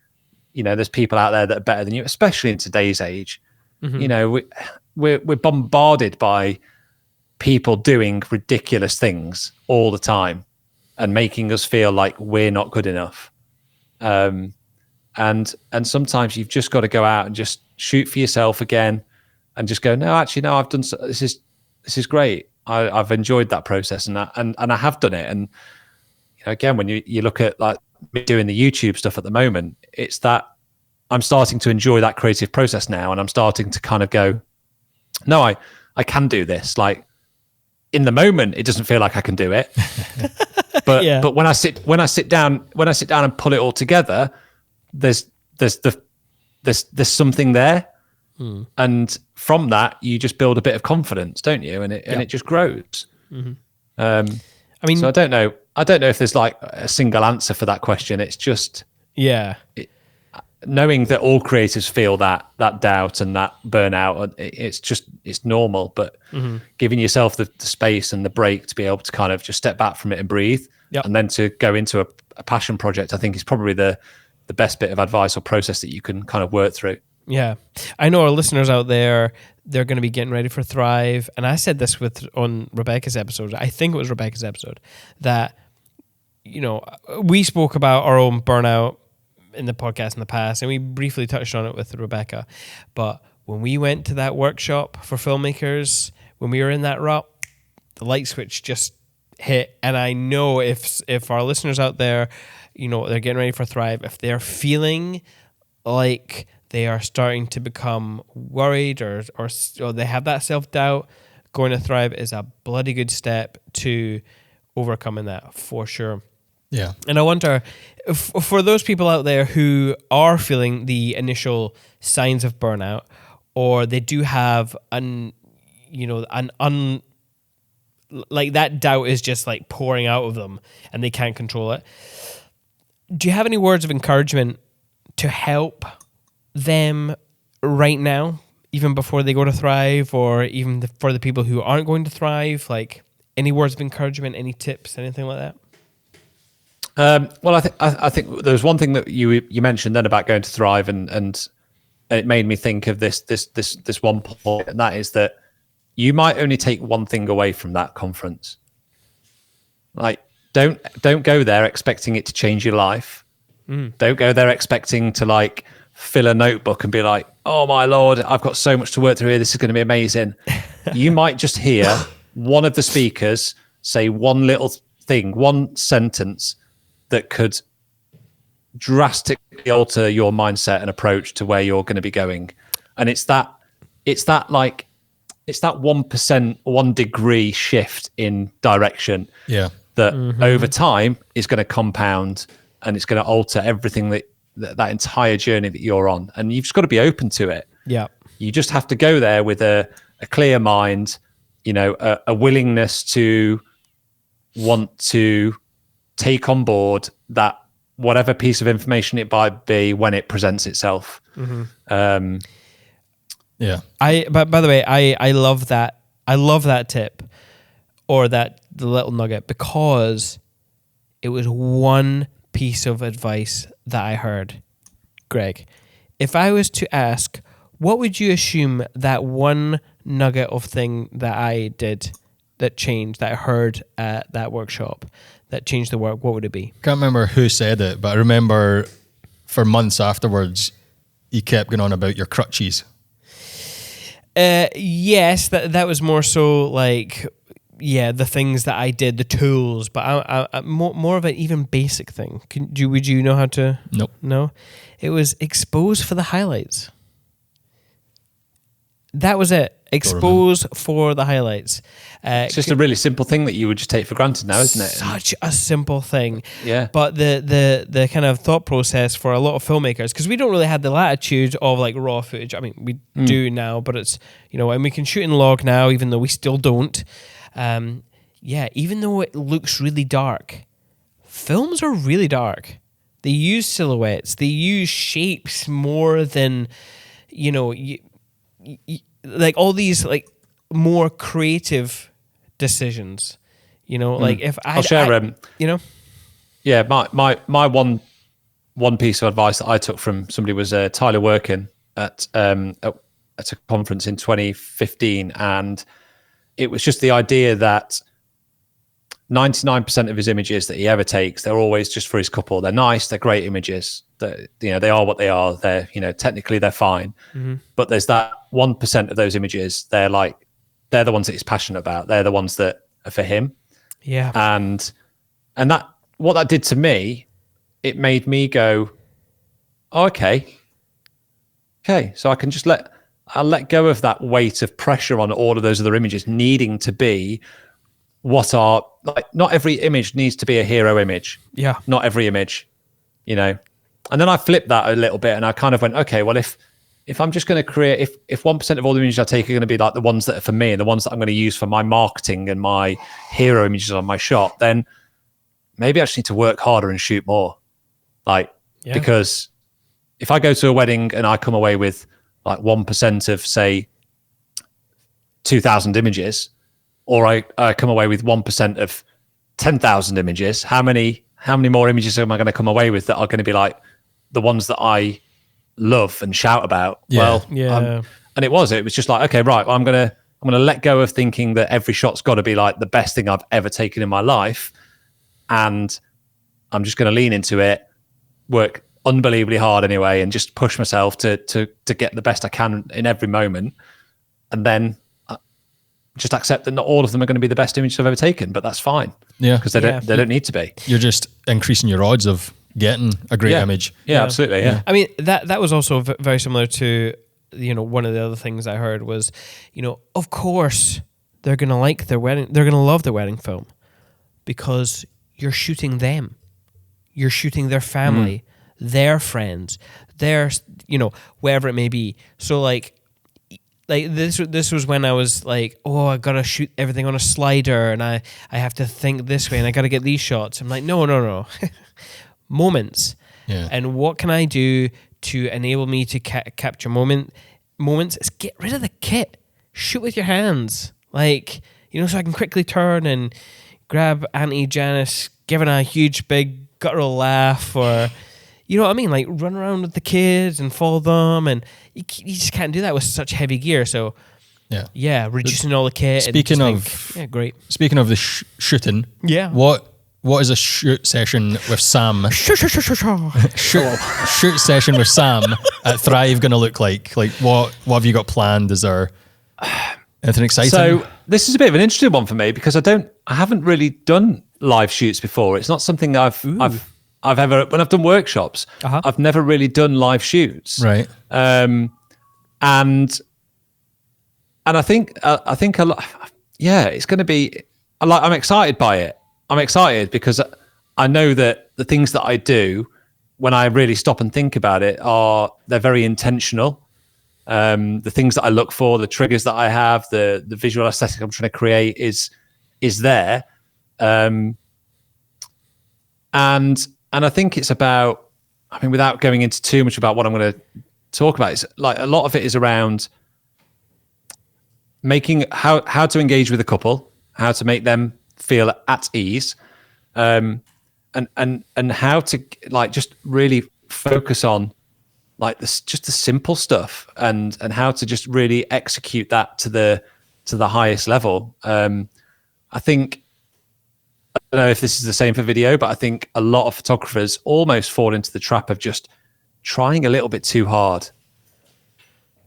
[SPEAKER 4] there's people out there that are better than you, especially in today's age. Mm-hmm. We're bombarded by people doing ridiculous things all the time and making us feel like we're not good enough. And sometimes you've just got to go out and just shoot for yourself again and just go, no, actually, no, I've done, this is great. I've enjoyed that process and I have done it. And, again, when you look at like me doing the YouTube stuff at the moment, it's that I'm starting to enjoy that creative process now. And I'm starting to kind of go, no, I can do this. Like in the moment, it doesn't feel like I can do it, but when I sit down and pull it all together, there's something there. And from that, you just build a bit of confidence, don't you? And it just grows.
[SPEAKER 2] Mm-hmm.
[SPEAKER 4] So I don't know if there's like a single answer for that question. It's just knowing that all creators feel that doubt and that burnout. It's normal, but giving yourself the space and the break to be able to kind of just step back from it and breathe, and then to go into a passion project, I think is probably the best bit of advice or process that you can kind of work through.
[SPEAKER 2] Yeah. I know our listeners out there, they're going to be getting ready for Thrive. And I said this on Rebecca's episode, I think it was Rebecca's episode, that, we spoke about our own burnout in the podcast in the past, and we briefly touched on it with Rebecca. But when we went to that workshop for filmmakers, when we were in that rut, the light switch just hit. And I know if our listeners out there, they're getting ready for Thrive, if they're feeling like they are starting to become worried or they have that self-doubt, going to Thrive is a bloody good step to overcoming that, for sure.
[SPEAKER 3] Yeah.
[SPEAKER 2] And I wonder, for those people out there who are feeling the initial signs of burnout, or they do have like that doubt is just like pouring out of them and they can't control it. Do you have any words of encouragement to help them right now, even before they go to Thrive, or even for the people who aren't going to Thrive? Like, any words of encouragement, any tips, anything like that?
[SPEAKER 4] Well, I think there's one thing that you mentioned then about going to Thrive, and it made me think of this one point, and that is that you might only take one thing away from that conference. Like, don't go there expecting it to change your life. Don't go there expecting to like fill a notebook and be like, oh my Lord, I've got so much to work through here. This is going to be amazing. You might just hear one of the speakers say one little thing, one sentence that could drastically alter your mindset and approach to where you're going to be going. And it's that 1%, 1 degree shift in direction that over time is going to compound, and it's going to alter everything that entire journey that you're on. And you've just got to be open to it.
[SPEAKER 2] Yeah.
[SPEAKER 4] You just have to go there with a clear mind, a willingness to want to take on board that whatever piece of information it might be when it presents itself.
[SPEAKER 2] Yeah. By the way, I love that. I love that tip, or the little nugget, because it was one piece of advice that I heard. Greg, if I was to ask, what would you assume that one nugget of thing that I did that changed, that I heard at that workshop, that changed the work, what would it be?
[SPEAKER 3] Can't remember who said it, but I remember for months afterwards, you kept going on about your crutches.
[SPEAKER 2] Yes, that was more so like, the things that I did, the tools, but I more of an even basic thing. Would you know how to?
[SPEAKER 3] Nope.
[SPEAKER 2] No? It was expose for the highlights. That was it. Expose for the highlights.
[SPEAKER 4] It's just a really simple thing that you would just take for granted now, isn't it?
[SPEAKER 2] Such a simple thing.
[SPEAKER 4] Yeah.
[SPEAKER 2] But the kind of thought process for a lot of filmmakers, because we don't really have the latitude of like raw footage. I mean, we do now, but it's, and we can shoot in log now, even though we still don't. Even though it looks really dark, films are really dark. They use silhouettes. They use shapes more than, like all these like more creative decisions. Like if
[SPEAKER 4] I'll share. Yeah, my one piece of advice that I took from somebody was Tyler Workin at a conference in 2015, and it was just the idea that 99% of his images that he ever takes, they're always just for his couple. They're nice, they're great images. They are what they are. They're, technically they're fine. But there's that 1% of those images, they're the ones that he's passionate about. They're the ones that are for him.
[SPEAKER 2] Yeah.
[SPEAKER 4] And that, what that did to me, it made me go, oh, okay. So I can just I'll let go of that weight of pressure on all of those other images needing to be what are, like, not every image needs to be a hero image.
[SPEAKER 2] Yeah.
[SPEAKER 4] Not every image, And then I flipped that a little bit and I kind of went, okay, well, if I'm just going to create, if 1% of all the images I take are going to be like the ones that are for me and the ones that I'm going to use for my marketing and my hero images on my shot, then maybe I just need to work harder and shoot more. Because if I go to a wedding and I come away with like 1% of, say, 2,000 images, or I come away with 1% of 10,000 images, how many more images am I going to come away with that are going to be like the ones that I love and shout about?
[SPEAKER 3] Yeah.
[SPEAKER 4] And it was just like, okay, right, well, I'm going to let go of thinking that every shot's got to be like the best thing I've ever taken in my life, and I'm just going to lean into it, work unbelievably hard anyway, and just push myself to get the best I can in every moment, and then just accept that not all of them are going to be the best images I've ever taken, but that's fine.
[SPEAKER 3] Yeah,
[SPEAKER 4] because they don't need to be.
[SPEAKER 3] You're just increasing your odds of getting a great image.
[SPEAKER 4] Yeah, absolutely. Yeah.
[SPEAKER 2] I mean, that was also very similar to, one of the other things I heard was, of course they're going to like their wedding. They're going to love their wedding film because you're shooting them. you're shooting their family, their friends, their, wherever it may be. So like this was when I was like, oh, I gotta shoot everything on a slider, and I have to think this way, and I gotta get these shots. I'm like, no. Moments.
[SPEAKER 3] Yeah.
[SPEAKER 2] And what can I do to enable me to capture moments? Is get rid of the kit. Shoot with your hands. Like, so I can quickly turn and grab Auntie Janice giving a huge big guttural laugh, or you know what I mean, like run around with the kids and follow them, and you just can't do that with such heavy gear. So reducing all the kit. Great.
[SPEAKER 3] Speaking of the shooting, what is a shoot session with Sam? shoot session with Sam at Thrive going to look like? Like what have you got planned? Is there anything exciting?
[SPEAKER 4] So this is a bit of an interesting one for me because I haven't really done live shoots before. It's not something I've ever, when I've done workshops, I've never really done live shoots.
[SPEAKER 3] Right.
[SPEAKER 4] And I think a lot, it's going to be, I'm excited by it. I'm excited because I know that the things that I do, when I really stop and think about it, they're very intentional. The things that I look for, the triggers that I have, the visual aesthetic I'm trying to create is there. And I think it's about, without going into too much about what I'm going to talk about, it's like a lot of it is around making how to engage with a couple, how to make them feel at ease, and how to like just really focus on like this, just the simple stuff, and how to just really execute that to the highest level. I think, I don't know if this is the same for video, but I think a lot of photographers almost fall into the trap of just trying a little bit too hard.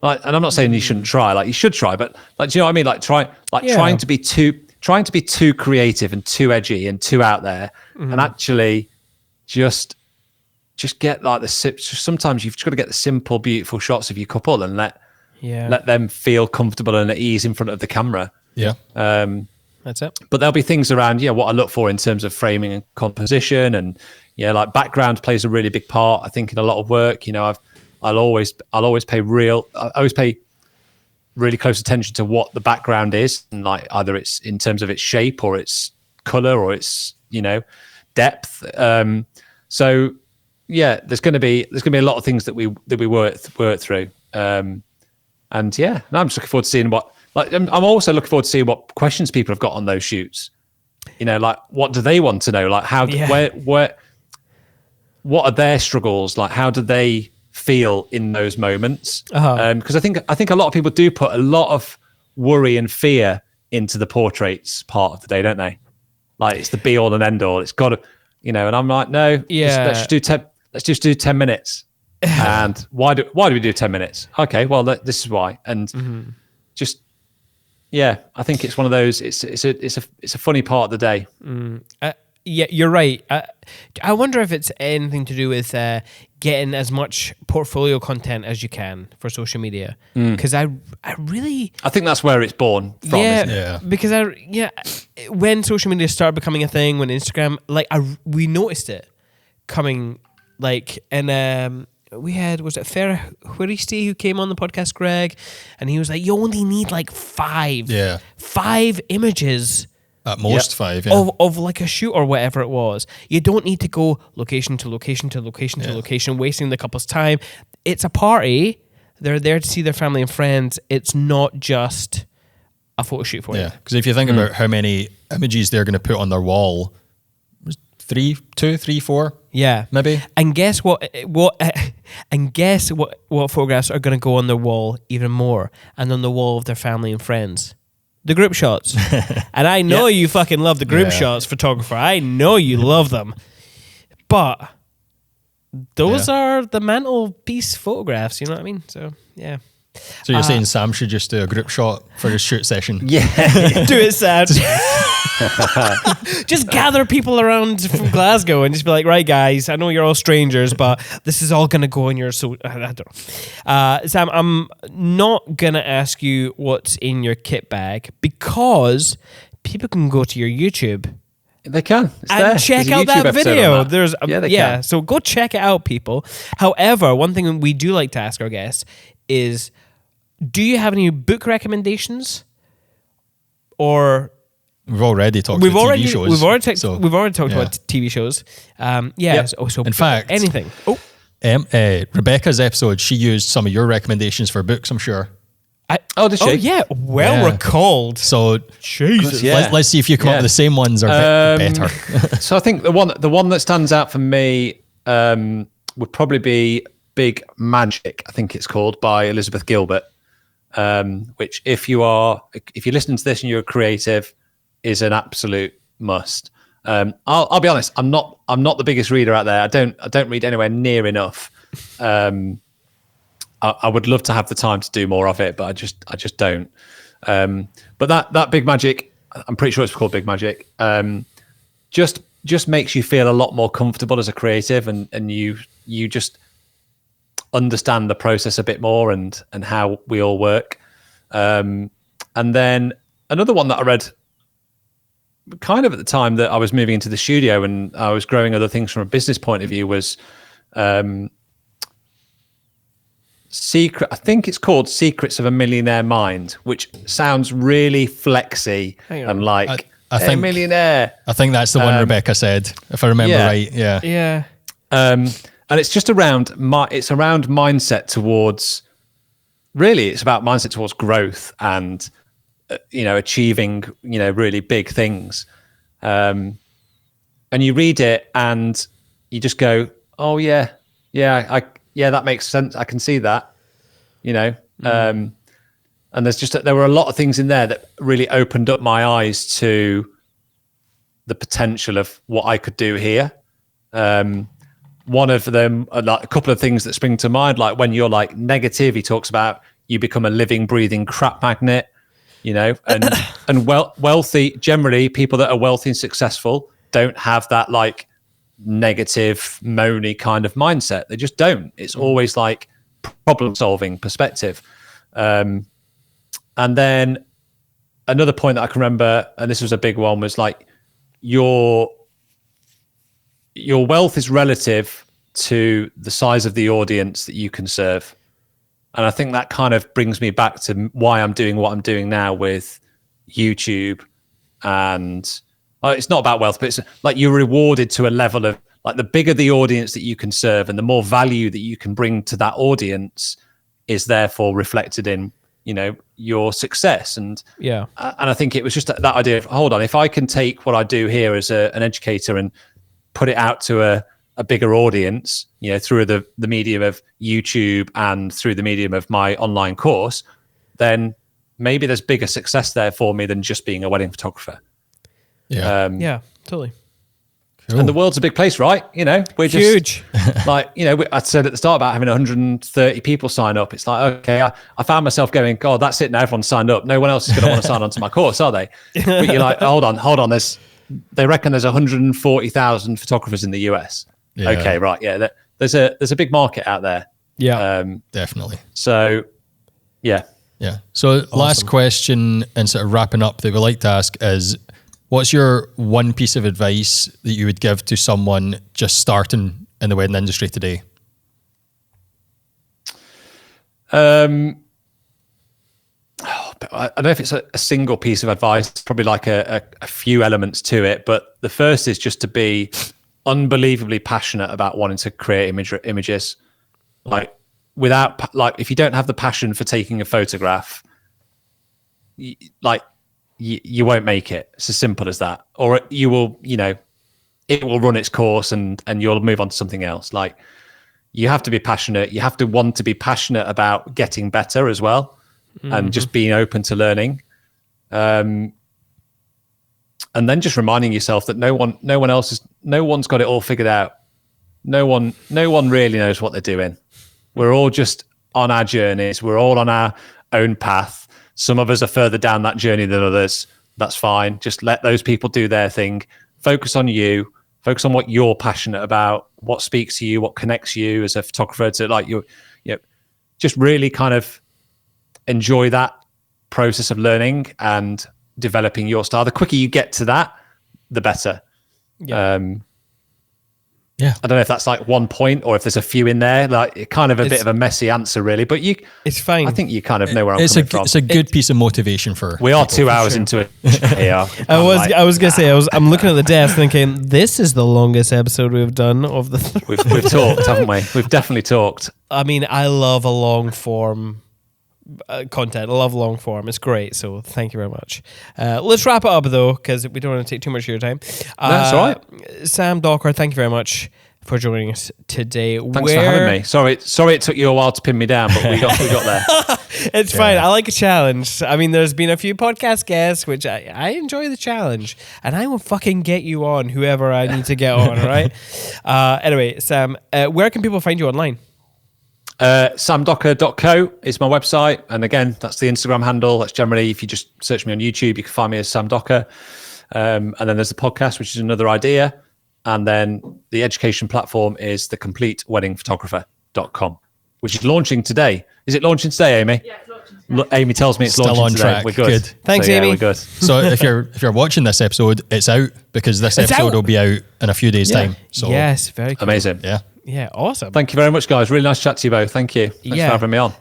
[SPEAKER 4] Like, and I'm not saying you shouldn't try, like you should try, but like, do you know what I mean? Like trying to be too creative and too edgy and too out there, and actually just get like sometimes you've just got to get the simple, beautiful shots of your couple and let them feel comfortable and at ease in front of the camera.
[SPEAKER 3] Yeah.
[SPEAKER 2] That's it.
[SPEAKER 4] But there'll be things around, what I look for in terms of framing and composition, and like background plays a really big part, I think, in a lot of work. I'll always pay really close attention to what the background is, and like either it's in terms of its shape or its color or its depth. So there's going to be a lot of things that we work through. I'm just looking forward to seeing what. Like, I'm also looking forward to seeing what questions people have got on those shoots. Like what do they want to know? Like what are their struggles? Like how do they feel in those moments? Because I think a lot of people do put a lot of worry and fear into the portraits part of the day, don't they? Like it's the be all and end all. It's got to, and I'm like, no, let's just do 10 minutes. And why do we do 10 minutes? Okay, well this is why. And just. Yeah, I think it's one of those. It's a funny part of the day.
[SPEAKER 2] You're right. I wonder if it's anything to do with getting as much portfolio content as you can for social media. Because I
[SPEAKER 4] think that's where it's born from.
[SPEAKER 2] Yeah, because when social media started becoming a thing, when Instagram, we noticed it coming, we had, was it Farah Huristi who came on the podcast, Greg, and he was like, you only need like five images
[SPEAKER 3] at most, 5
[SPEAKER 2] of like a shoot or whatever it was. You don't need to go location to location to location to location, wasting the couple's time. It's a party. They're there to see their family and friends. It's not just a photo shoot for you.
[SPEAKER 3] Because if you think about how many images they're going to put on their wall, 2, 3, 4.
[SPEAKER 2] Yeah,
[SPEAKER 3] maybe.
[SPEAKER 2] And guess what? What photographs are going to go on their wall even more, and on the wall of their family and friends? The group shots. And I know you fucking love the group shots, photographer. I know you love them, but those are the mantelpiece photographs. You know what I mean? So yeah.
[SPEAKER 3] So you're saying Sam should just do a group shot for his shoot session?
[SPEAKER 4] Yeah.
[SPEAKER 2] Do it, Sam. Just gather people around from Glasgow and just be like, right, guys, I know you're all strangers, but this is all going to go in your... I don't know. Sam, I'm not going to ask you what's in your kit bag because people can go to your YouTube
[SPEAKER 4] They can. It's
[SPEAKER 2] and
[SPEAKER 4] there.
[SPEAKER 2] check
[SPEAKER 4] There's a
[SPEAKER 2] out
[SPEAKER 4] YouTube
[SPEAKER 2] that
[SPEAKER 4] episode
[SPEAKER 2] video.
[SPEAKER 4] on that.
[SPEAKER 2] There's
[SPEAKER 4] they can.
[SPEAKER 2] so go check it out, people. However, one thing we do like to ask our guests is, do you have any book recommendations? Or
[SPEAKER 3] We've already talked about TV shows.
[SPEAKER 2] We've already talked
[SPEAKER 3] yeah.
[SPEAKER 2] about TV shows.
[SPEAKER 4] Yep.
[SPEAKER 2] So
[SPEAKER 3] In fact,
[SPEAKER 2] anything. Oh,
[SPEAKER 3] Rebecca's episode, she used some of your recommendations for books, I'm sure.
[SPEAKER 4] Did she?
[SPEAKER 2] Oh yeah, well
[SPEAKER 3] Yeah.
[SPEAKER 2] recalled.
[SPEAKER 3] So
[SPEAKER 2] Jesus.
[SPEAKER 4] Yeah.
[SPEAKER 3] let's see if you come up with the same ones or better.
[SPEAKER 4] So I think the one that stands out for me would probably be Big Magic. I think it's called, by Elizabeth Gilbert. Which, if you're listening to this and you're a creative, is an absolute must. I'll be honest. I'm not the biggest reader out there. I don't read anywhere near enough. I would love to have the time to do more of it, but I just don't. But that Big Magic, I'm pretty sure it's called Big Magic. Just makes you feel a lot more comfortable as a creative, and you just understand the process a bit more and how we all work. And then another one that I read kind of at the time that I was moving into the studio and I was growing other things from a business point of view was Secret. I think it's called Secrets of a Millionaire Mind, which sounds really flexy and like
[SPEAKER 3] I think,
[SPEAKER 4] a millionaire.
[SPEAKER 3] I think that's the one Rebecca said, if I remember right. Yeah.
[SPEAKER 2] Yeah.
[SPEAKER 4] And it's just around mindset towards, really, it's about mindset towards growth and, achieving, really big things. And you read it and you just go, oh yeah, that makes sense. I can see that, and there were a lot of things in there that really opened up my eyes to the potential of what I could do here. One of them, like a couple of things that spring to mind, like when you're like negative, he talks about you become a living, breathing crap magnet, and wealthy, generally people that are wealthy and successful don't have that like negative, moany kind of mindset. They just don't. It's always like problem solving perspective. And then another point that I can remember, and this was a big one, was like your wealth is relative to the size of the audience that you can serve. And I think that kind of brings me back to why I'm doing what I'm doing now with YouTube. And it's not about wealth, but it's like you're rewarded to a level of like the bigger the audience that you can serve and the more value that you can bring to that audience is therefore reflected in, your success. And I think it was just that idea of, hold on, if I can take what I do here as an educator and put it out to a bigger audience, through the medium of YouTube and through the medium of my online course, then maybe there's bigger success there for me than just being a wedding photographer.
[SPEAKER 3] Yeah.
[SPEAKER 2] Yeah, totally.
[SPEAKER 3] Cool.
[SPEAKER 4] And the world's a big place, right? We're just
[SPEAKER 2] Huge.
[SPEAKER 4] like, I said at the start about having 130 people sign up. It's like, okay, I found myself going, God, that's it. Now everyone's signed up. No one else is going to want to sign on to my course, are they? But you're like, hold on. They reckon there's 140,000 photographers in the US.
[SPEAKER 3] Yeah.
[SPEAKER 4] Okay, right. Yeah. There's a big market out there.
[SPEAKER 2] Yeah.
[SPEAKER 3] Definitely.
[SPEAKER 4] So, yeah.
[SPEAKER 3] Yeah. So last question and sort of wrapping up that we like to ask is, what's your one piece of advice that you would give to someone just starting in the wedding industry today?
[SPEAKER 4] I don't know if it's a single piece of advice. It's probably like a few elements to it. But the first is just to be unbelievably passionate about wanting to create images. Like if you don't have the passion for taking a photograph, you won't make it. It's as simple as that. Or you will, it will run its course and you'll move on to something else. Like, you have to be passionate. You have to want to be passionate about getting better as well, and just being open to learning. And then just reminding yourself that no one's got it all figured out. No one really knows what they're doing. We're all just on our journeys. We're all on our own path. Some of us are further down that journey than others. That's fine. Just let those people do their thing. Focus on you. Focus on what you're passionate about, what speaks to you, what connects you as a photographer to just really kind of enjoy that process of learning and developing your style. The quicker you get to that, the better.
[SPEAKER 2] Yeah.
[SPEAKER 3] Yeah.
[SPEAKER 4] I don't know if that's like 1 point or if there's a few in there. Like, kind of a bit of a messy answer, really. But
[SPEAKER 2] it's fine.
[SPEAKER 4] I think you kind of know where I'm coming from.
[SPEAKER 3] It's a good piece of motivation for.
[SPEAKER 4] We are 2 hours into it. Yeah.
[SPEAKER 2] I was gonna say I'm looking at the desk thinking this is the longest episode we've done of the.
[SPEAKER 4] We've talked, haven't we? We've definitely talked.
[SPEAKER 2] I mean, I love a long form content. I love long form. It's great. So thank you very much. Let's wrap it up though, because we don't want to take too much of your time.
[SPEAKER 4] That's all right.
[SPEAKER 2] Sam Docker, thank you very much for joining us today.
[SPEAKER 4] Thanks for having me. Sorry it took you a while to pin me down, but we got there.
[SPEAKER 2] It's fine. I like a challenge. I mean, there's been a few podcast guests, which I enjoy the challenge, and I will fucking get you on whoever I need to get on. All right. Anyway, Sam, where can people find you online?
[SPEAKER 4] samdocker.co is my website, and again, that's the Instagram handle. That's generally, if you just search me on YouTube, you can find me as Sam Docker. And then there's the podcast, which is Another Idea, and then the education platform is thecompleteweddingphotographer.com, which is launching today. Is it launching today, Amy? Yeah, it's launching today. Amy tells me it's
[SPEAKER 3] Still
[SPEAKER 4] launching
[SPEAKER 3] on
[SPEAKER 4] today.
[SPEAKER 3] track.
[SPEAKER 4] We're good.
[SPEAKER 2] Thanks,
[SPEAKER 4] so,
[SPEAKER 2] Amy.
[SPEAKER 4] We're good.
[SPEAKER 3] So if you're watching this episode, it's out because this episode
[SPEAKER 2] out.
[SPEAKER 3] will be out in a few days' time. So
[SPEAKER 2] Yes, very cool.
[SPEAKER 4] Amazing.
[SPEAKER 3] yeah.
[SPEAKER 2] Yeah, awesome.
[SPEAKER 4] Thank you very much, guys. Really nice to chat to you both. Thank you. Thanks for having me on.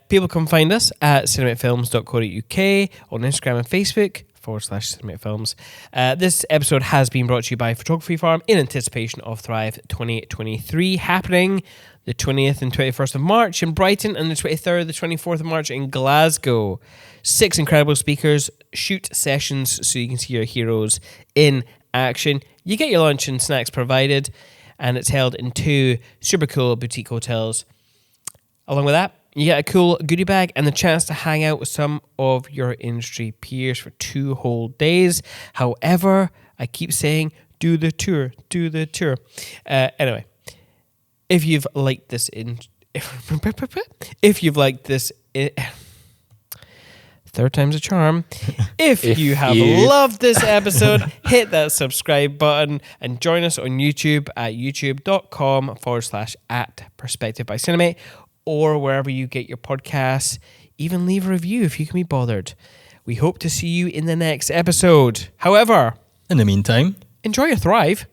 [SPEAKER 2] People can find us at cinematefilms.co.uk on Instagram and Facebook /cinematefilms. This episode has been brought to you by Photography Farm in anticipation of Thrive 2023 happening the 20th and 21st of March in Brighton and the 23rd, the 24th of March in Glasgow. 6 incredible speakers, shoot sessions so you can see your heroes in action. You get your lunch and snacks provided, and it's held in 2 super cool boutique hotels. Along with that, you get a cool goodie bag and the chance to hang out with some of your industry peers for 2 whole days. However, I keep saying, do the tour. Anyway, if you've liked this third time's a charm. If you have loved this episode, hit that subscribe button and join us on YouTube at youtube.com/@Perspective by Cinemate, or wherever you get your podcasts. Even leave a review if you can be bothered. We hope to see you in the next episode. However,
[SPEAKER 3] In the meantime,
[SPEAKER 2] enjoy your Thrive.